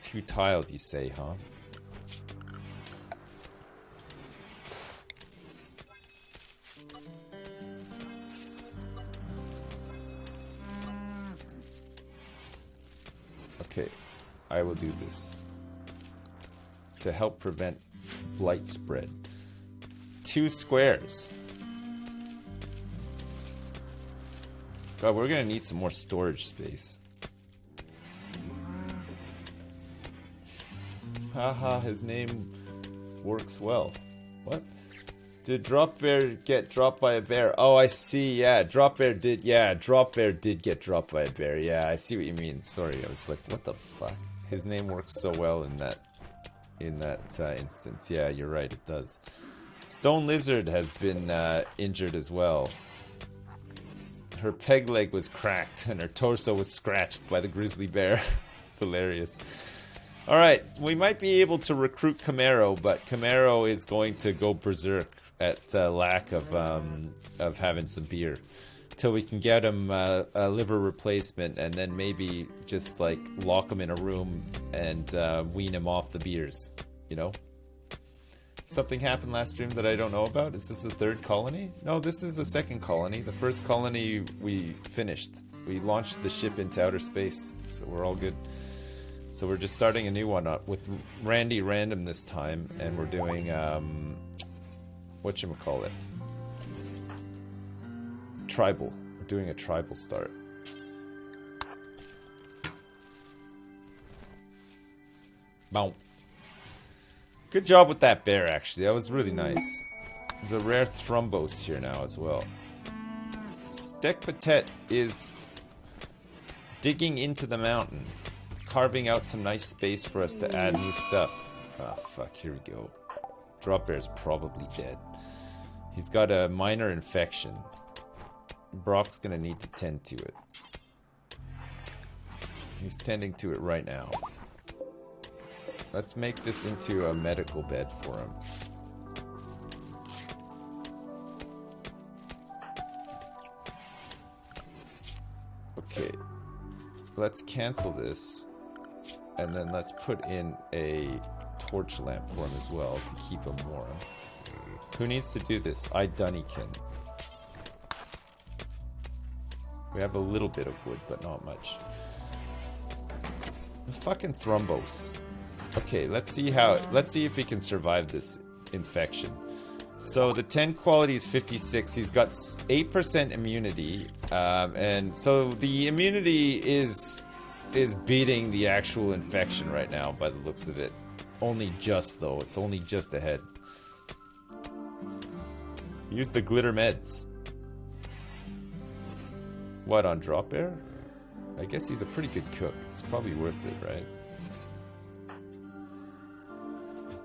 2 tiles, you say, huh? Okay, I will do this to help prevent blight spread. 2 squares. God, we're gonna need some more storage space. Haha, his name works well. What? Did Drop Bear get dropped by a bear? Oh, I see, yeah. Drop Bear did get dropped by a bear. Yeah, I see what you mean. Sorry, I was like, what the fuck? His name works so well in that instance. Yeah, you're right, it does. Stone Lizard has been injured as well. Her peg leg was cracked and her torso was scratched by the grizzly bear. It's hilarious. Alright, we might be able to recruit Camaro, but Camaro is going to go berserk at lack of having some beer. Till we can get him a liver replacement and then maybe just like lock him in a room and wean him off the beers, you know? Something happened last stream that I don't know about? Is this a 3rd colony? No, this is a 2nd colony. The 1st colony we finished. We launched the ship into outer space, so we're all good. So we're just starting a new one up with Randy Random this time, and we're doing, whatchamacallit? Tribal. We're doing a tribal start. Bow. Good job with that bear, actually. That was really nice. There's a rare thrombose here now as well. Steak Patet is digging into the mountain. Carving out some nice space for us to add new stuff. Oh, fuck, here we go. Drop Bear's probably dead. He's got a minor infection. Brock's gonna need to tend to it. He's tending to it right now. Let's make this into a medical bed for him. Okay. Let's cancel this. And then let's put in a torch lamp for him as well to keep him warm. Who needs to do this? I Dunnykin. We have a little bit of wood, but not much. Fucking thrombos. Okay, let's see if he can survive this infection. So the 10 quality is 56. He's got 8% immunity, and so the immunity is beating the actual infection right now by the looks of it. Only just though. It's only just ahead. Use the glitter meds. What, on drop air? I guess he's a pretty good cook. It's probably worth it, right?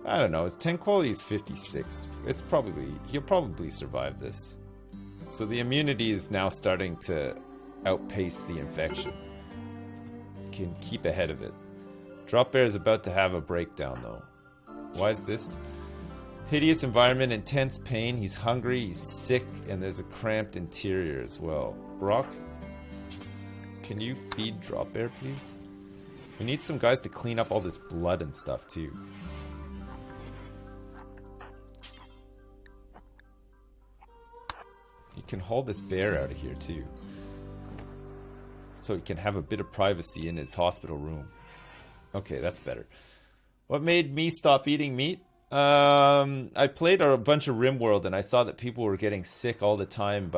I don't know. His 10 quality is 56. He'll probably survive this. So the immunity is now starting to outpace the infection. Can keep ahead of it. Drop bear is about to have a breakdown though. Why is this? Hideous environment, intense pain. He's hungry, he's sick, and there's a cramped interior as well. Brock, can you feed drop bear, please? We need some guys to clean up all this blood and stuff too. You can haul this bear out of here too, so he can have a bit of privacy in his hospital room. Okay, that's better. What made me stop eating meat? I played a bunch of RimWorld and I saw that people were getting sick all the time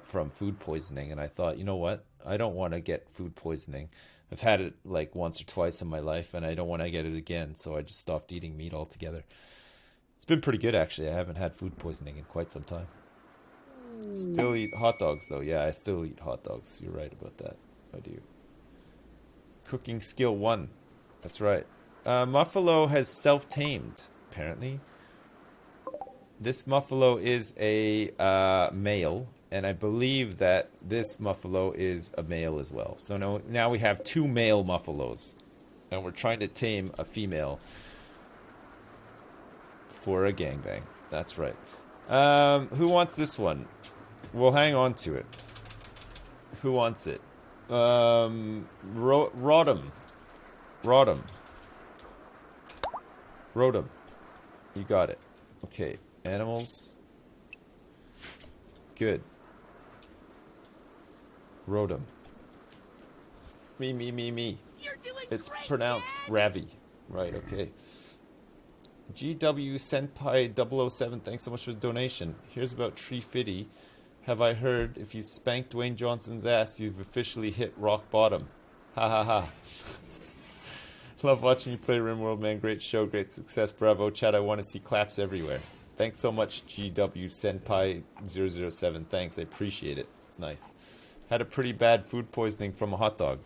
from food poisoning, and I thought, you know what? I don't want to get food poisoning. I've had it like once or twice in my life and I don't want to get it again, so I just stopped eating meat altogether. It's been pretty good actually. I haven't had food poisoning in quite some time. Still eat hot dogs though. Yeah, I still eat hot dogs. You're right about that. I do. Cooking skill 1. That's right. Muffalo has self-tamed, apparently. This Muffalo is a male, and I believe that this Muffalo is a male as well. So now we have 2 male Muffalos, and we're trying to tame a female for a gangbang. That's right. Who wants this one? We'll hang on to it. Who wants it? Rodham. You got it. Okay. Animals. Good. Rodham. Me. You're doing It's great, pronounced Dad. Ravi. Right, okay. GW Senpai 007, thanks so much for the donation. Here's about Tree Fitty. Have I heard if you spank Dwayne Johnson's ass, you've officially hit rock bottom. Ha ha ha. Love watching you play RimWorld, man. Great show, great success. Bravo, chat. I want to see claps everywhere. Thanks so much, GW Senpai 007. Thanks, I appreciate it. It's nice. Had a pretty bad food poisoning from a hot dog.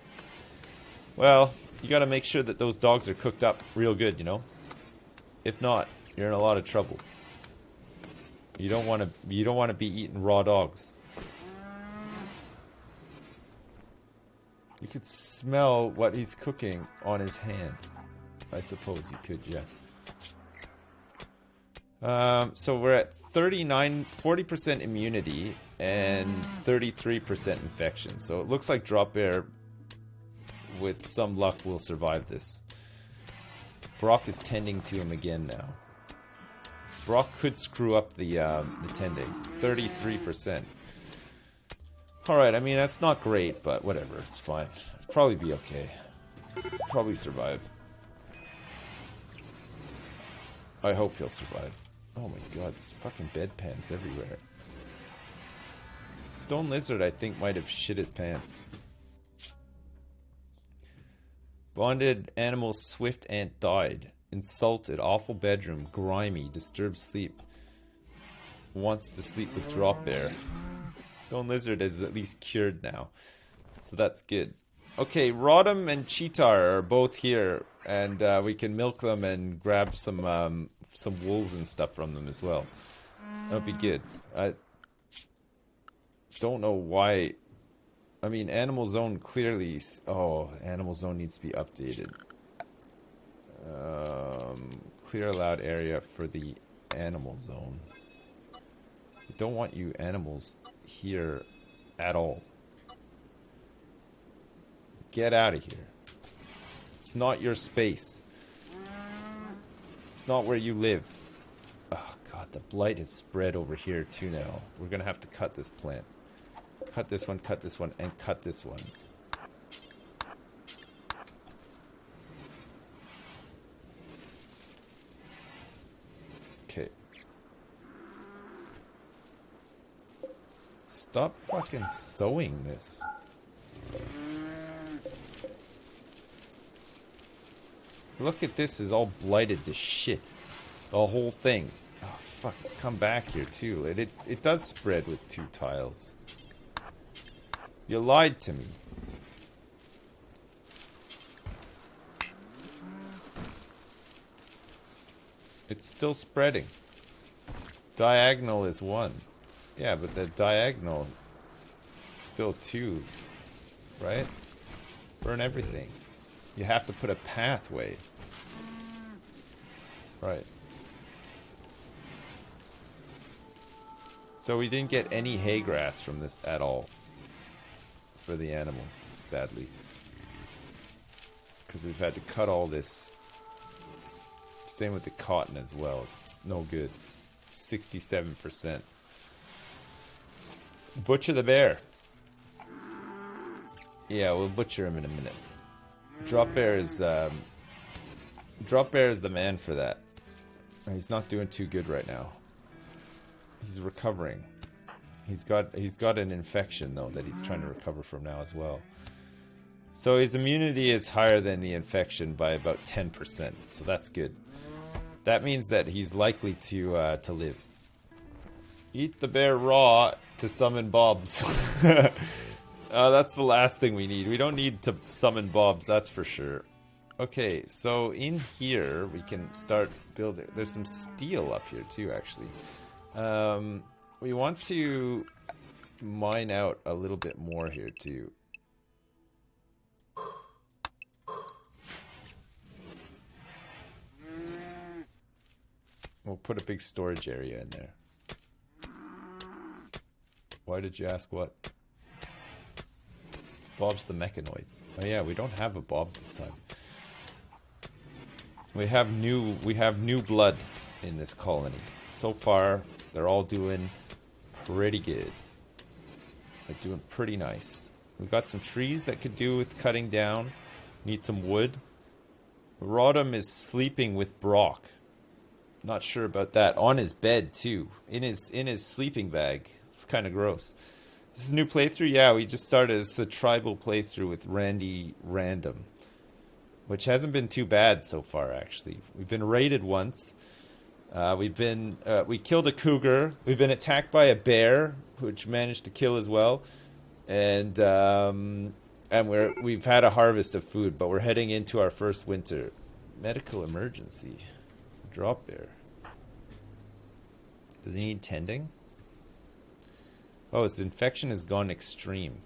Well, you got to make sure that those dogs are cooked up real good, you know? If not, you're in a lot of trouble. You don't want to be eating raw dogs. You could smell what he's cooking on his hand. I suppose you could, yeah. So we're at 40% immunity and 33% infection. So it looks like Drop Bear, with some luck, will survive this. Brock is tending to him again now. Brock could screw up the tending. 33%. Alright, I mean, that's not great, but whatever. It's fine. It'll probably be okay. Probably survive. I hope he'll survive. Oh my god, there's fucking bedpans everywhere. Stone Lizard, I think, might have shit his pants. Bonded animal Swift Ant died. Insulted, awful bedroom, grimy, disturbed sleep. Wants to sleep with Drop Bear. Stone Lizard is at least cured now, so that's good. Okay, Rodham and Cheetar are both here, and we can milk them and grab some wools and stuff from them as well. That would be good. I don't know why. I mean, Animal Zone clearly... Oh, Animal Zone needs to be updated. Clear allowed area for the Animal Zone. I don't want you animals here at all. Get out of here. It's not your space. It's not where you live. Oh god, the blight has spread over here too now. We're gonna have to cut this plant. Cut this one, and cut this one. Okay. Stop fucking sowing this. Look at this, is all blighted to shit. The whole thing. Oh fuck, it's come back here too. It does spread with 2 tiles. You lied to me. It's still spreading. Diagonal is 1. Yeah, but the diagonal is still 2. Right? Burn everything. You have to put a pathway. Right. So we didn't get any hay grass from this at all. For the animals, sadly. Because we've had to cut all this. Same with the cotton as well. It's no good. 67%. Butcher the bear. Yeah, we'll butcher him in a minute. Drop bear is the man for that. He's not doing too good right now. He's recovering. He's got an infection though that he's trying to recover from now as well. So his immunity is higher than the infection by about 10%. So that's good. That means that he's likely to live. Eat the bear raw to summon bobs. That's the last thing we need. We don't need to summon bobs, that's for sure. Okay, so in here we can start building. There's some steel up here too, actually. We want to mine out a little bit more here too. We'll put a big storage area in there. Why did you ask what? It's Bob's the mechanoid. Oh yeah, we don't have a Bob this time. We have new blood in this colony. So far, they're all doing pretty good. They're doing pretty nice. We've got some trees that could do with cutting down. Need some wood. Rodham is sleeping with Brock. Not sure about that. On his bed too. In his sleeping bag. It's kind of gross. This is a new playthrough? Yeah, we just started. It's a tribal playthrough with Randy Random. Which hasn't been too bad so far, actually. We've been raided once. We killed a cougar. We've been attacked by a bear, which managed to kill as well. And we've had a harvest of food, but we're heading into our first winter. Medical emergency. Drop bear. Does he need tending? Oh, his infection has gone extreme.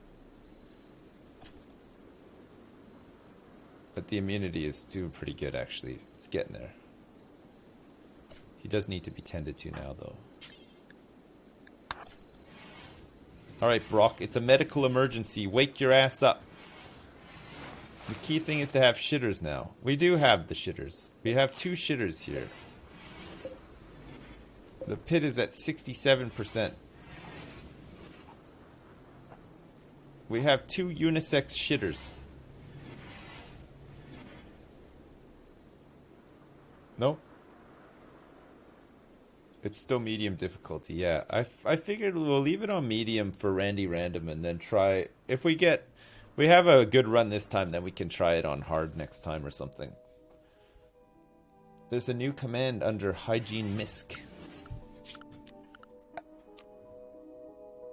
But the immunity is doing pretty good, actually. It's getting there. He does need to be tended to now, though. Alright, Brock, it's a medical emergency. Wake your ass up. The key thing is to have shitters now. We do have the shitters. We have 2 shitters here. The pit is at 67%. We have 2 unisex shitters. Nope. It's still medium difficulty, yeah. I figured we'll leave it on medium for Randy Random and then try... If we have a good run this time, then we can try it on hard next time or something. There's a new command under Hygiene Misc.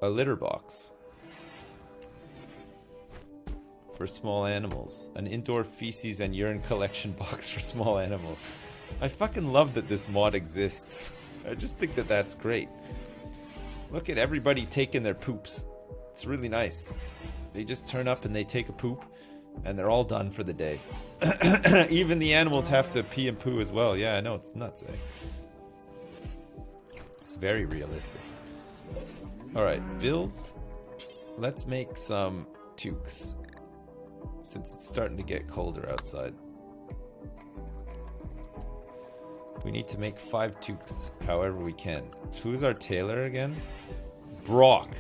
A litter box. For small animals. An indoor feces and urine collection box for small animals. I fucking love that this mod exists. I just think that that's great. Look at everybody taking their poops. It's really nice. They just turn up and they take a poop, and they're all done for the day. Even the animals have to pee and poo as well. Yeah, I know, it's nuts, eh? It's very realistic. Alright, bills. Let's make some toques. Since it's starting to get colder outside. We need to make 5 toques, however we can. Who's our tailor again? Brock.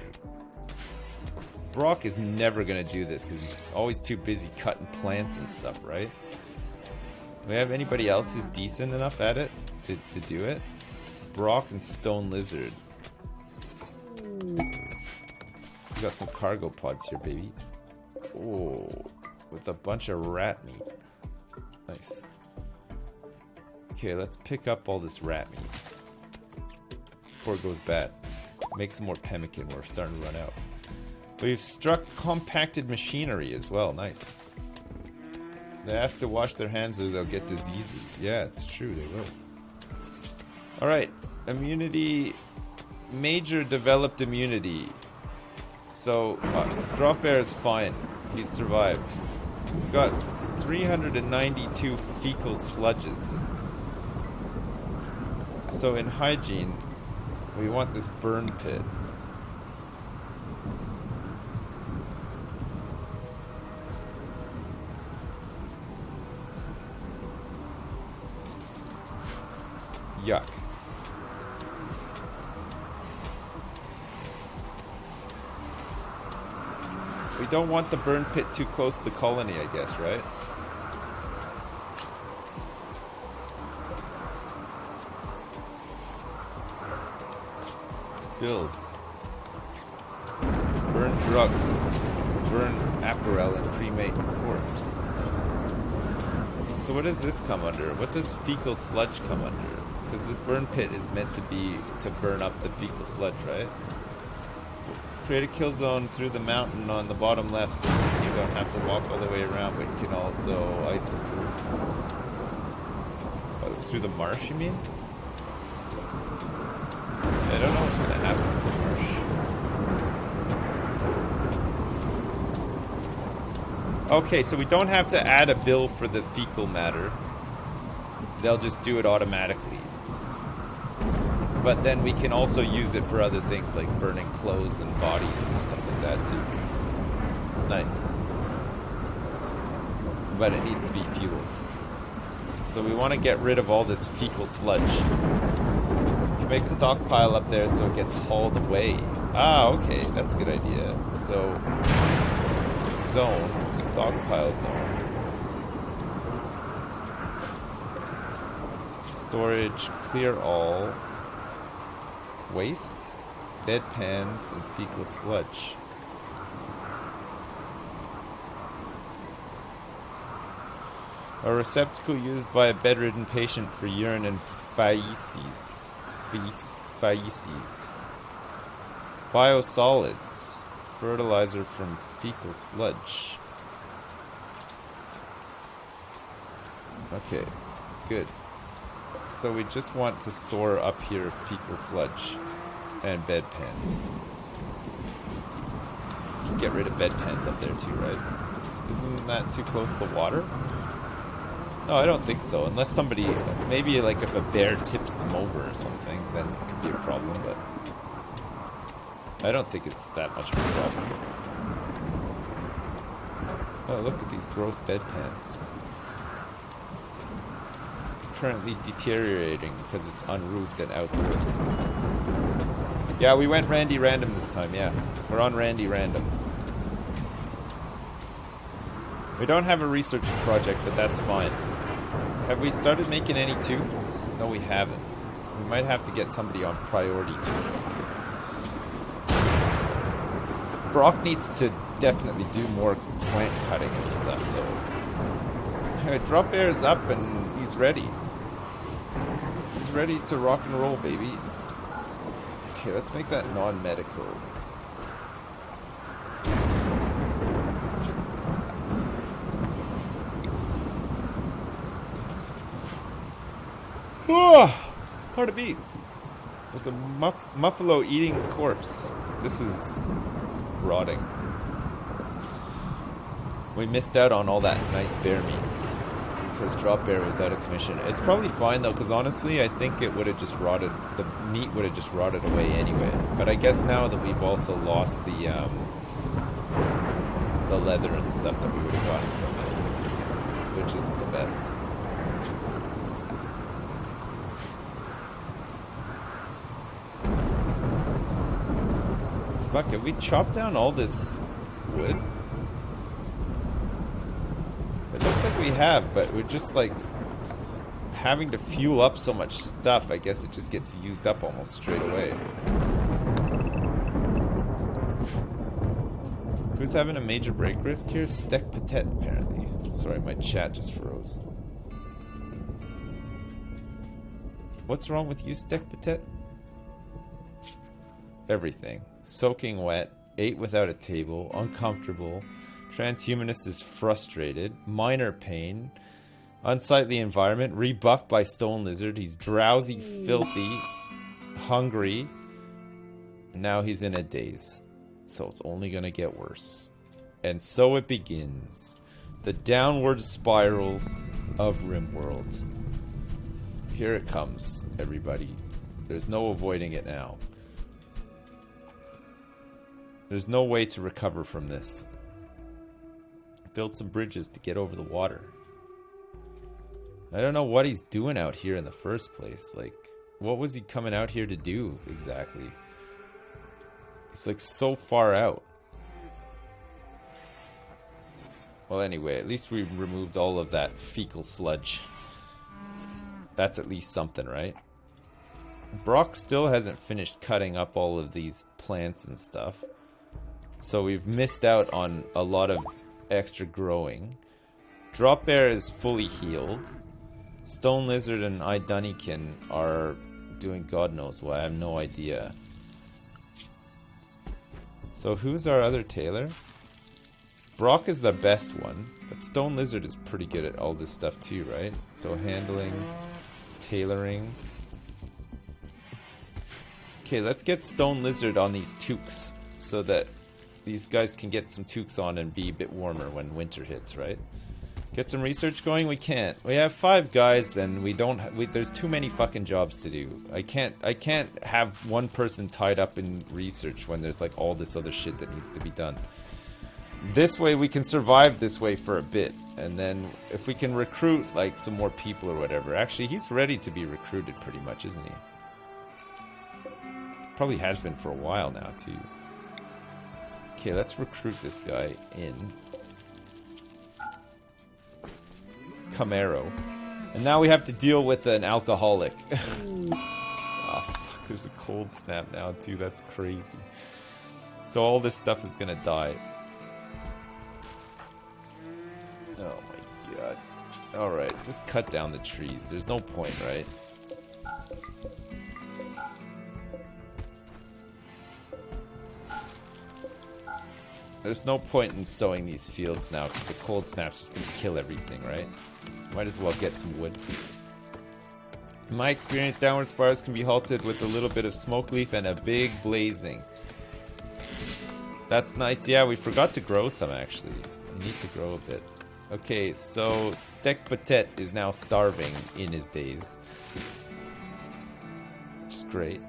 Brock is never gonna do this because he's always too busy cutting plants and stuff, right? Do we have anybody else who's decent enough at it to do it? Brock and Stone Lizard. We got some cargo pods here, baby. Oh, with a bunch of rat meat. Nice. Okay, let's pick up all this rat meat before it goes bad. Make some more pemmican. We're starting to run out. We've struck compacted machinery as well. Nice. They have to wash their hands or they'll get diseases. Yeah, it's true. They will. Alright. Immunity. Major developed immunity. So, Drop Bear is fine. He's survived. We've got 392 fecal sludges. So in hygiene, we want this burn pit. Yuck. We don't want the burn pit too close to the colony, I guess, right? Bills. Burn drugs. Burn apparel and cremate corpse. So what does this come under? What does fecal sludge come under? Because this burn pit is meant to be to burn up the fecal sludge, right? Create a kill zone through the mountain on the bottom left so you don't have to walk all the way around, but you can also ice some fruits. Oh, through the marsh, you mean? I don't know what's going to happen with the marsh. Okay, so we don't have to add a bill for the fecal matter. They'll just do it automatically. But then we can also use it for other things like burning clothes and bodies and stuff like that too. Nice. But it needs to be fueled. So we want to get rid of all this fecal sludge. We can make a stockpile up there so it gets hauled away. Ah, okay, that's a good idea. So, zone, stockpile zone. Storage, clear all. Waste, bedpans, and fecal sludge. A receptacle used by a bedridden patient for urine and faeces. Faeces. Biosolids. Fertilizer from fecal sludge. Okay, good. So we just want to store up here fecal sludge and bedpans. Get rid of bedpans up there too, right? Isn't that too close to the water? No, I don't think so. Unless somebody, maybe like if a bear tips them over or something, then it could be a problem, but I don't think it's that much of a problem. Oh, look at these gross bedpans. Currently deteriorating because it's unroofed and outdoors. Yeah, we went Randy Random this time, yeah. We're on Randy Random. We don't have a research project, but that's fine. Have we started making any tubes? No, we haven't. We might have to get somebody on priority tube. Brock needs to definitely do more plant cutting and stuff, though. Drop Bear's up and he's ready. He's ready to rock and roll, baby. Okay, let's make that non-medical. Oh, hard to beat. There's a muffalo eating a corpse. This is rotting. We missed out on all that nice bear meat because Drop Bear was out of commission. It's probably fine though, because honestly, I think it would have just rotted. The meat would have just rotted away anyway. But I guess now that we've also lost the leather and stuff that we would have gotten from it, which isn't the best. Fuck, have we chopped down all this wood? It looks like we have, but we're just like having to fuel up so much stuff. I guess it just gets used up almost straight away. Who's having a major break risk here? Steak Patet, apparently. Sorry, my chat just froze. What's wrong with you, Steak Patet? Everything. Soaking wet, ate without a table, uncomfortable, transhumanist is frustrated, minor pain, unsightly environment, rebuffed by Stone Lizard, he's drowsy, filthy, hungry, and now he's in a daze. So it's only gonna get worse. And so it begins. The downward spiral of RimWorld. Here it comes, everybody. There's no avoiding it now. There's no way to recover from this. Build some bridges to get over the water. I don't know what he's doing out here in the first place. Like, what was he coming out here to do exactly? It's like so far out. Well, anyway, at least we removed all of that fecal sludge. That's at least something, right? Brock still hasn't finished cutting up all of these plants and stuff. So we've missed out on a lot of extra growing. Drop Bear is fully healed. Stone Lizard and Idunnikin are doing God knows what. I have no idea. So who's our other tailor? Brock is the best one, but Stone Lizard is pretty good at all this stuff too, right? So handling, tailoring. Okay, let's get Stone Lizard on these toques so that these guys can get some toques on and be a bit warmer when winter hits, right? Get some research going? We can't. We have 5 guys and we don't there's too many fucking jobs to do. I can't have one person tied up in research when there's like all this other shit that needs to be done. This way we can survive this way for a bit, and then if we can recruit like some more people or whatever. Actually, he's ready to be recruited pretty much, isn't he? Probably has been for a while now too. Okay, let's recruit this guy in. Camaro. And now we have to deal with an alcoholic. Oh fuck, there's a cold snap now too, that's crazy. So all this stuff is gonna die. Oh my god. Alright, just cut down the trees. There's no point, right? There's no point in sowing these fields now because the cold snap's just gonna kill everything, right? Might as well get some wood. In my experience, downward spirals can be halted with a little bit of smoke leaf and a big blazing. That's nice. Yeah, we forgot to grow some actually. We need to grow a bit. Okay, so Steak Patet is now starving in his days, which is great.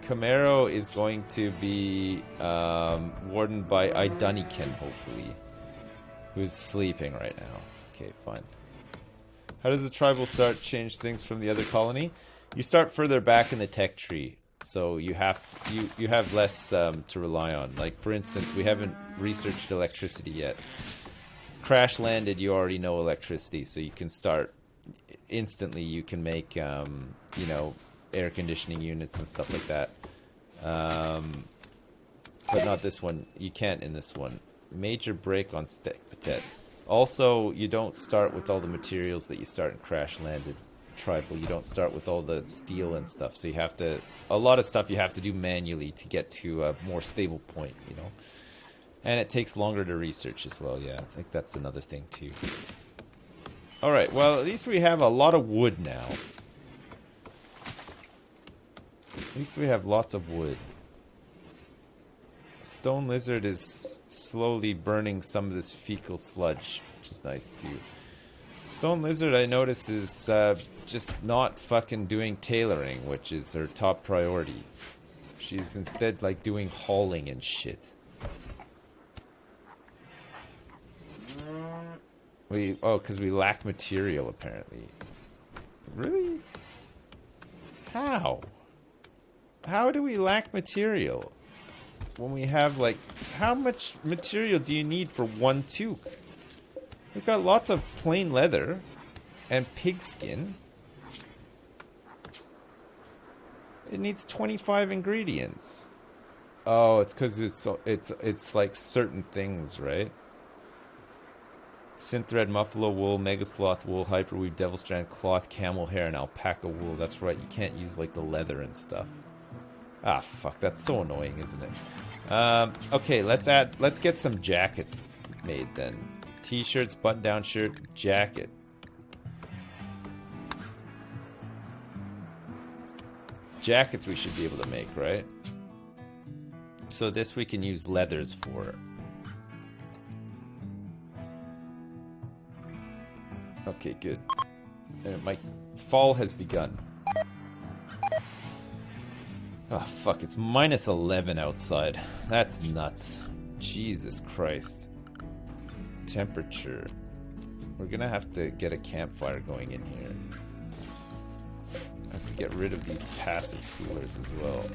Camaro is going to be wardened by Idunnikin, hopefully, who's sleeping right now. Okay, fine. How does the tribal start change things from the other colony? You start further back in the tech tree, so you have you have less to rely on. Like for instance, we haven't researched electricity yet. Crash landed, you already know electricity, so you can start instantly. You can make you know, air conditioning units and stuff like that. But not this one. You can't in this one. Major break on Steak Patet. Also, you don't start with all the materials that you start in Crash Landed Tribal. You don't start with all the steel and stuff. So you have to... A lot of stuff you have to do manually to get to a more stable point, you know? And it takes longer to research as well, yeah. I think that's another thing, too. Alright, well, at least we have a lot of wood now. At least we have lots of wood. Stone Lizard is slowly burning some of this fecal sludge, which is nice too. Stone Lizard, I noticed, is just not fucking doing tailoring, which is her top priority. She's instead like doing hauling and shit. Because we lack material apparently. Really? How? How do we lack material? when we have, like, how much material do you need for one toque? We've got lots of plain leather and pig skin. It needs 25 ingredients. Oh, it's because it's like certain things, right? Synthread, muffalo wool, mega sloth wool, hyperweave, devil strand, cloth, camel hair, and alpaca wool. That's right. You can't use like the leather and stuff. Ah, fuck. That's so annoying, isn't it? Okay, let's get some jackets made then. T-shirts, button-down shirt, jacket. Jackets we should be able to make, right? So this we can use leathers for. Okay, good. And my fall has begun. Oh, fuck. It's minus 11 outside. That's nuts. Jesus Christ. Temperature. We're gonna have to get a campfire going in here. I have to get rid of these passive coolers as well.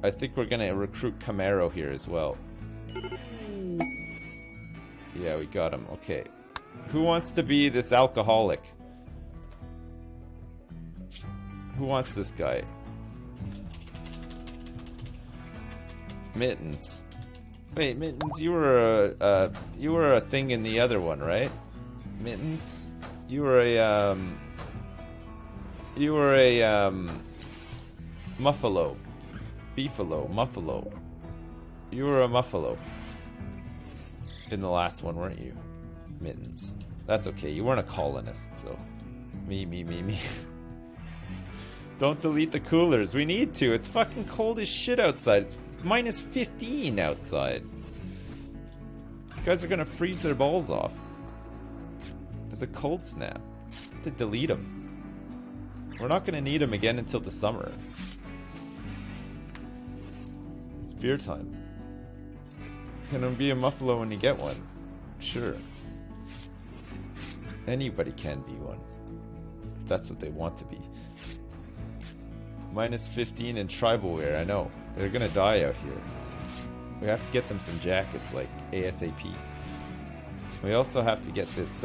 I think we're gonna recruit Camaro here as well. Yeah, we got him. Okay. Who wants to be this alcoholic? Who wants this guy? Mittens. Wait, Mittens, you were a thing in the other one, right? Mittens? You were a muffalo. Beefalo, muffalo. You were a muffalo in the last one, weren't you? Mittens. That's okay. You weren't a colonist, so me. Don't delete the coolers. We need to. It's fucking cold as shit outside. It's minus 15 outside. These guys are gonna freeze their balls off. There's a cold snap. To delete them. We're not gonna need them again until the summer. Beer time. Can there be a muffalo when you get one? Sure. Anybody can be one. If that's what they want to be. Minus 15 in tribal wear, I know. They're gonna die out here. We have to get them some jackets, like ASAP. We also have to get this,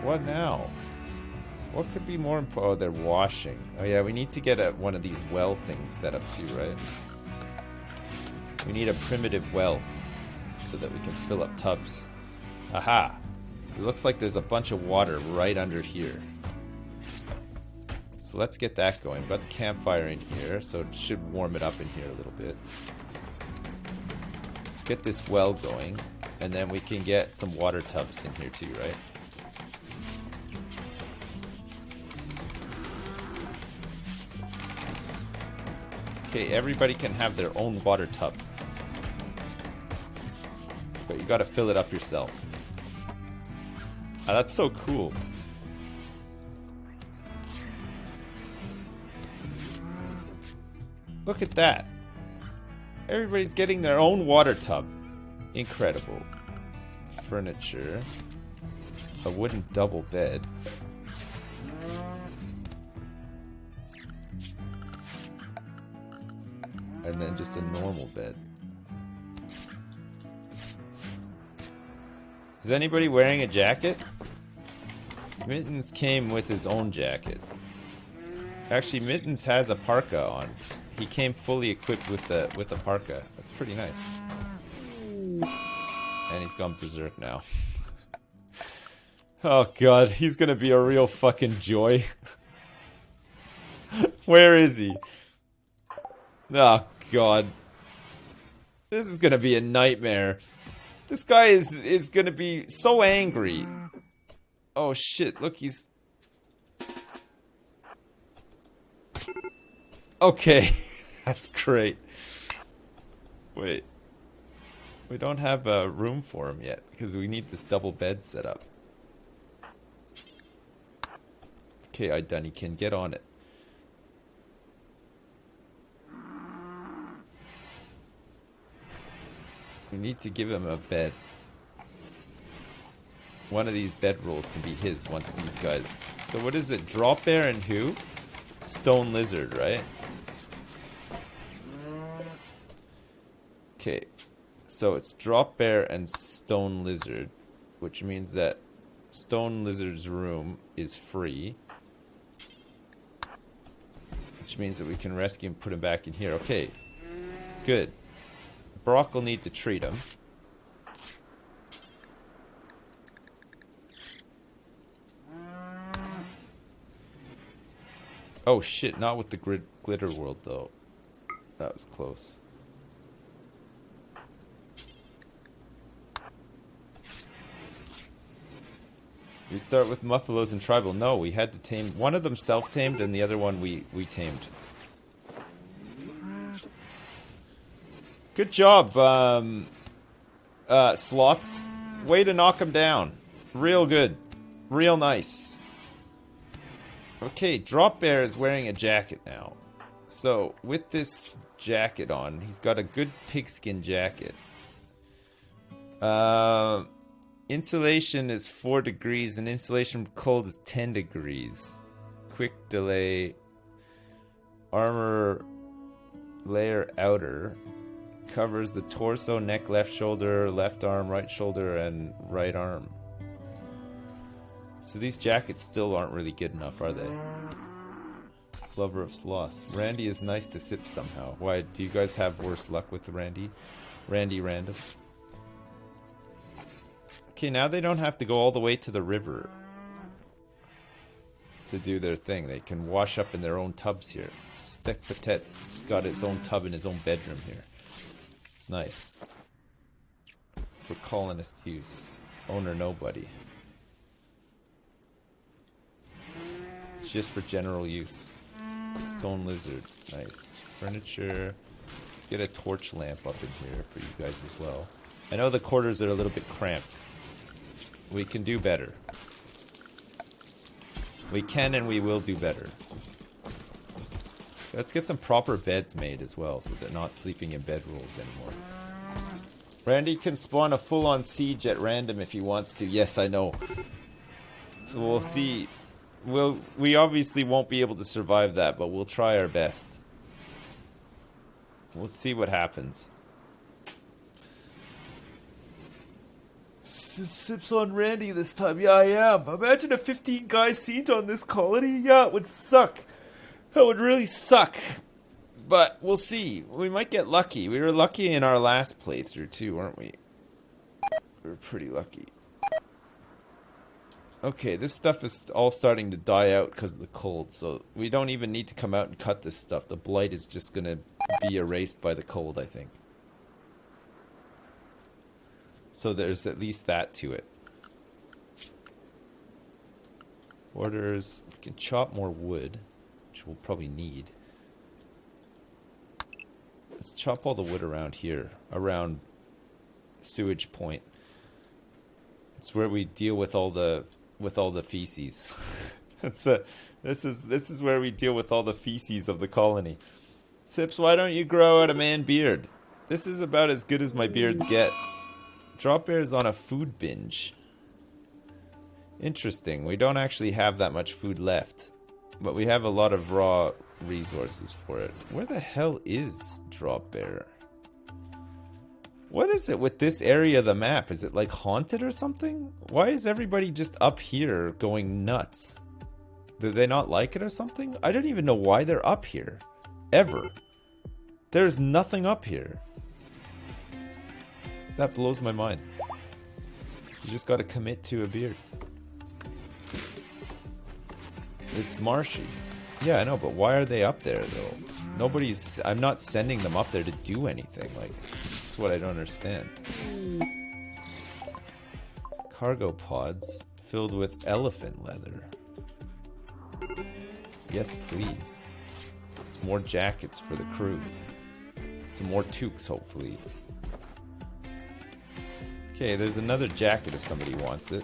what now? What could be more important? Oh, they're washing. Oh yeah, we need to get one of these well things set up too, right? We need a primitive well so that we can fill up tubs. Aha! It looks like there's a bunch of water right under here. So let's get that going. We've got the campfire in here, so it should warm it up in here a little bit. Get this well going, and then we can get some water tubs in here too, right? Okay, everybody can have their own water tub. But you gotta fill it up yourself. Ah, that's so cool. Look at that. Everybody's getting their own water tub. Incredible. Furniture. A wooden double bed. And then just a normal bed. Is anybody wearing a jacket? Mittens came with his own jacket. Actually, Mittens has a parka on. He came fully equipped with a parka. That's pretty nice. And he's gone berserk now. Oh god, he's gonna be a real fucking joy. Where is he? Oh god. This is gonna be a nightmare. This guy is gonna be so angry. Oh shit, look, he's... Okay, that's great. Wait. We don't have a room for him yet, because we need this double bed set up. Okay, Dunny can get on it. We need to give him a bed. One of these bed rolls can be his once these guys... So what is it? Drop bear and who? Stone lizard, right? Okay. So it's drop bear and stone lizard, which means that stone lizard's room is free. Which means that we can rescue and put him back in here. Okay. Good. Brock will need to treat him. Oh shit, not with the glitter world though. That was close. We start with Muffalos and Tribal. No, we had to tame. One of them self-tamed and the other one we tamed. Good job, sloths. Way to knock them down. Real good. Real nice. Okay, Drop Bear is wearing a jacket now. So, with this jacket on, he's got a good pigskin jacket. Insulation is 4 degrees, and insulation from cold is 10 degrees. Quick delay. Armor layer outer. Covers the torso, neck, left shoulder, left arm, right shoulder, and right arm. So these jackets still aren't really good enough, are they? Lover of sloths. Randy is nice to Sips somehow. Why, do you guys have worse luck with Randy? Randy Random. Okay, now they don't have to go all the way to the river to do their thing. They can wash up in their own tubs here. Steak Patet's got his own tub in his own bedroom here. It's nice. For colonist use. Owner nobody. It's just for general use. Stone lizard. Nice. Furniture. Let's get a torch lamp up in here for you guys as well. I know the quarters are a little bit cramped. We can do better. We can and we will do better. Let's get some proper beds made as well, so they're not sleeping in bedrolls anymore. Randy can spawn a full-on siege at random if he wants to. Yes, I know. So we'll see. We obviously won't be able to survive that, but we'll try our best. We'll see what happens. Sips on Randy this time. Yeah, I am. Imagine a 15 guy siege on this colony. Yeah, it would suck. That would really suck. But we'll see. We might get lucky. We were lucky in our last playthrough too, weren't we? We were pretty lucky. Okay, this stuff is all starting to die out because of the cold, so we don't even need to come out and cut this stuff. The blight is just going to be erased by the cold, I think. So there's at least that to it. Orders. We can chop more wood, which we'll probably need. Let's chop all the wood around here, around Sewage Point. It's where we deal with all the feces. This is where we deal with all the feces of the colony. Sips, why don't you grow out a man beard? This is about as good as my beards get. Drop Bear's on a food binge. Interesting. We don't actually have that much food left, but we have a lot of raw resources for it. Where the hell is Drop Bear? What is it with this area of the map? Is it like haunted or something? Why is everybody just up here going nuts? Do they not like it or something? I don't even know why they're up here. Ever. There's nothing up here. That blows my mind. You just gotta commit to a beard. It's marshy. Yeah, I know, but why are they up there though? I'm not sending them up there to do anything. Like, this is what I don't understand. Cargo pods filled with elephant leather. Yes, please. Some more jackets for the crew. Some more toques, hopefully. Okay, there's another jacket if somebody wants it.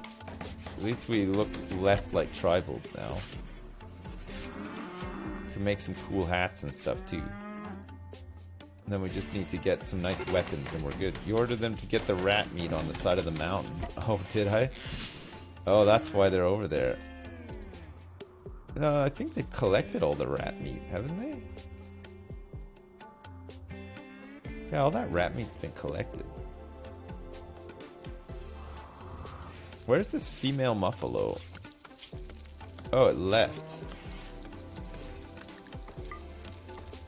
At least we look less like tribals now. Can make some cool hats and stuff too. then we just need to get some nice weapons and we're good. You ordered them to get the rat meat on the side of the mountain. Oh, did I? Oh, that's why they're over there. I think they've collected all the rat meat, haven't they? Yeah, all that rat meat's been collected. Where's this female muffalo? Oh, it left.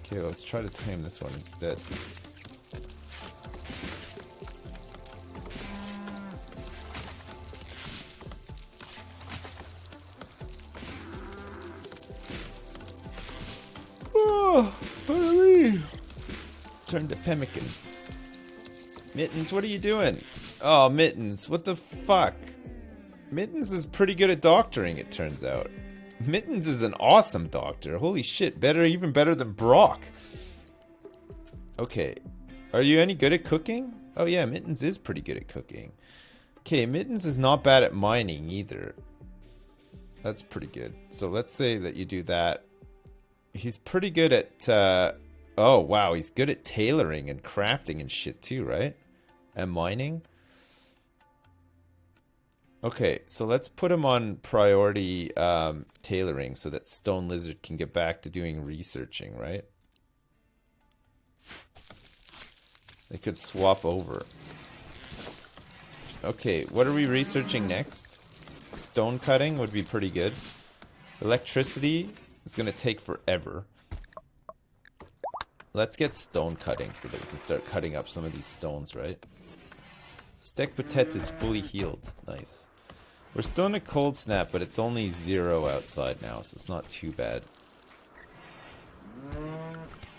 Okay, let's try to tame this one instead. Oh, hurry! Turn to pemmican. Mittens, what are you doing? Oh, Mittens, what the fuck? Mittens is pretty good at doctoring, it turns out. Mittens is an awesome doctor. Holy shit, even better than Brock. Okay, are you any good at cooking? Oh yeah, Mittens is pretty good at cooking. Okay, Mittens is not bad at mining either. That's pretty good. So let's say that you do that. He's pretty good at, oh wow, he's good at tailoring and crafting and shit too, right? And mining. Okay, so let's put him on priority tailoring so that Stone Lizard can get back to doing researching, right? They could swap over. Okay, what are we researching next? Stone cutting would be pretty good. Electricity is going to take forever. Let's get stone cutting so that we can start cutting up some of these stones, right? Steak Potet is fully healed. Nice. We're still in a cold snap, but it's only 0 outside now, so it's not too bad.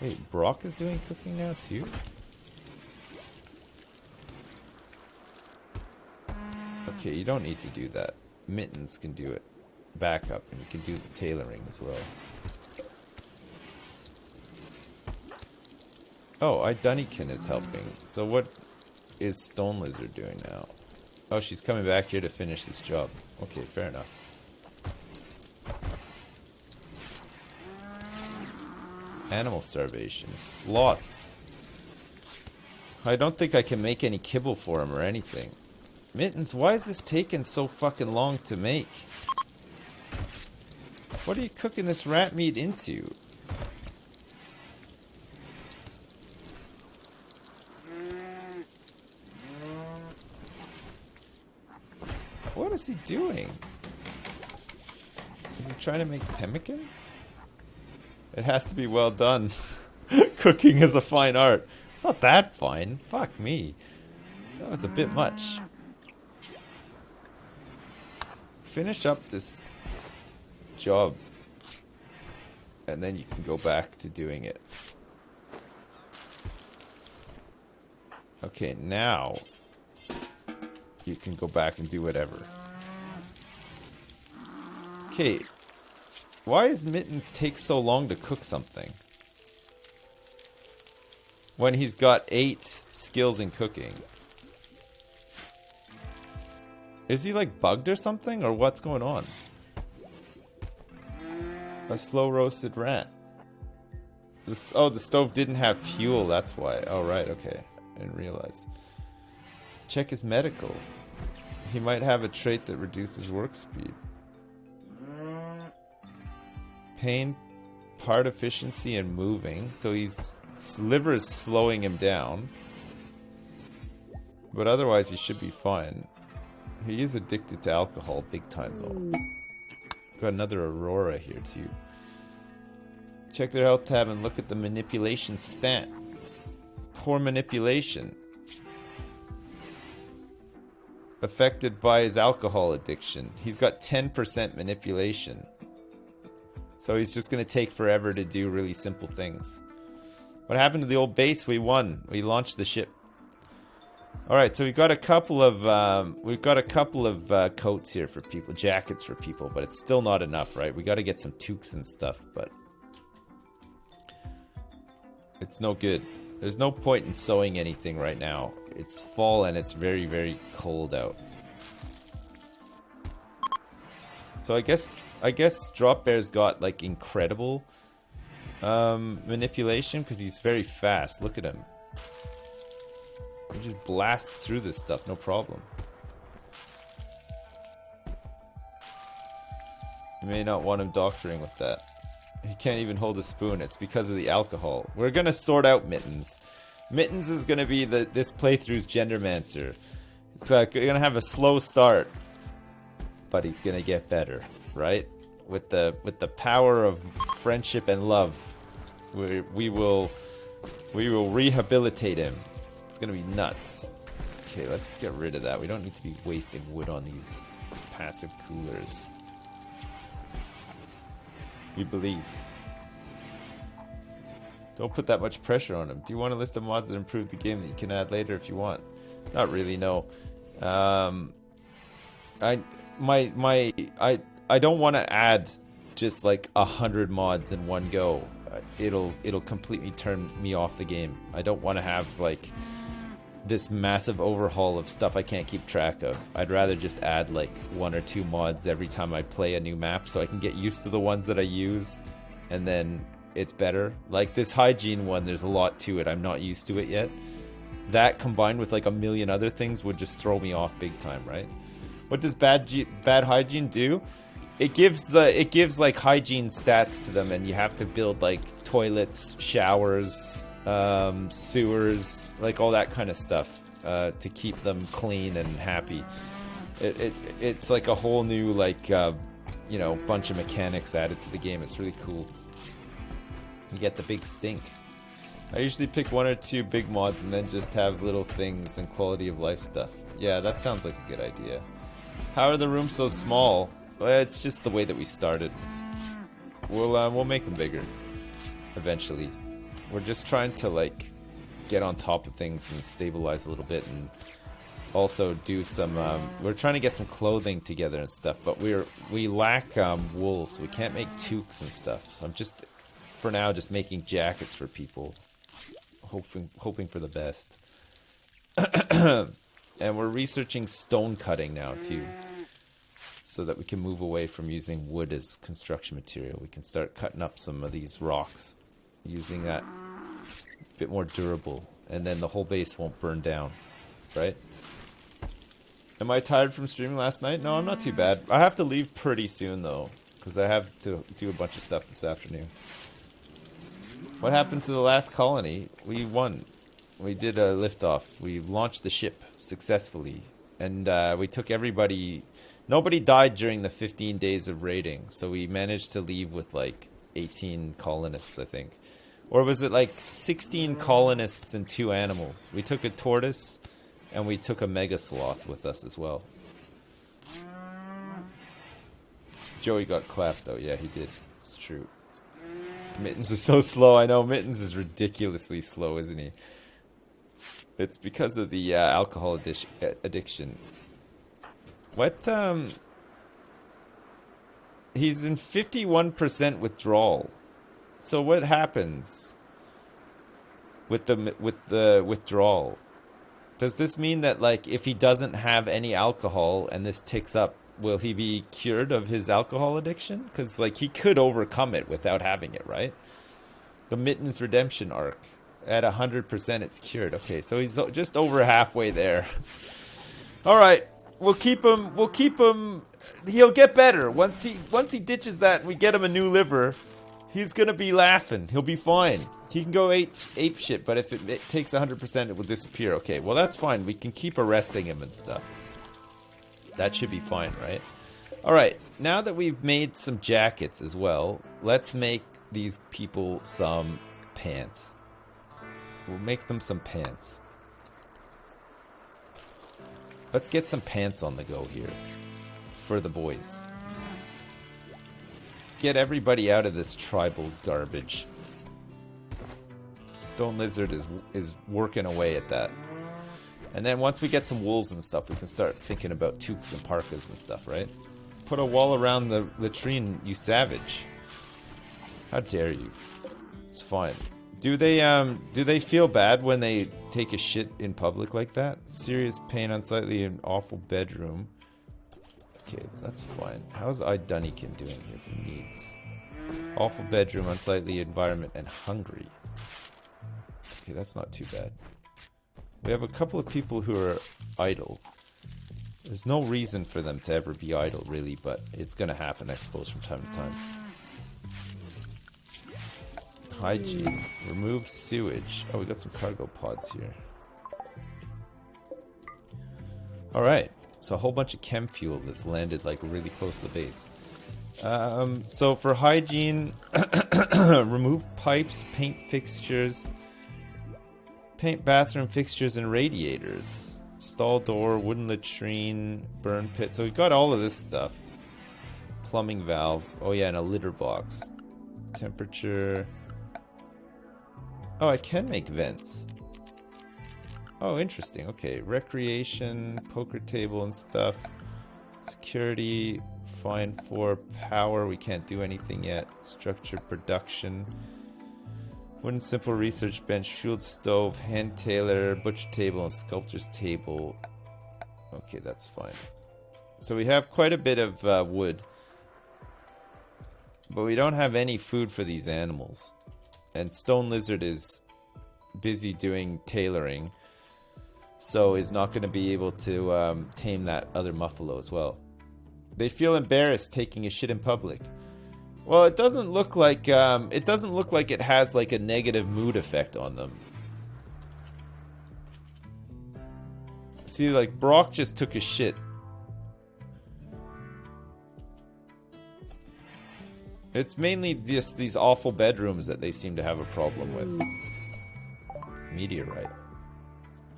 Wait, Brock is doing cooking now too? Okay, you don't need to do that. Mittens can do it. Backup, and you can do the tailoring as well. Oh, Dunnikin is helping. So what is Stone Lizard doing now? Oh, she's coming back here to finish this job. Okay, fair enough. Animal starvation. Sloths. I don't think I can make any kibble for him or anything. Mittens, why is this taking so fucking long to make? What are you cooking this rat meat into? What is he doing? Is he trying to make pemmican? It has to be well done. Cooking is a fine art. It's not that fine. Fuck me. That was a bit much. Finish up this job. And then you can go back to doing it. Okay, now you can go back and do whatever. Okay. Why does Mittens take so long to cook something? When he's got 8 skills in cooking. Is he like bugged or something? Or what's going on? A slow roasted rat. Oh, the stove didn't have fuel, that's why. Oh, right, okay. I didn't realize. Check his medical. He might have a trait that reduces work speed. Pain, part efficiency, and moving. So his liver is slowing him down. But otherwise he should be fine. He is addicted to alcohol big time though. Got another Aurora here too. Check their health tab and look at the manipulation stat. Poor manipulation. Affected by his alcohol addiction. He's got 10% manipulation. So he's just going to take forever to do really simple things. What happened to the old base? We won. We launched the ship. All right, so we've got a couple of coats here for people, jackets for people, but it's still not enough, right? We got to get some toques and stuff, but it's no good. There's no point in sewing anything right now. It's fall and it's very, very cold out. So I guess Drop Bear's got like incredible Manipulation, because he's very fast. Look at him. He just blasts through this stuff, no problem. You may not want him doctoring with that. He can't even hold a spoon. It's because of the alcohol. We're gonna sort out Mittens. Mittens is gonna be this playthrough's Gendermancer. It's gonna have a slow start, but he's gonna get better, right? With the power of friendship and love, we will rehabilitate him. It's gonna be nuts. Okay, let's get rid of that. We don't need to be wasting wood on these passive coolers. We believe. Don't put that much pressure on him. Do you want a list of mods that improve the game that you can add later if you want? Not really, no. I don't want to add just like 100 mods in one go. It'll completely turn me off the game. I don't want to have like this massive overhaul of stuff I can't keep track of. I'd rather just add like 1 or 2 mods every time I play a new map so I can get used to the ones that I use, and then it's better. Like this hygiene one, there's a lot to it. I'm not used to it yet. That combined with like a million other things would just throw me off big time, right? What does bad hygiene do? It gives like hygiene stats to them, and you have to build like toilets, showers, sewers, like all that kind of stuff to keep them clean and happy. It's like a whole new like you know, bunch of mechanics added to the game. It's really cool. You get the big stink. I usually pick 1 or 2 big mods and then just have little things and quality of life stuff. Yeah, that sounds like a good idea. How are the rooms so small? Well, it's just the way that we started. We'll make them bigger eventually. We're just trying to like get on top of things and stabilize a little bit, and also do some we're trying to get some clothing together and stuff, but we lack wool, so we can't make toques and stuff. So I'm just for now just making jackets for people, hoping for the best. And we're researching stone cutting now too, so that we can move away from using wood as construction material. We can start cutting up some of these rocks, using that a bit more durable, and then the whole base won't burn down, right? Am I tired from streaming last night? No, I'm not too bad. I have to leave pretty soon though, because I have to do a bunch of stuff this afternoon. What happened to the last colony? We won. We did a liftoff. We launched the ship successfully, and we took everybody. Nobody died during the 15 days of raiding, so we managed to leave with like 18 colonists, I think. Or was it like 16 colonists and 2 animals? We took a tortoise, and we took a mega sloth with us as well. Joey got clapped though. Yeah, he did. It's true. Mittens is so slow. I know Mittens is ridiculously slow, isn't he? It's because of the alcohol addiction. What? He's in 51% withdrawal. So what happens with the withdrawal? Does this mean that like if he doesn't have any alcohol and this ticks up, will he be cured of his alcohol addiction? Because like he could overcome it without having it, right? The Mittens redemption arc. At 100% it's cured. Okay, so he's just over halfway there. Alright, we'll keep him. He'll get better. Once he ditches that and we get him a new liver, he's gonna be laughing. He'll be fine. He can go ape shit, but if it takes 100% it will disappear. Okay, well that's fine. We can keep arresting him and stuff. That should be fine, right? Alright, now that we've made some jackets as well, let's make these people some pants. We'll make them some pants. Let's get some pants on the go here. For the boys. Let's get everybody out of this tribal garbage. Stone Lizard is working away at that. And then once we get some wools and stuff, we can start thinking about toques and parkas and stuff, right? Put a wall around the latrine, you savage. How dare you? It's fine. Do they feel bad when they take a shit in public like that? Serious pain, unsightly, and awful bedroom. Okay, that's fine. How's Dunnikin doing here for needs? Awful bedroom, unsightly environment, and hungry. Okay, that's not too bad. We have a couple of people who are idle. There's no reason for them to ever be idle, really, but it's gonna happen, I suppose, from time to time. Hygiene. Remove sewage. Oh, we got some cargo pods here. Alright, so a whole bunch of chem fuel that's landed like really close to the base. So for hygiene, remove pipes, paint fixtures, paint bathroom fixtures and radiators, stall door, wooden latrine, burn pit. So we've got all of this stuff. Plumbing valve. Oh yeah, and a litter box. Temperature. Oh, I can make vents. Oh, interesting. Okay, recreation, poker table and stuff. Security, fine for power. We can't do anything yet. Structure, production. Wooden simple research bench, fueled stove, hand tailor, butcher table, and sculptor's table. Okay, that's fine. So we have quite a bit of wood. But we don't have any food for these animals. And Stone Lizard is busy doing tailoring. So is not going to be able to tame that other muffalo as well. They feel embarrassed taking a shit in public. Well, it doesn't look like it has like a negative mood effect on them. See, like Brock just took a shit. It's mainly just these awful bedrooms that they seem to have a problem with. Meteorite.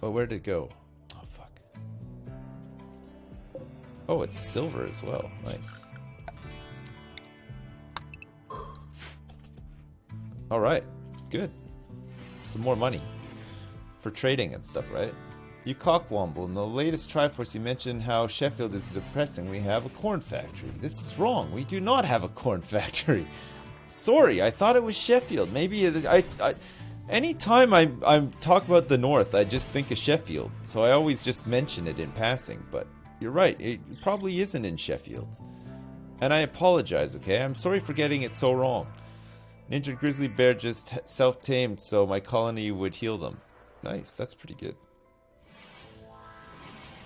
Oh, where'd it go? Oh, fuck. Oh, it's silver as well. Nice. Alright. Good. Some more money. For trading and stuff, right? You cockwomble. In the latest Triforce, you mentioned how Sheffield is depressing. We have a corn factory. This is wrong. We do not have a corn factory. Sorry, I thought it was Sheffield. Maybe anytime I talk about the North, I just think of Sheffield. So I always just mention it in passing. But you're right. It probably isn't in Sheffield. And I apologize, okay? I'm sorry for getting it so wrong. An injured grizzly bear just self-tamed so my colony would heal them. Nice. That's pretty good.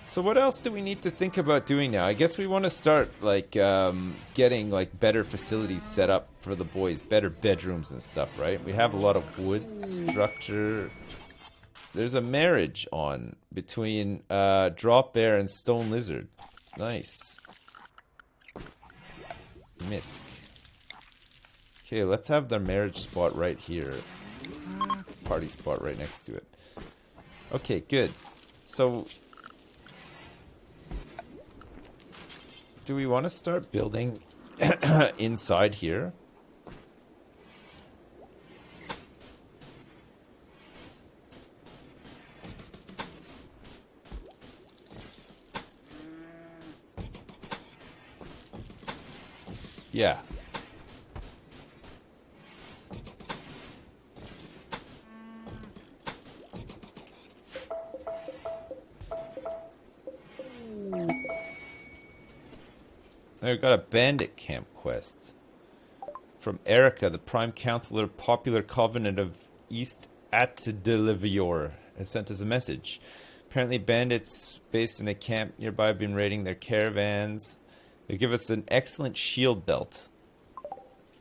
So what else do we need to think about doing now? I guess we want to start like getting like better facilities set up for the boys, better bedrooms and stuff, right? We have a lot of wood structure. There's a marriage on between Drop Bear and Stone Lizard. Nice. Misk. Okay, let's have their marriage spot right here. Party spot right next to it. Okay, good. So do we want to start building inside here? Yeah. I've got a bandit camp quest from Erica, the Prime Counselor, Popular Covenant of East Atdelivior, has sent us a message. Apparently bandits based in a camp nearby have been raiding their caravans. They give us an excellent shield belt.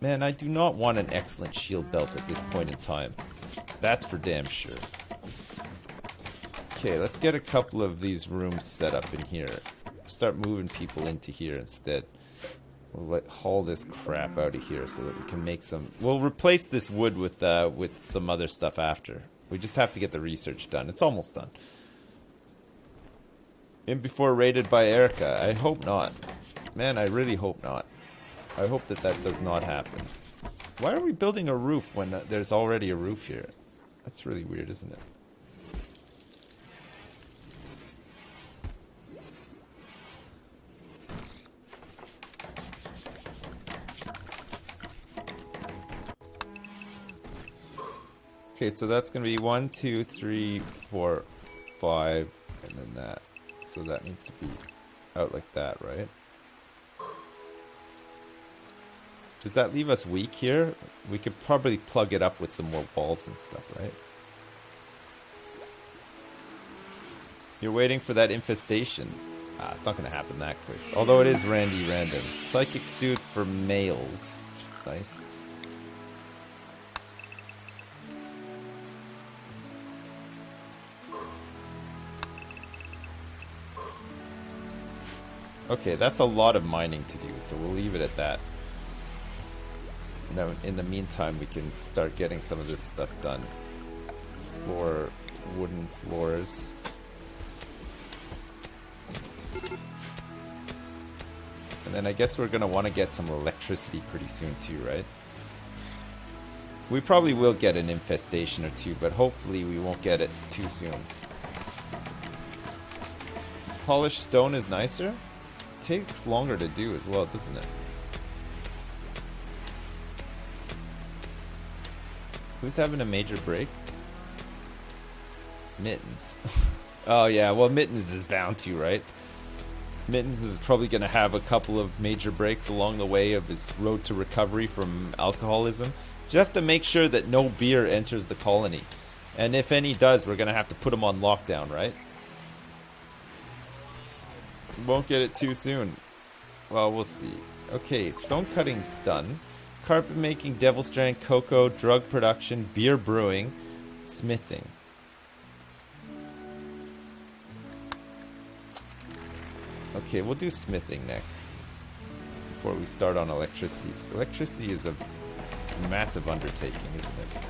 Man, I do not want an excellent shield belt at this point in time. That's for damn sure. Okay, let's get a couple of these rooms set up in here. Start moving people into here instead. We'll haul this crap out of here so that we can make some. We'll replace this wood with some other stuff after. We just have to get the research done. It's almost done. In before raided by Erica. I hope not. Man, I really hope not. I hope that that does not happen. Why are we building a roof when there's already a roof here? That's really weird, isn't it? Okay, so that's going to be 1, 2, 3, 4, 5, and then that. So that needs to be out like that, right? Does that leave us weak here? We could probably plug it up with some more walls and stuff, right? You're waiting for that infestation. Ah, it's not going to happen that quick. Although it is Randy Random. Psychic Soothe for males. Nice. Okay, that's a lot of mining to do, so we'll leave it at that. Now, in the meantime, we can start getting some of this stuff done. Wooden floors. And then I guess we're going to want to get some electricity pretty soon too, right? We probably will get an infestation or two, but hopefully we won't get it too soon. Polished stone is nicer. Takes longer to do as well, doesn't it? Who's having a major break? Mittens. Oh yeah, well Mittens is bound to, right? Mittens is probably going to have a couple of major breaks along the way of his road to recovery from alcoholism. You have to make sure that no beer enters the colony. And if any does, we're going to have to put him on lockdown, right? Won't get it too soon. Well, we'll see. Okay, stone cutting's done. Carpet making, devil strand, cocoa, drug production, beer brewing, smithing. Okay, we'll do smithing next. Before we start on electricity. Electricity is a massive undertaking, isn't it?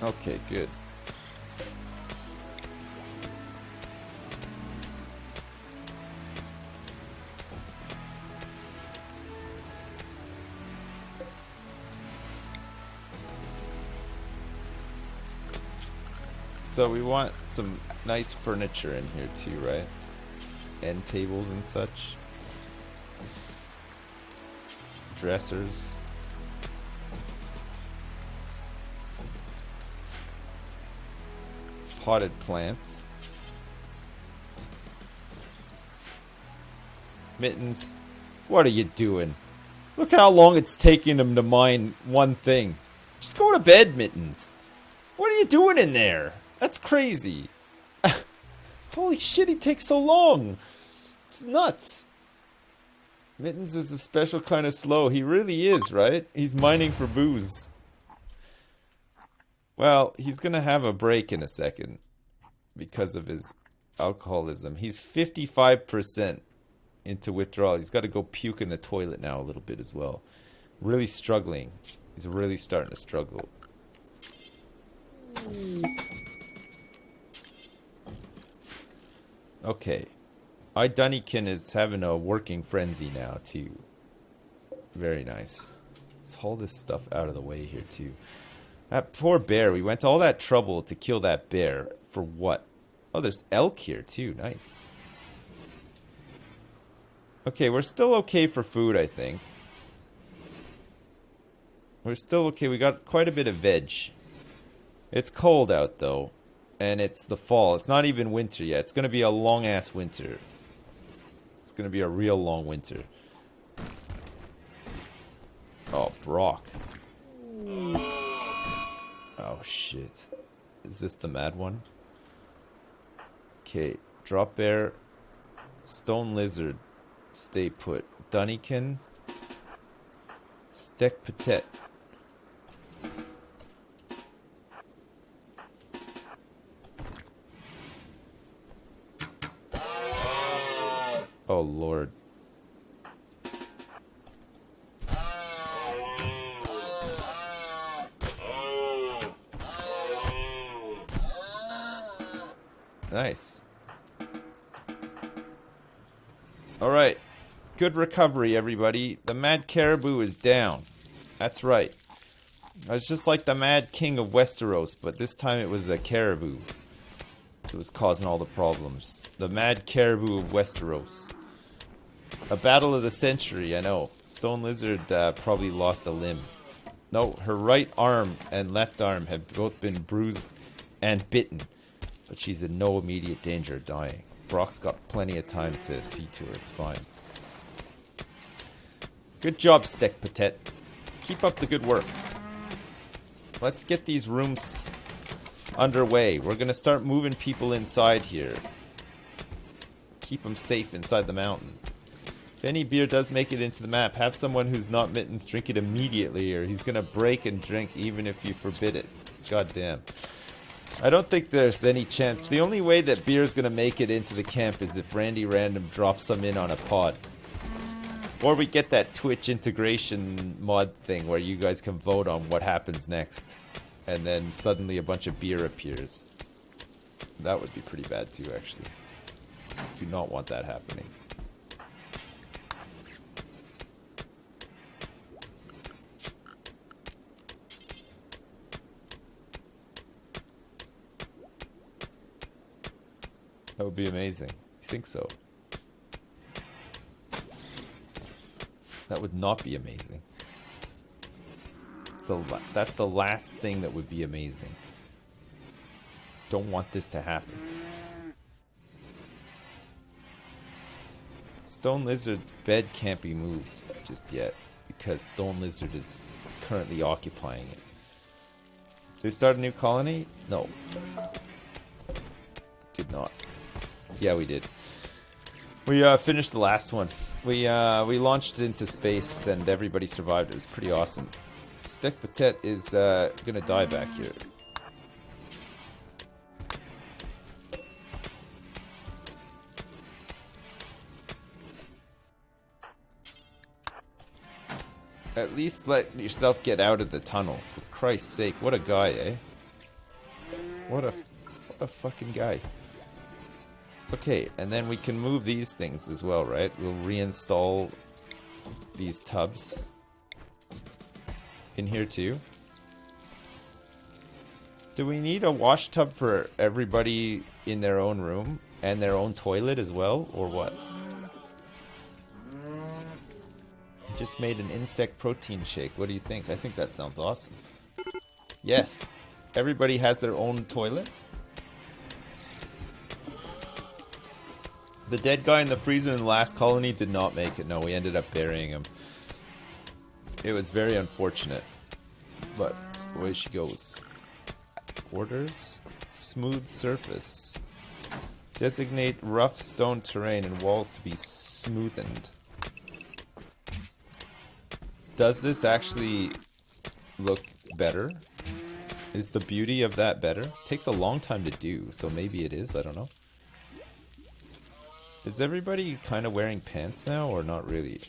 Okay, good. So we want some nice furniture in here too, right? End tables and such. Dressers. Potted plants. Mittens, what are you doing? Look how long it's taking him to mine one thing. Just go to bed, Mittens. What are you doing in there? That's crazy. Holy shit, he takes so long. It's nuts. Mittens is a special kind of slow. He really is, right? He's mining for booze. Well, he's going to have a break in a second because of his alcoholism. He's 55% into withdrawal. He's got to go puke in the toilet now a little bit as well. Really struggling. He's really starting to struggle. Okay. Dunnykin is having a working frenzy now too. Very nice. Let's haul this stuff out of the way here too. That poor bear. We went to all that trouble to kill that bear. For what? Oh, there's elk here too. Nice. Okay, we're still okay for food, I think. We're still okay. We got quite a bit of veg. It's cold out, though. And it's the fall. It's not even winter yet. It's going to be a long-ass winter. It's going to be a real long winter. Oh, Brock. Oh, shit. Is this the mad one? Okay. Drop bear. Stone lizard. Stay put. Dunnykin. Steak patet. Oh, Lord. Nice. All right. Good recovery, everybody. The Mad Caribou is down. That's right. I was just like the Mad King of Westeros, but this time it was a caribou that was causing all the problems. The Mad Caribou of Westeros. A battle of the century, I know. Stone Lizard probably lost a limb. No, her right arm and left arm have both been bruised and bitten, but she's in no immediate danger of dying. Brock's got plenty of time to see to her. It's fine. Good job, Stick Patet. Keep up the good work. Let's get these rooms underway. We're going to start moving people inside here. Keep them safe inside the mountain. If any beer does make it into the map, have someone who's not Mittens drink it immediately, or he's going to break and drink even if you forbid it. God damn. I don't think there's any chance. The only way that beer is going to make it into the camp is if Randy Random drops some in on a pod. Or we get that Twitch integration mod thing where you guys can vote on what happens next. And then suddenly a bunch of beer appears. That would be pretty bad too, actually. Do not want that happening. That would be amazing. You think so? That would not be amazing. So that's the last thing that would be amazing. Don't want this to happen. Stone Lizard's bed can't be moved just yet because Stone Lizard is currently occupying it. Did we start a new colony? No. Did not. Yeah, we did. We finished the last one. We launched into space and everybody survived. It was pretty awesome. Stick Patet is gonna die back here. At least let yourself get out of the tunnel. For Christ's sake, what a guy, eh? What a fucking guy. Okay, and then we can move these things as well, right? We'll reinstall these tubs in here too. Do we need a wash tub for everybody in their own room and their own toilet as well, or what? Just made an insect protein shake. What do you think? I think that sounds awesome. Yes. Everybody has their own toilet. The dead guy in the freezer in the last colony did not make it. No, we ended up burying him. It was very unfortunate. But it's the way she goes. Orders. Smooth surface. Designate rough stone terrain and walls to be smoothened. Does this actually look better? Is the beauty of that better? Takes a long time to do, so maybe it is, I don't know. Is everybody kind of wearing pants now, or not really?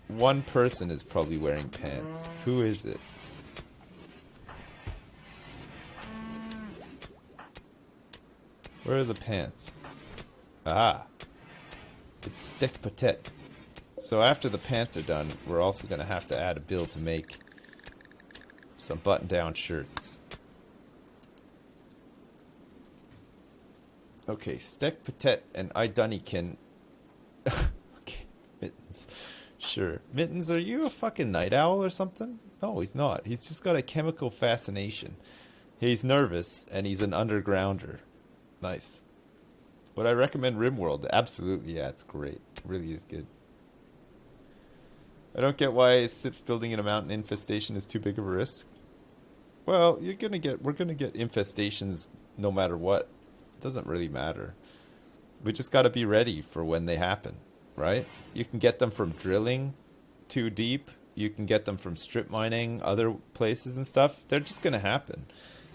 One person is probably wearing pants. Who is it? Where are the pants? Ah. It's Stick Patet. So after the pants are done, we're also going to have to add a build to make some button-down shirts. Okay, Stick Patet and Idunnykin. Okay, Mittens. Sure. Mittens, are you a fucking night owl or something? No, he's not. He's just got a chemical fascination. He's nervous, and he's an undergrounder. Nice. Would I recommend RimWorld? Absolutely, yeah, it's great. It really is good. I don't get why Sips building in a mountain infestation is too big of a risk. Well, we're gonna get infestations no matter what. It doesn't really matter. We just gotta be ready for when they happen, right? You can get them from drilling too deep. You can get them from strip mining, other places and stuff. They're just gonna happen.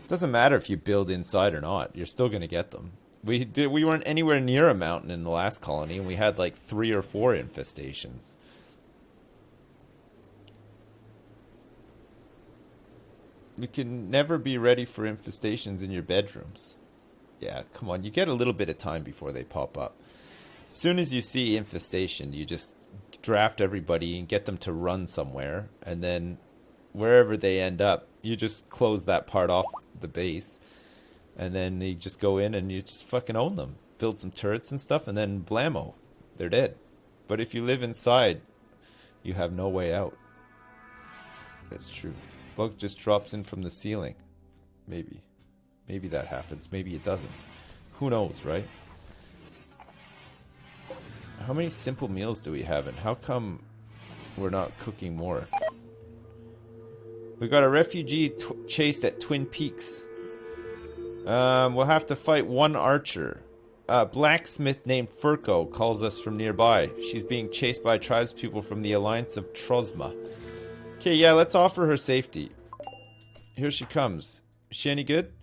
It doesn't matter if you build inside or not. You're still gonna get them. We weren't anywhere near a mountain in the last colony, and we had like 3 or 4 infestations. You can never be ready for infestations in your bedrooms. Yeah, come on. You get a little bit of time before they pop up. As soon as you see infestation, you just draft everybody and get them to run somewhere. And then wherever they end up, you just close that part off the base. And then you just go in and you just fucking own them. Build some turrets and stuff, and then blammo. They're dead. But if you live inside, you have no way out. That's true. Bug just drops in from the ceiling. Maybe. Maybe that happens. Maybe it doesn't. Who knows, right? How many simple meals do we have, and how come we're not cooking more? We got a refugee chased at Twin Peaks. We'll have to fight one archer. A blacksmith named Furco calls us from nearby. She's being chased by tribespeople from the Alliance of Trozma. Okay, yeah, let's offer her safety. Here she comes. Is she any good?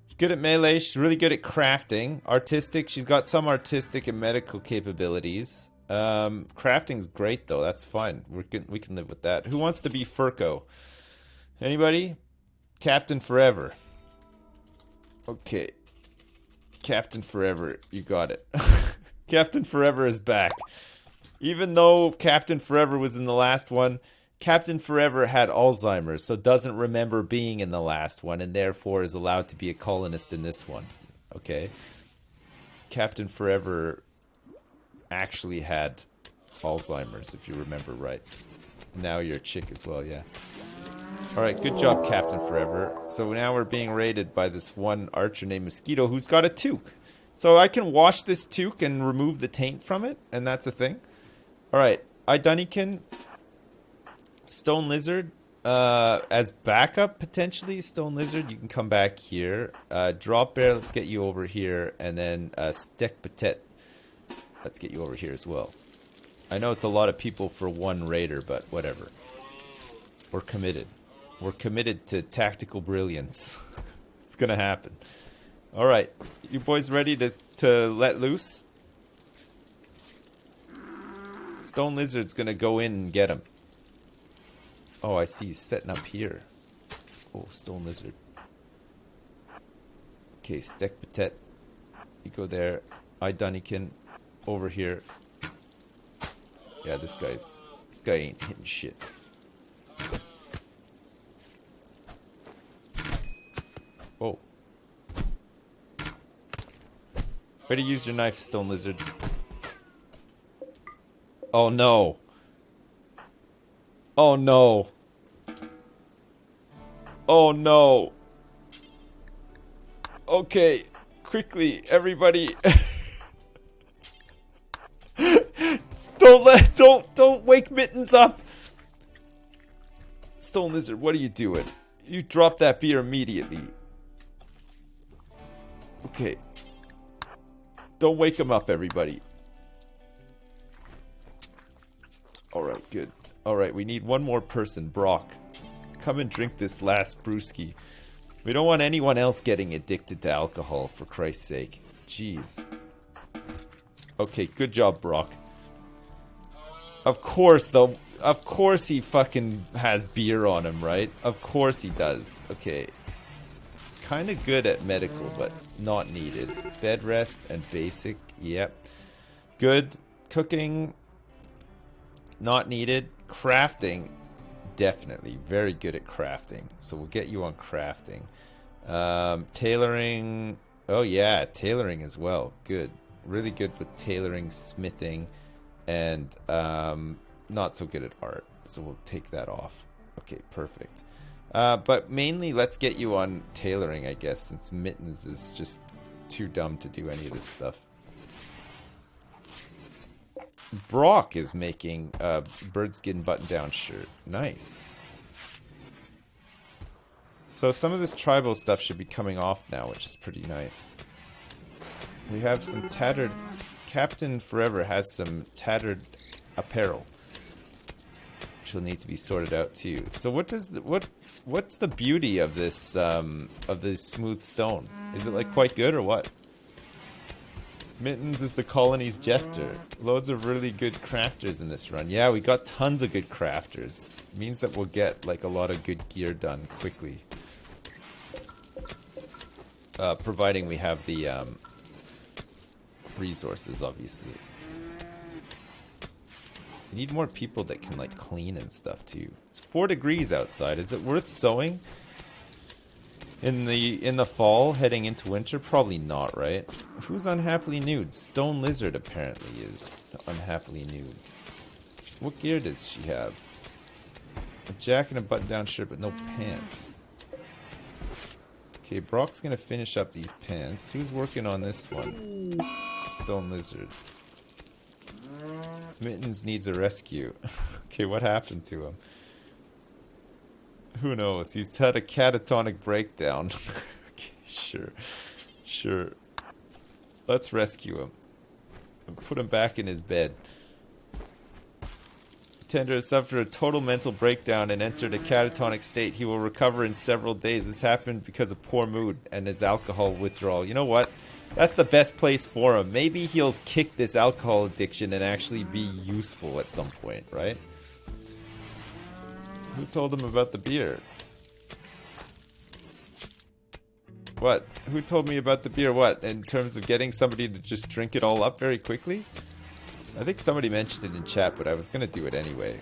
She's good at melee. She's really good at crafting. Artistic. She's got some artistic and medical capabilities. Crafting's great, though. That's fine. We can live with that. Who wants to be Furco? Anybody? Captain Forever. Okay. Captain Forever, you got it. Captain Forever is back. Even though Captain Forever was in the last one, Captain Forever had Alzheimer's, so doesn't remember being in the last one, and therefore is allowed to be a colonist in this one. Okay? Captain Forever actually had Alzheimer's, if you remember right. Now you're a chick as well, yeah. Alright, good job, Captain Forever. So now we're being raided by this one archer named Mosquito who's got a toque. So I can wash this toque and remove the taint from it, and that's a thing. Alright, Idunnikin, Stone Lizard, as backup, potentially. Stone Lizard, you can come back here. Drop Bear, let's get you over here. And then Steak Patet, let's get you over here as well. I know it's a lot of people for one raider, but whatever. We're committed. We're committed to tactical brilliance. It's gonna happen. Alright. You boys ready to let loose? Stone Lizard's gonna go in and get him. Oh, I see. He's setting up here. Oh, Stone Lizard. Okay, Steak Patet. You go there. Idunnikin over here. Yeah, this guy ain't hitting shit. Oh. Way to use your knife, Stone Lizard. Oh no. Oh no. Oh no. Okay, quickly, everybody. Don't wake Mittens up. Stone Lizard, what are you doing? You drop that beer immediately. Okay. Don't wake him up, everybody. Alright, good. Alright, we need one more person. Brock. Come and drink this last brewski. We don't want anyone else getting addicted to alcohol, for Christ's sake. Jeez. Okay, good job, Brock. Of course, though. Of course he fucking has beer on him, right? Of course he does. Okay. Kind of good at medical, but not needed. Bed rest and basic. Yep. Good. Cooking. Not needed. Crafting. Definitely. Very good at crafting. So we'll get you on crafting. Tailoring. Oh yeah, tailoring as well. Good. Really good with tailoring, smithing, and not so good at art. So we'll take that off. Okay, perfect. But mainly, let's get you on tailoring, I guess, since Mittens is just too dumb to do any of this stuff. Brock is making a birdskin button-down shirt. Nice. So some of this tribal stuff should be coming off now, which is pretty nice. We have some tattered... Captain Forever has some tattered apparel, which will need to be sorted out too. So what does what's the beauty of this smooth stone? Is it like quite good or what? Mittens is the colony's jester. Loads of really good crafters in this run. Yeah, we got tons of good crafters. It means that we'll get like a lot of good gear done quickly. Providing we have the resources, obviously. We need more people that can like clean and stuff too. It's 4 degrees outside. Is it worth sowing in the fall heading into winter? Probably not, right? Who's unhappily nude? Stone Lizard apparently is unhappily nude. What gear does she have? A jacket and button-down shirt, but no pants. Okay, Brock's gonna finish up these pants. Who's working on this one? Stone Lizard. Mittens needs a rescue. Okay, what happened to him? Who knows? He's had a catatonic breakdown. Okay, sure. Let's rescue him. And put him back in his bed. Tender has suffered a total mental breakdown and entered a catatonic state. He will recover in several days. This happened because of poor mood and his alcohol withdrawal. You know what? That's the best place for him. Maybe he'll kick this alcohol addiction and actually be useful at some point, right? Who told him about the beer? What? Who told me about the beer? What? In terms of getting somebody to just drink it all up very quickly? I think somebody mentioned it in chat, but I was gonna do it anyway.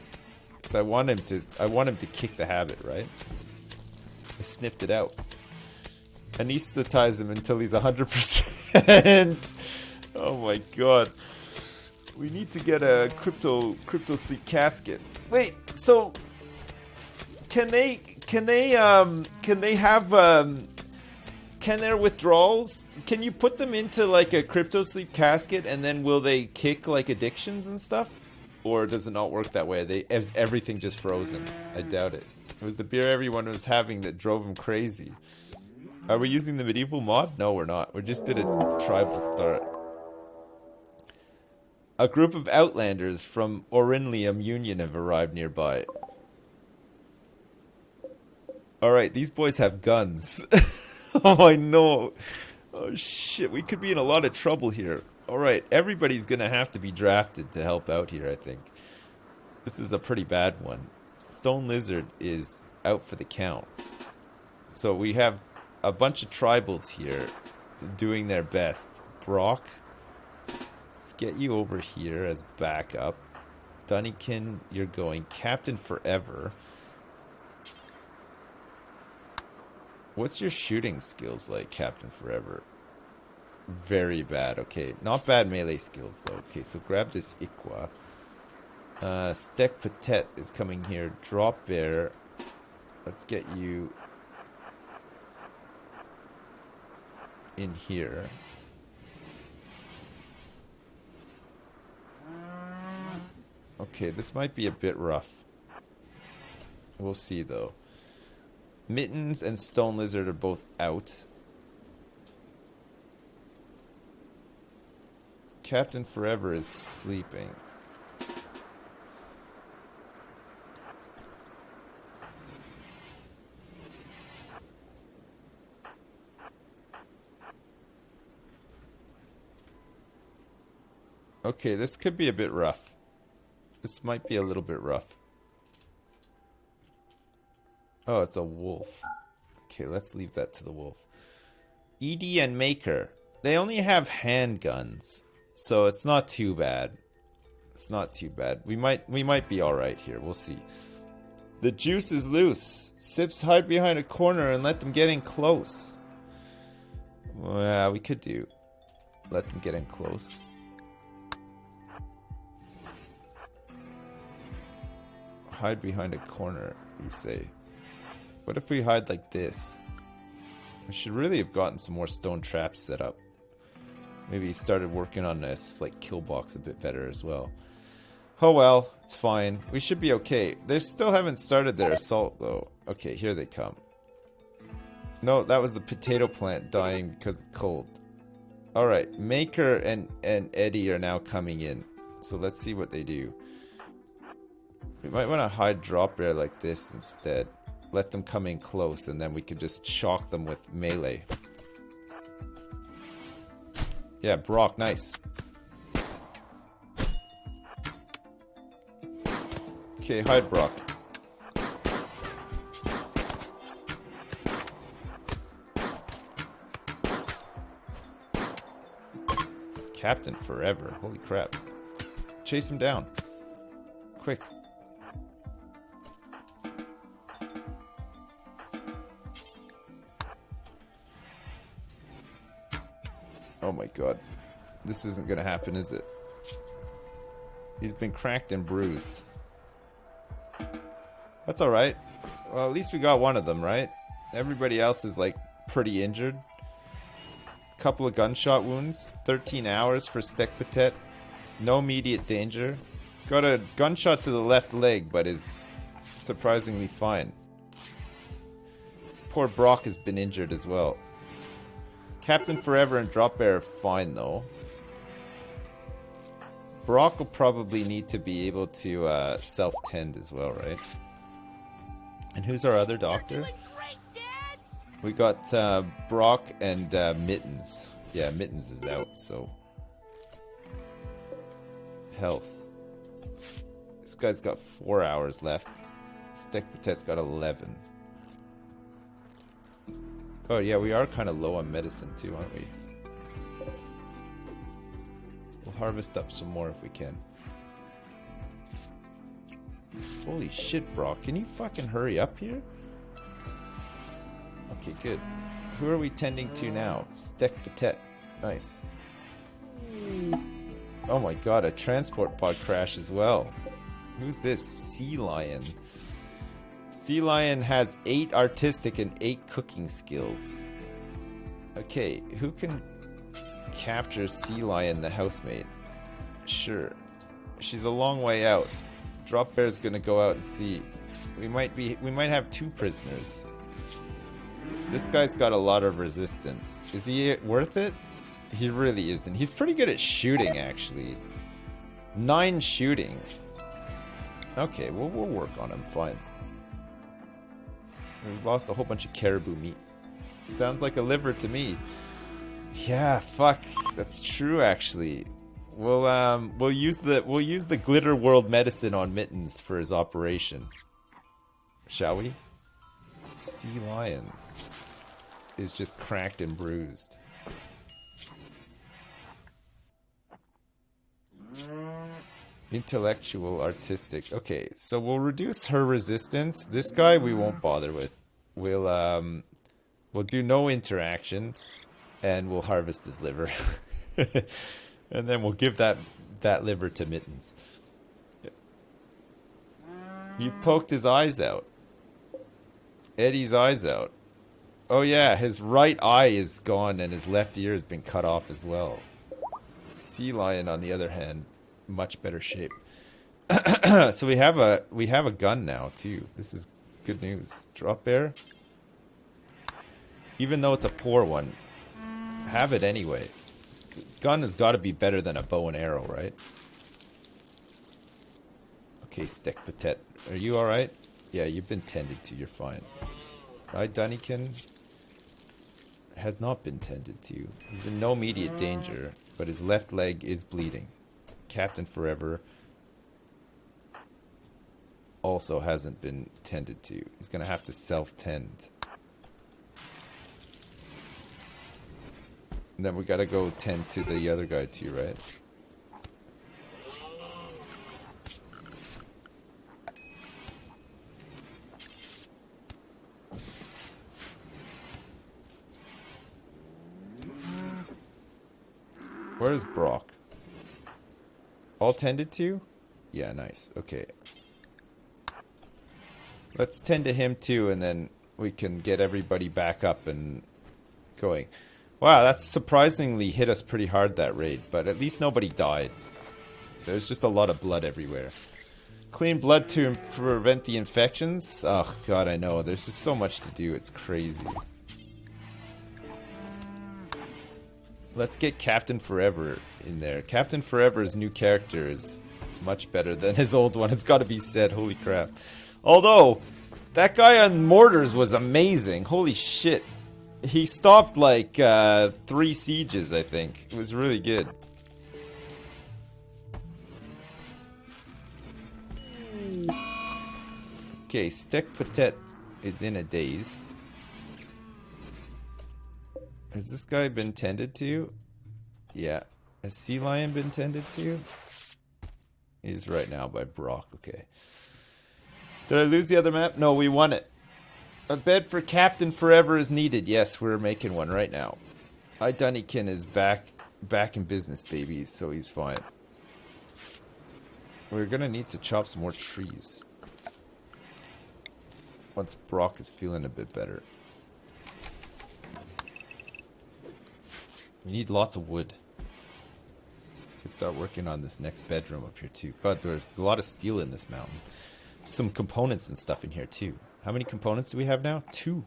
Because I want him to kick the habit, right? I sniffed it out. Anesthetize him until he's 100%. Oh my god. We need to get a crypto sleep casket. Wait, so can their withdrawals, can you put them into like a crypto sleep casket and then will they kick like addictions and stuff? Or does it not work that way? Is everything just frozen? I doubt it. It was the beer everyone was having that drove them crazy. Are we using the medieval mod? No, we're not. We just did a tribal start. A group of outlanders from Orinlium Union have arrived nearby. Alright, these boys have guns. Oh, I know. Oh, shit. We could be in a lot of trouble here. Alright, everybody's gonna have to be drafted to help out here, I think. This is a pretty bad one. Stone Lizard is out for the count. So we have a bunch of tribals here doing their best. Brock, let's get you over here as backup. Dunnikin, you're going. Captain Forever. What's your shooting skills like, Captain Forever? Very bad. Okay, not bad melee skills though. Okay, so grab this Iqua. Stek Patet is coming here. Drop Bear. Let's get you in here. Okay, this might be a bit rough. We'll see though. Mittens and Stone Lizard are both out. Captain Forever is sleeping. Okay, this could be a bit rough. This might be a little bit rough. Oh, it's a wolf. Okay, let's leave that to the wolf. Edie and Maker. They only have handguns. So it's not too bad. It's not too bad. We might be alright here. We'll see. The juice is loose. Sips hide behind a corner and let them get in close. Well, we could do. Let them get in close. Hide behind a corner, you say. What if we hide like this? We should really have gotten some more stone traps set up. Maybe started working on this like kill box a bit better as well. Oh well, it's fine. We should be okay. They still haven't started their assault though. Okay, here they come. No, that was the potato plant dying because of cold. Alright, Maker and Eddie are now coming in. So let's see what they do. We might want to hide Drop Bear like this instead. Let them come in close and then we can just shock them with melee. Yeah, Brock, nice. Okay, hide Brock. Captain Forever, holy crap. Chase him down. Quick. Oh my god. This isn't gonna happen, is it? He's been cracked and bruised. That's alright. Well, at least we got one of them, right? Everybody else is, like, pretty injured. Couple of gunshot wounds. 13 hours for Stekpatet. No immediate danger. Got a gunshot to the left leg, but is surprisingly fine. Poor Brock has been injured as well. Captain Forever and Drop Bear are fine, though. Brock will probably need to be able to self-tend as well, right? And who's our other doctor? You're doing great, Dad. We got Brock and Mittens. Yeah, Mittens is out, so... Health. This guy's got 4 hours left. Stekpatet's got 11. Oh yeah, we are kind of low on medicine too, aren't we? We'll harvest up some more if we can. Holy shit, Brock. Can you fucking hurry up here? Okay, good. Who are we tending to now? Stekpatet. Nice. Oh my god, a transport pod crash as well. Who's this? Sea Lion. Sea Lion has 8 artistic and 8 cooking skills. Okay, who can capture Sea Lion the housemate? Sure. She's a long way out. Drop Bear's gonna go out and see. We might have 2 prisoners. This guy's got a lot of resistance. Is he worth it? He really isn't. He's pretty good at shooting, actually. 9 shooting. Okay, well, we'll work on him. Fine. We've lost a whole bunch of caribou meat. Sounds like a liver to me. Yeah, fuck. That's true, actually. We'll use the Glitter World medicine on Mittens for his operation. Shall we? Sea Lion is just cracked and bruised. Intellectual, artistic. Okay, so we'll reduce her resistance. This guy we won't bother with. We'll do no interaction, and we'll harvest his liver, and then we'll give that liver to Mittens. You poked his eyes out. Eddie's eyes out. Oh yeah, his right eye is gone, and his left ear has been cut off as well. Sea Lion, on the other hand, much better shape. So we have a gun now too. This is good news. Drop Bear, even though it's a poor one, have it anyway. Gun has got to be better than a bow and arrow, right? Okay, Stekpatet, are you all right? Yeah, you've been tended to. You're fine. Dunnikin has not been tended to. He's in no immediate danger, but his left leg is bleeding. Captain Forever also hasn't been tended to. He's gonna have to self-tend. And then we gotta go tend to the other guy too, right? Where's Brock? All tended to? Yeah, nice. Okay. Let's tend to him too, and then we can get everybody back up and going. Wow, that's surprisingly hit us pretty hard, that raid, but at least nobody died. There's just a lot of blood everywhere. Clean blood to prevent the infections? Oh god, I know. There's just so much to do. It's crazy. Let's get Captain Forever in there. Captain Forever's new character is much better than his old one. It's got to be said. Holy crap. Although, that guy on mortars was amazing. Holy shit. He stopped like 3 sieges, I think. It was really good. Okay, Stekpatet is in a daze. Has this guy been tended to? Yeah. Has Sea Lion been tended to? He's right now by Brock. Okay. Did I lose the other map? No, we won it. A bed for Captain Forever is needed. Yes, we're making one right now. Dunnikin is back in business, baby, so he's fine. We're gonna need to chop some more trees. Once Brock is feeling a bit better. We need lots of wood. We can start working on this next bedroom up here too. God, there's a lot of steel in this mountain. Some components and stuff in here too. How many components do we have now? 2.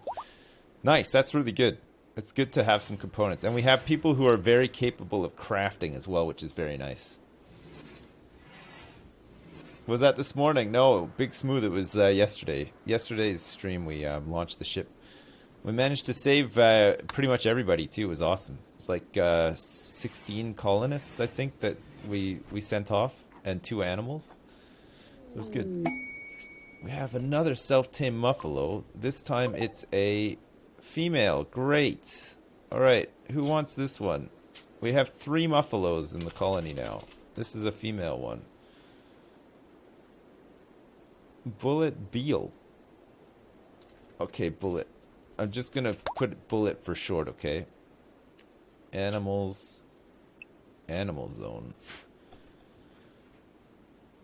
Nice, that's really good. It's good to have some components. And we have people who are very capable of crafting as well, which is very nice. Was that this morning? No, Big Smooth, it was yesterday. Yesterday's stream, we launched the ship. We managed to save pretty much everybody, too. It was awesome. It's like 16 colonists, I think, that we sent off, and 2 animals. It was good. We have another self-tamed muffalo. This time it's a female. Great. Alright, who wants this one? We have 3 muffalos in the colony now. This is a female one. Bullet Beal. Okay, Bullet. I'm just gonna put Bullet for short, okay? Animals. Animal zone.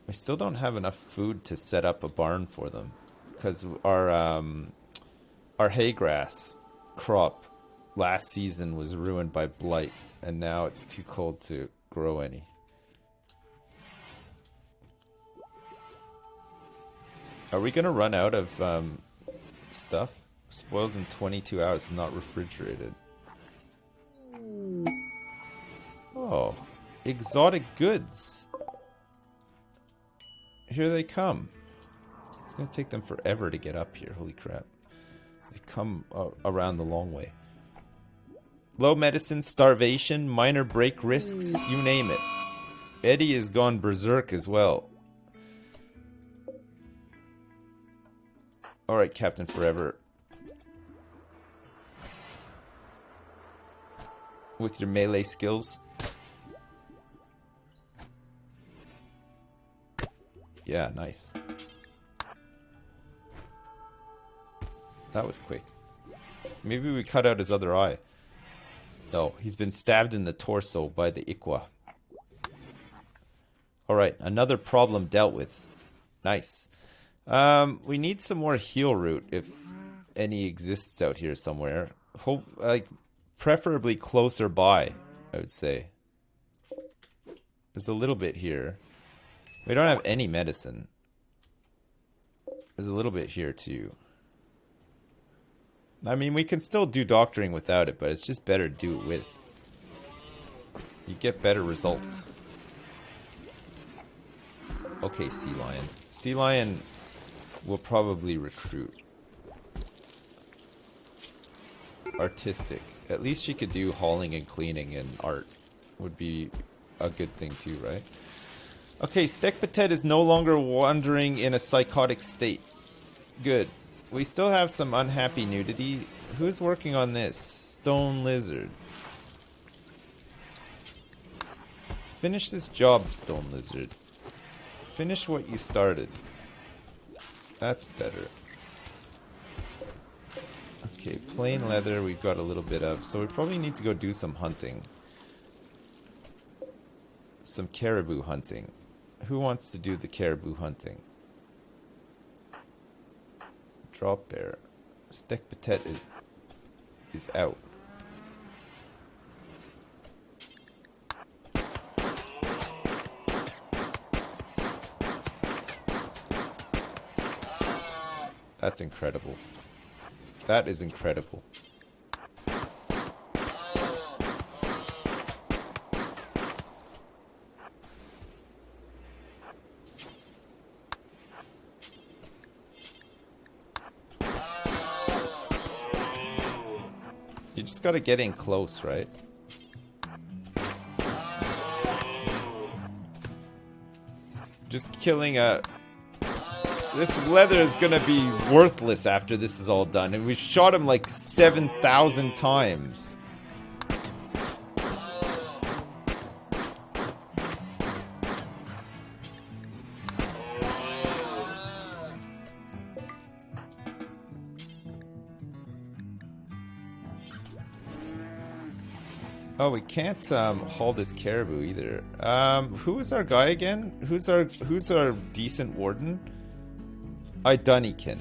We still don't have enough food to set up a barn for them. Because our hay grass crop last season was ruined by blight. And now it's too cold to grow any. Are we gonna run out of stuff? Spoils in 22 hours, not refrigerated. Oh, exotic goods. Here they come. It's gonna take them forever to get up here. Holy crap! They come around the long way. Low medicine, starvation, minor break risks, you name it. Eddie has gone berserk as well. Alright, Captain Forever. With your melee skills. Yeah, nice. That was quick. Maybe we cut out his other eye. No, he's been stabbed in the torso by the Ikwa. Alright, another problem dealt with. Nice. We need some more heal root if any exists out here somewhere. Hope, like, preferably closer by, I would say. There's a little bit here. We don't have any medicine. There's a little bit here too. I mean, we can still do doctoring without it, but it's just better to do it with. You get better results. Okay, Sea Lion. Sea Lion will probably recruit. Artistic. At least she could do hauling and cleaning, and art would be a good thing too, right? Okay, Stekpatet is no longer wandering in a psychotic state. Good. We still have some unhappy nudity. Who's working on this? Stone Lizard. Finish this job, Stone Lizard. Finish what you started. That's better. Okay, plain leather we've got a little bit of, so we probably need to go do some hunting. Some caribou hunting. Who wants to do the caribou hunting? Drop bear. Stekpatet is out. That's incredible. That is incredible. You just gotta get in close, right? Just killing a... This leather is gonna be worthless after this is all done. And we've shot him like 7,000 times. Oh, we can't haul this caribou either. Who is our guy again? Who's our decent warden? Dunnikin.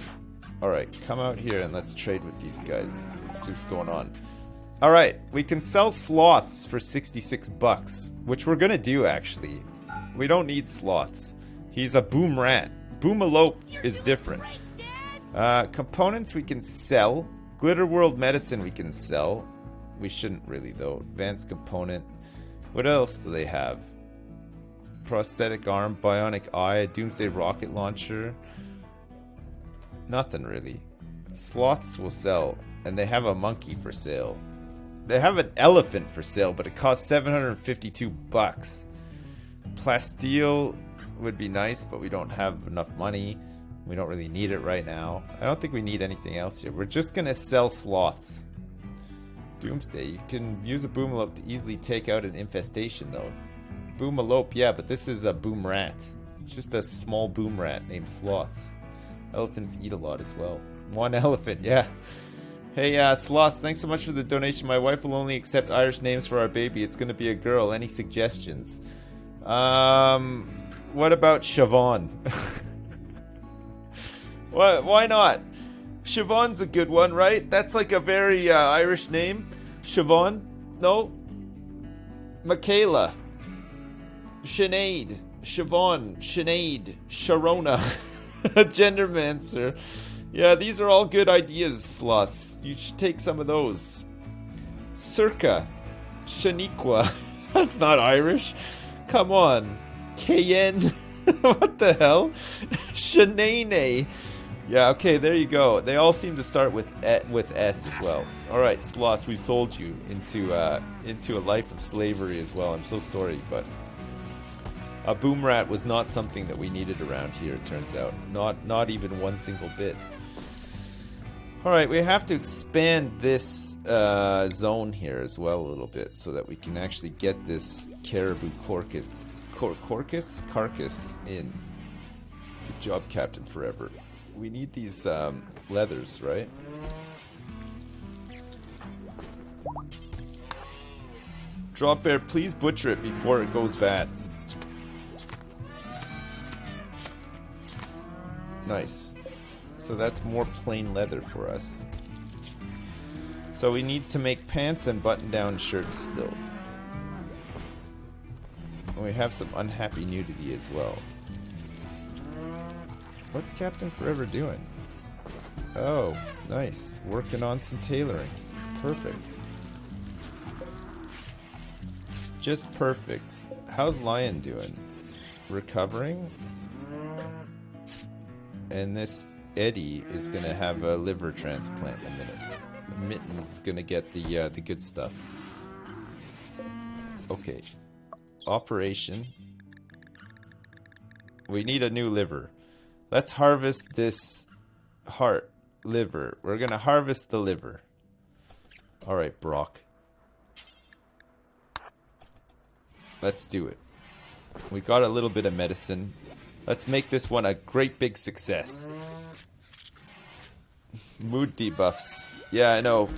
Alright, come out here and let's trade with these guys. Let's see what's going on. Alright, we can sell sloths for 66 bucks, which we're gonna do actually. We don't need sloths. He's a boom rat. Boomalope is different. Components we can sell. Glitter World medicine we can sell. We shouldn't really though. Advanced component. What else do they have? Prosthetic arm, bionic eye, doomsday rocket launcher. Nothing really. Sloths will sell, and they have a monkey for sale. They have an elephant for sale, but it costs 752 bucks. Plasteel would be nice, but we don't have enough money. We don't really need it right now. I don't think we need anything else here. We're just gonna sell sloths. Doomsday, you can use a boomalope to easily take out an infestation though. Boomalope, yeah, but this is a boom rat. It's just a small boom rat named Sloths. Elephants eat a lot as well. One elephant, yeah. Hey, Sloths, thanks so much for the donation. My wife will only accept Irish names for our baby. It's gonna be a girl. Any suggestions? What about Siobhan? Why not? Siobhan's a good one, right? That's like a very Irish name. Siobhan? No? Michaela. Sinead. Siobhan. Sinead. Sharona. Gendermancer. Yeah, these are all good ideas, Sloths. You should take some of those. Circa. Shaniqua. That's not Irish. Come on. Cayenne. What the hell? Shanae. Yeah, okay, there you go. They all seem to start with S as well. All right, Sloths, we sold you into a life of slavery as well. I'm so sorry, but a boom rat was not something that we needed around here, it turns out. Not even one single bit. All right, we have to expand this zone here as well a little bit so that we can actually get this caribou carcass in. Good job, Captain Forever. We need these leathers, right? Drop bear, please butcher it before it goes bad. Nice. So that's more plain leather for us. So we need to make pants and button-down shirts still. And we have some unhappy nudity as well. What's Captain Forever doing? Oh, nice. Working on some tailoring. Perfect. Just perfect. How's Lion doing? Recovering? And this Eddie is gonna have a liver transplant in a minute. Mittens is gonna get the good stuff. Okay. Operation. We need a new liver. Let's harvest this liver. We're gonna harvest the liver. Alright, Brock. Let's do it. We got a little bit of medicine. Let's make this one a great big success. Mood debuffs. Yeah, I know.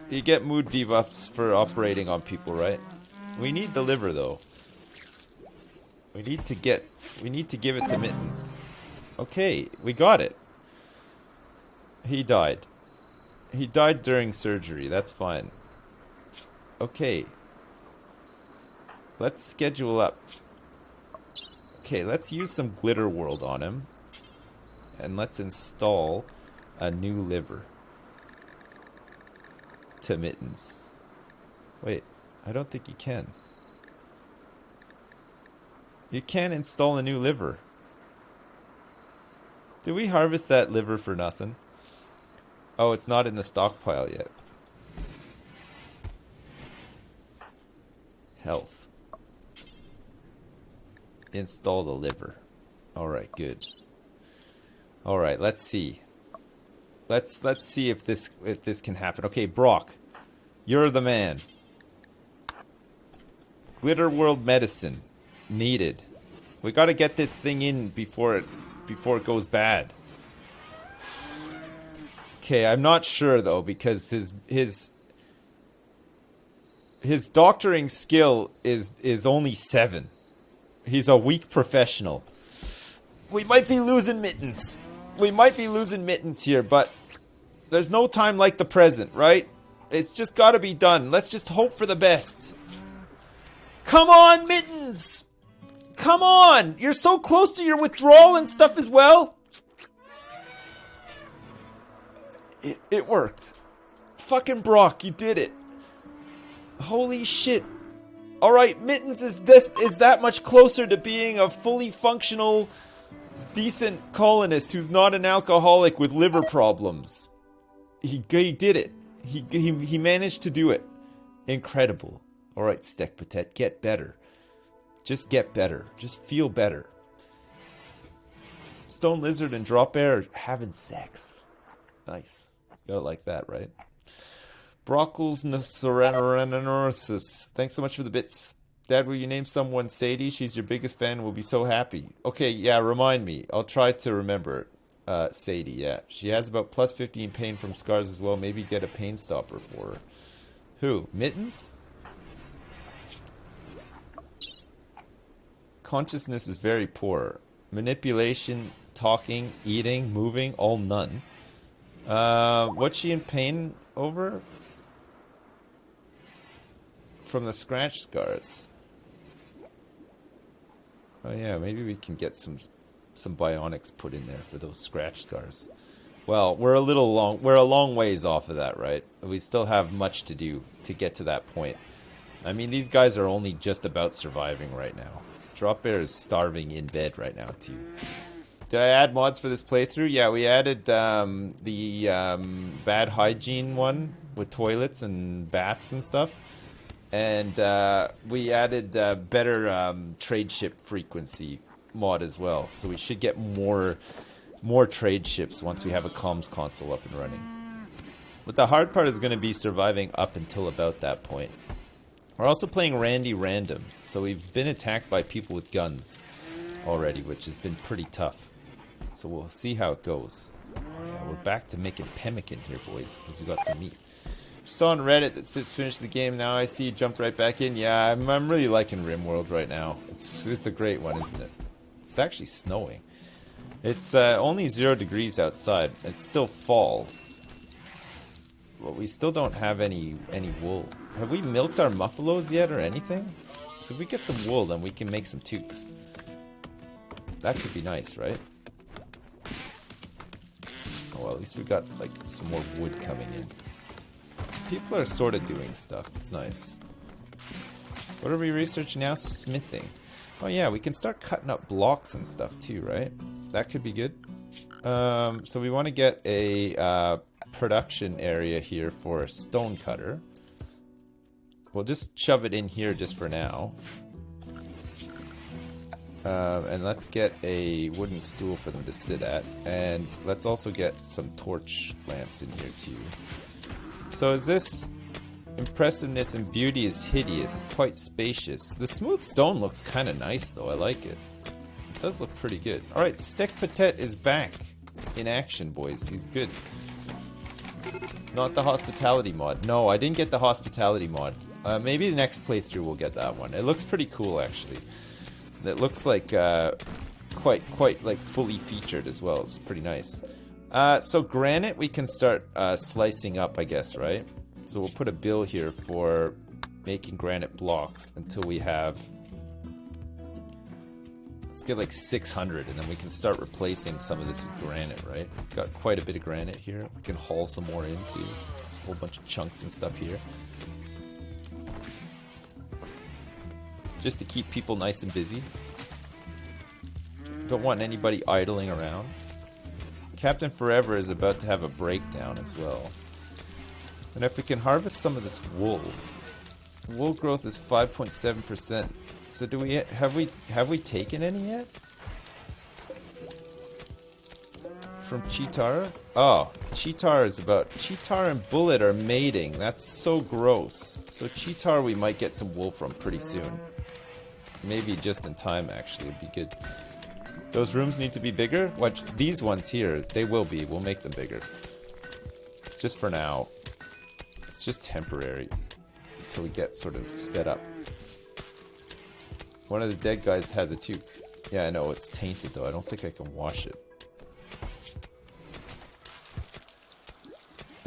You get mood debuffs for operating on people, right? We need the liver though. We need to give it to Mittens. Okay, we got it. He died. He died during surgery. That's fine. Okay. Let's schedule up. Okay, let's use some Glitter World on him. And let's install a new liver. To Mittens. Wait, I don't think you can. You can't install a new liver. Did we harvest that liver for nothing? Oh, it's not in the stockpile yet. Health. Install the liver. Alright, good. Alright, let's see. Let's see if this can happen. Okay, Brock. You're the man. Glitter World medicine. Needed. We gotta get this thing in before it goes bad. Okay, I'm not sure though, because his doctoring skill is only 7. He's a weak professional. We might be losing Mittens. We might be losing Mittens here, but There's no time like the present, right? It's just gotta be done. Let's just hope for the best. Come on, Mittens! Come on! You're so close to your withdrawal and stuff as well. It worked. Fucking Brock, you did it. Holy shit. Alright, Mittens is that much closer to being a fully functional, decent colonist who's not an alcoholic with liver problems. He did it. He managed to do it. Incredible. Alright, Steak Patet, get better. Just get better. Just feel better. Stone Lizard and Drop Bear are having sex. Nice. You gotta like that, right? Brockles Nasorenorosis. Thanks so much for the bits. Dad, will you name someone Sadie? She's your biggest fan and will be so happy. Okay, yeah, remind me. I'll try to remember. Sadie, yeah. She has about plus 15 pain from scars as well. Maybe get a pain stopper for her. Who? Mittens? Consciousness is very poor. Manipulation, talking, eating, moving, all none. What's she in pain over? From the scratch scars. Oh yeah, maybe we can get some bionics put in there for those scratch scars. Well, we're a long ways off of that, right? We still have much to do to get to that point. I mean, these guys are only just about surviving right now. Drop Bear is starving in bed right now, too. Did I add mods for this playthrough? Yeah, we added the bad hygiene one with toilets and baths and stuff. And we added better trade ship frequency mod as well. So we should get more trade ships once we have a comms console up and running. But the hard part is going to be surviving up until about that point. We're also playing Randy Random. So we've been attacked by people with guns already, which has been pretty tough. So we'll see how it goes. Oh, yeah, we're back to making pemmican here, boys, because we got some meat. Saw on Reddit that Sips finished the game. Now I see you jumped right back in. Yeah, I'm really liking RimWorld right now. It's a great one, isn't it? It's actually snowing. It's only 0 degrees outside. It's still fall. But we still don't have any wool. Have we milked our muffalos yet or anything? So if we get some wool, then we can make some toques. That could be nice, right? Oh, well, at least we got like some more wood coming in. People are sort of doing stuff. It's nice. What are we researching now? Smithing. Oh yeah, we can start cutting up blocks and stuff too, right? That could be good. So we want to get a production area here for a stone cutter. We'll just shove it in here just for now. And let's get a wooden stool for them to sit at. And let's also get some torch lamps in here too. So is this impressiveness and beauty is hideous, quite spacious. The smooth stone looks kind of nice though, I like it. It does look pretty good. Alright, Steak Patet is back in action, boys. He's good. Not the hospitality mod. No, I didn't get the hospitality mod. Maybe the next playthrough we'll get that one. It looks pretty cool actually. It looks like quite like fully featured as well. It's pretty nice. So granite we can start slicing up, I guess, right? So we'll put a bill here for making granite blocks until we have... Let's get like 600 and then we can start replacing some of this with granite, right? Got quite a bit of granite here. We can haul some more into. There's a whole bunch of chunks and stuff here. Just to keep people nice and busy. Don't want anybody idling around. Captain Forever is about to have a breakdown as well. And if we can harvest some of this wool. Wool growth is 5.7%. So do we have we taken any yet? From Chitara? Oh, Cheetar and Bullet are mating. That's so gross. So Cheetar we might get some wool from pretty soon. Maybe just in time actually, it'd be good. Those rooms need to be bigger? Watch these ones here, they will be. We'll make them bigger. Just for now. It's just temporary. Until we get sort of set up. One of the dead guys has a toque. Yeah, I know, it's tainted though. I don't think I can wash it.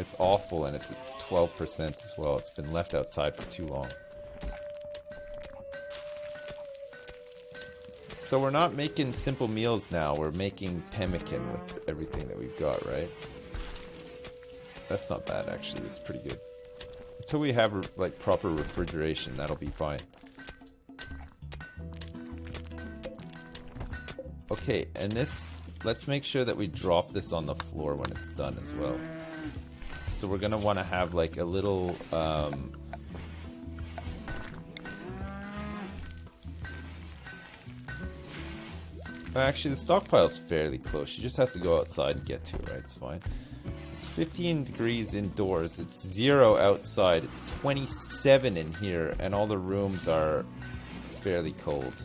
It's awful, and it's at 12% as well. It's been left outside for too long. So we're not making simple meals now. We're making pemmican with everything that we've got, right? That's not bad, actually. It's pretty good. Until we have like proper refrigeration, that'll be fine. Okay, and this, let's make sure that we drop this on the floor when it's done as well. So we're gonna want to have like a little actually, the stockpile's fairly close. She just has to go outside and get to it, right? It's fine. It's 15 degrees indoors. It's 0 outside. It's 27 in here, and all the rooms are fairly cold.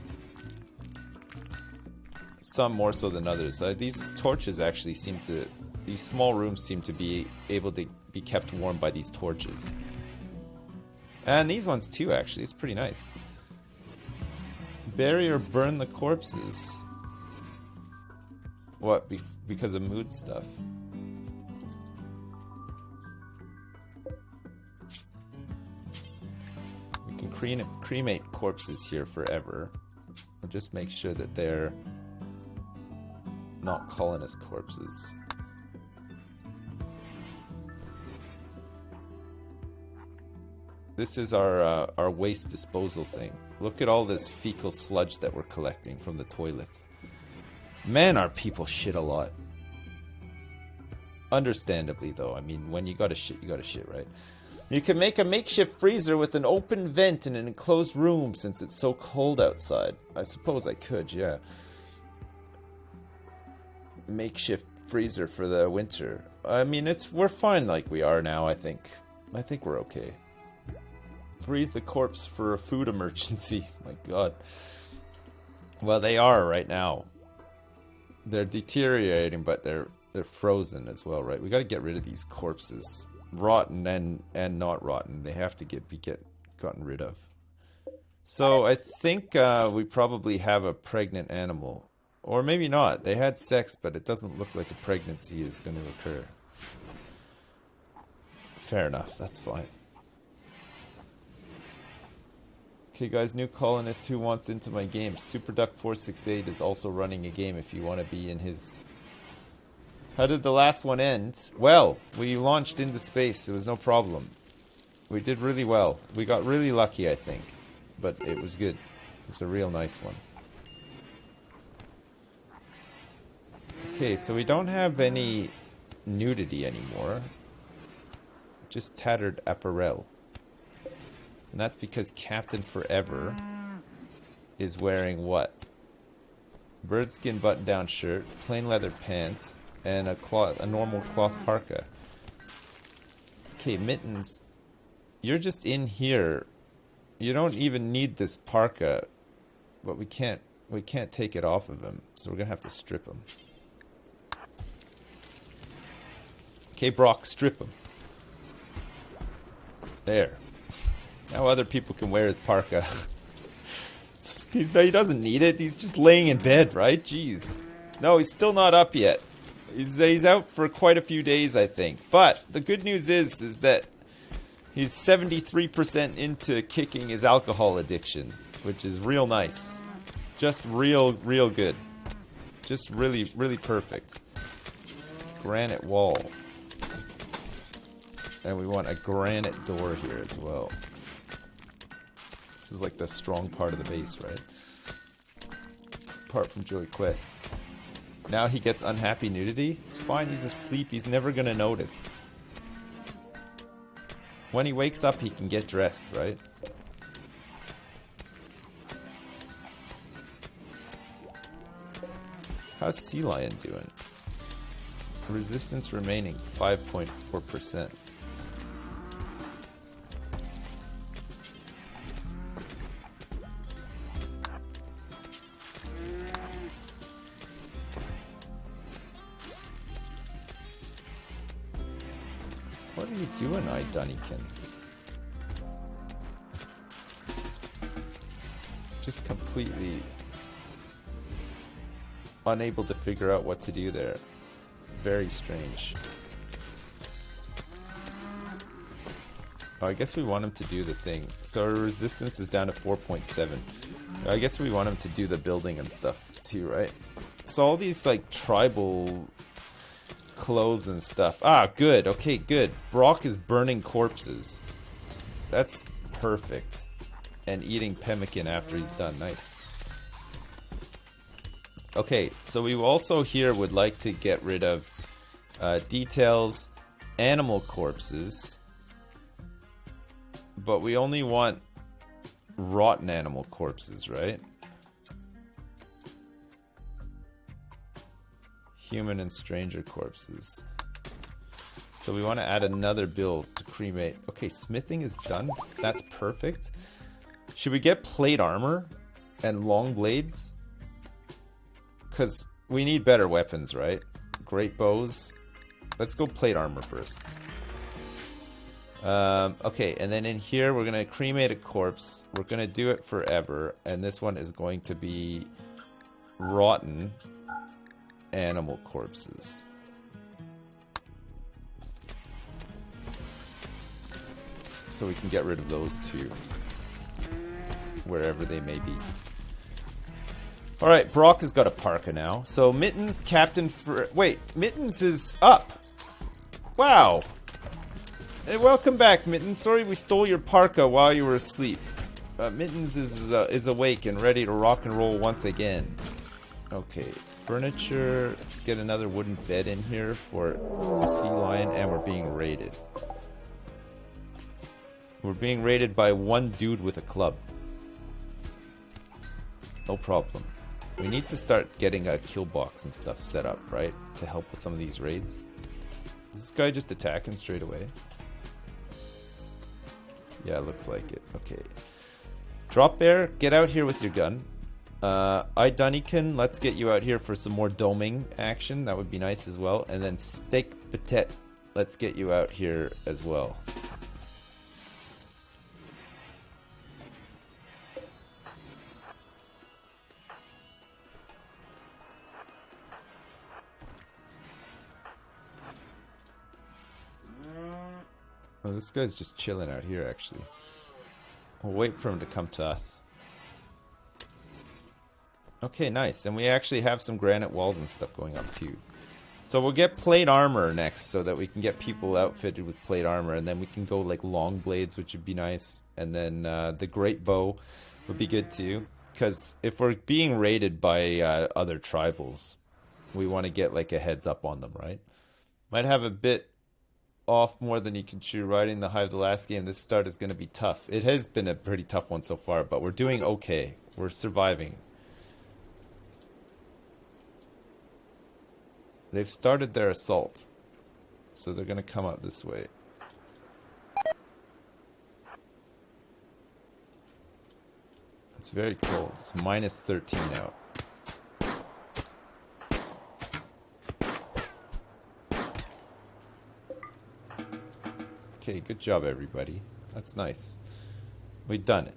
Some more so than others. These torches actually seem to... These small rooms seem to be able to be kept warm by these torches. And these ones too, actually. It's pretty nice. Bury or burn the corpses. What? Because of mood stuff? We can cremate corpses here forever. We'll just make sure that they're not colonist corpses. This is our waste disposal thing. Look at all this fecal sludge that we're collecting from the toilets. Man, our people shit a lot. Understandably, though. I mean, when you gotta shit, right? You can make a makeshift freezer with an open vent in an enclosed room since it's so cold outside. I suppose I could, yeah. Makeshift freezer for the winter. I mean, we're fine like we are now, I think. I think we're okay. Freeze the corpse for a food emergency. My god. Well, they are right now. They're deteriorating, but they're frozen as well, right? We got to get rid of these corpses, rotten and not rotten. They have to be gotten rid of. So I think we probably have a pregnant animal, or maybe not. They had sex, but it doesn't look like a pregnancy is going to occur. Fair enough. That's fine. Okay, guys, new colonist who wants into my game. SuperDuck468 is also running a game if you want to be in his... How did the last one end? Well, we launched into space. It was no problem. We did really well. We got really lucky, I think. But it was good. It's a real nice one. Okay, so we don't have any nudity anymore. Just tattered apparel. And that's because Captain Forever is wearing what? Birdskin button-down shirt, plain leather pants, and a normal cloth parka. Okay, Mittens, you're just in here. You don't even need this parka, but we can't take it off of him, so we're gonna have to strip him. Okay, Brock, strip him. There. Now other people can wear his parka. He doesn't need it. He's just laying in bed, right? Jeez. No, he's still not up yet. He's out for quite a few days, I think. But the good news is that he's 73% into kicking his alcohol addiction, which is real nice. Just real good. Just really, really perfect. Granite wall. And we want a granite door here as well. This is like the strong part of the base, right? Apart from Joey Quest. Now he gets unhappy nudity. It's fine, he's asleep. He's never gonna notice. When he wakes up, he can get dressed, right? How's Sea Lion doing? Resistance remaining 5.4%. What are you doing, Dunnikin? Just completely unable to figure out what to do there. Very strange. Oh, I guess we want him to do the thing. So our resistance is down to 4.7. I guess we want him to do the building and stuff too, right? So all these like tribal clothes and stuff. Ah, good. Okay, good. Brock is burning corpses. That's perfect. And eating pemmican after he's done. Nice. Okay, so we also here would like to get rid of details, animal corpses. But we only want rotten animal corpses, right? Human and stranger corpses. So we want to add another build to cremate. Okay, smithing is done. That's perfect. Should we get plate armor and long blades? Because we need better weapons, right? Great bows. Let's go plate armor first. Okay, and then in here we're gonna cremate a corpse. We're gonna do it forever, and this one is going to be rotten animal corpses. So we can get rid of those two, wherever they may be. Alright, Brock has got a parka now. So Mittens, Captain for... Wait, Mittens is up! Wow! Hey, welcome back, Mittens. Sorry we stole your parka while you were asleep. Mittens is awake and ready to rock and roll once again. Okay, furniture. Let's get another wooden bed in here for Sea Lion, and we're being raided. We're being raided by one dude with a club. No problem. We need to start getting a kill box and stuff set up, right? To help with some of these raids. Is this guy just attacking straight away? Yeah, looks like it. Okay. Drop Bear, get out here with your gun. Dunnington, let's get you out here for some more doming action. That would be nice as well. And then Steak Patet, let's get you out here as well. Oh, this guy's just chilling out here, actually. We'll wait for him to come to us. Okay, nice. And we actually have some granite walls and stuff going up, too. So we'll get plate armor next, so that we can get people outfitted with plate armor. And then we can go, like, long blades, which would be nice. And then the great bow would be good, too. Because if we're being raided by other tribals, we want to get, like, a heads up on them, right? Might have a bit... off more than you can chew. Riding the Hive the last game, this start is going to be tough. It has been a pretty tough one so far, but we're doing okay. We're surviving. They've started their assault, so they're going to come out this way. It's very cold. It's minus 13 out. Okay, good job, everybody. That's nice. We've done it.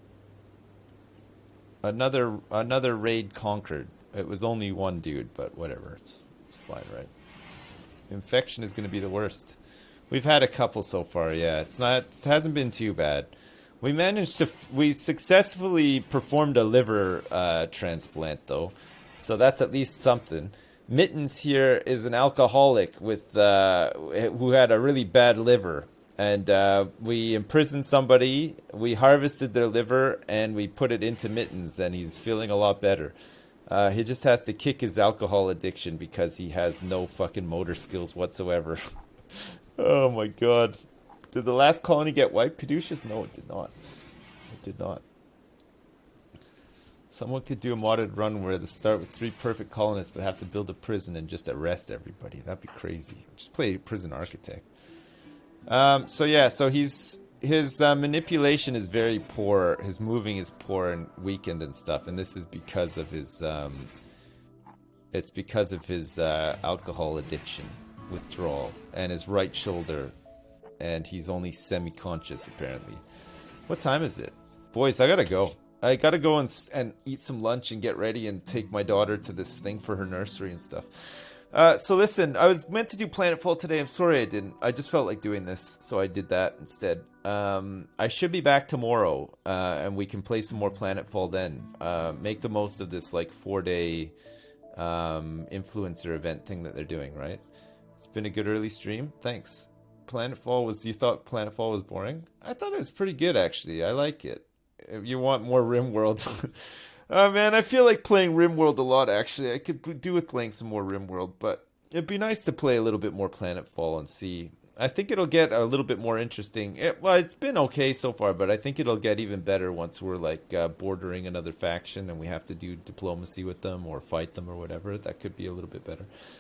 Another raid conquered. It was only one dude, but whatever. It's fine, right? Infection is going to be the worst. We've had a couple so far. Yeah, it hasn't been too bad. We managed to. We successfully performed a liver transplant, though, so that's at least something. Mittens here is an alcoholic with who had a really bad liver. And we imprisoned somebody, we harvested their liver, and we put it into Mittens, and he's feeling a lot better. He just has to kick his alcohol addiction because he has no fucking motor skills whatsoever. Oh my god. Did the last colony get wiped, Caduceus? No, it did not. It did not. Someone could do a modded run where they start with 3 perfect colonists but have to build a prison and just arrest everybody. That'd be crazy. Just play Prison Architect. So yeah, so his manipulation is very poor. His moving is poor and weakened and stuff, and this is because of his alcohol addiction, withdrawal, and his right shoulder, and he's only semi-conscious apparently. What time is it? Boys, I gotta go. I gotta go and eat some lunch and get ready and take my daughter to this thing for her nursery and stuff. So listen, I was meant to do Planetfall today. I'm sorry I didn't. I just felt like doing this, so I did that instead. I should be back tomorrow, and we can play some more Planetfall then. Make the most of this like 4-day influencer event thing that they're doing, right? It's been a good early stream. Thanks. You thought Planetfall was boring? I thought it was pretty good actually. I like it. If you want more RimWorld. Oh man, I feel like playing RimWorld a lot actually. I could do with playing some more RimWorld, but it'd be nice to play a little bit more Planetfall and see. I think it'll get a little bit more interesting. Well, it's been okay so far, but I think it'll get even better once we're like bordering another faction and we have to do diplomacy with them or fight them or whatever. That could be a little bit better.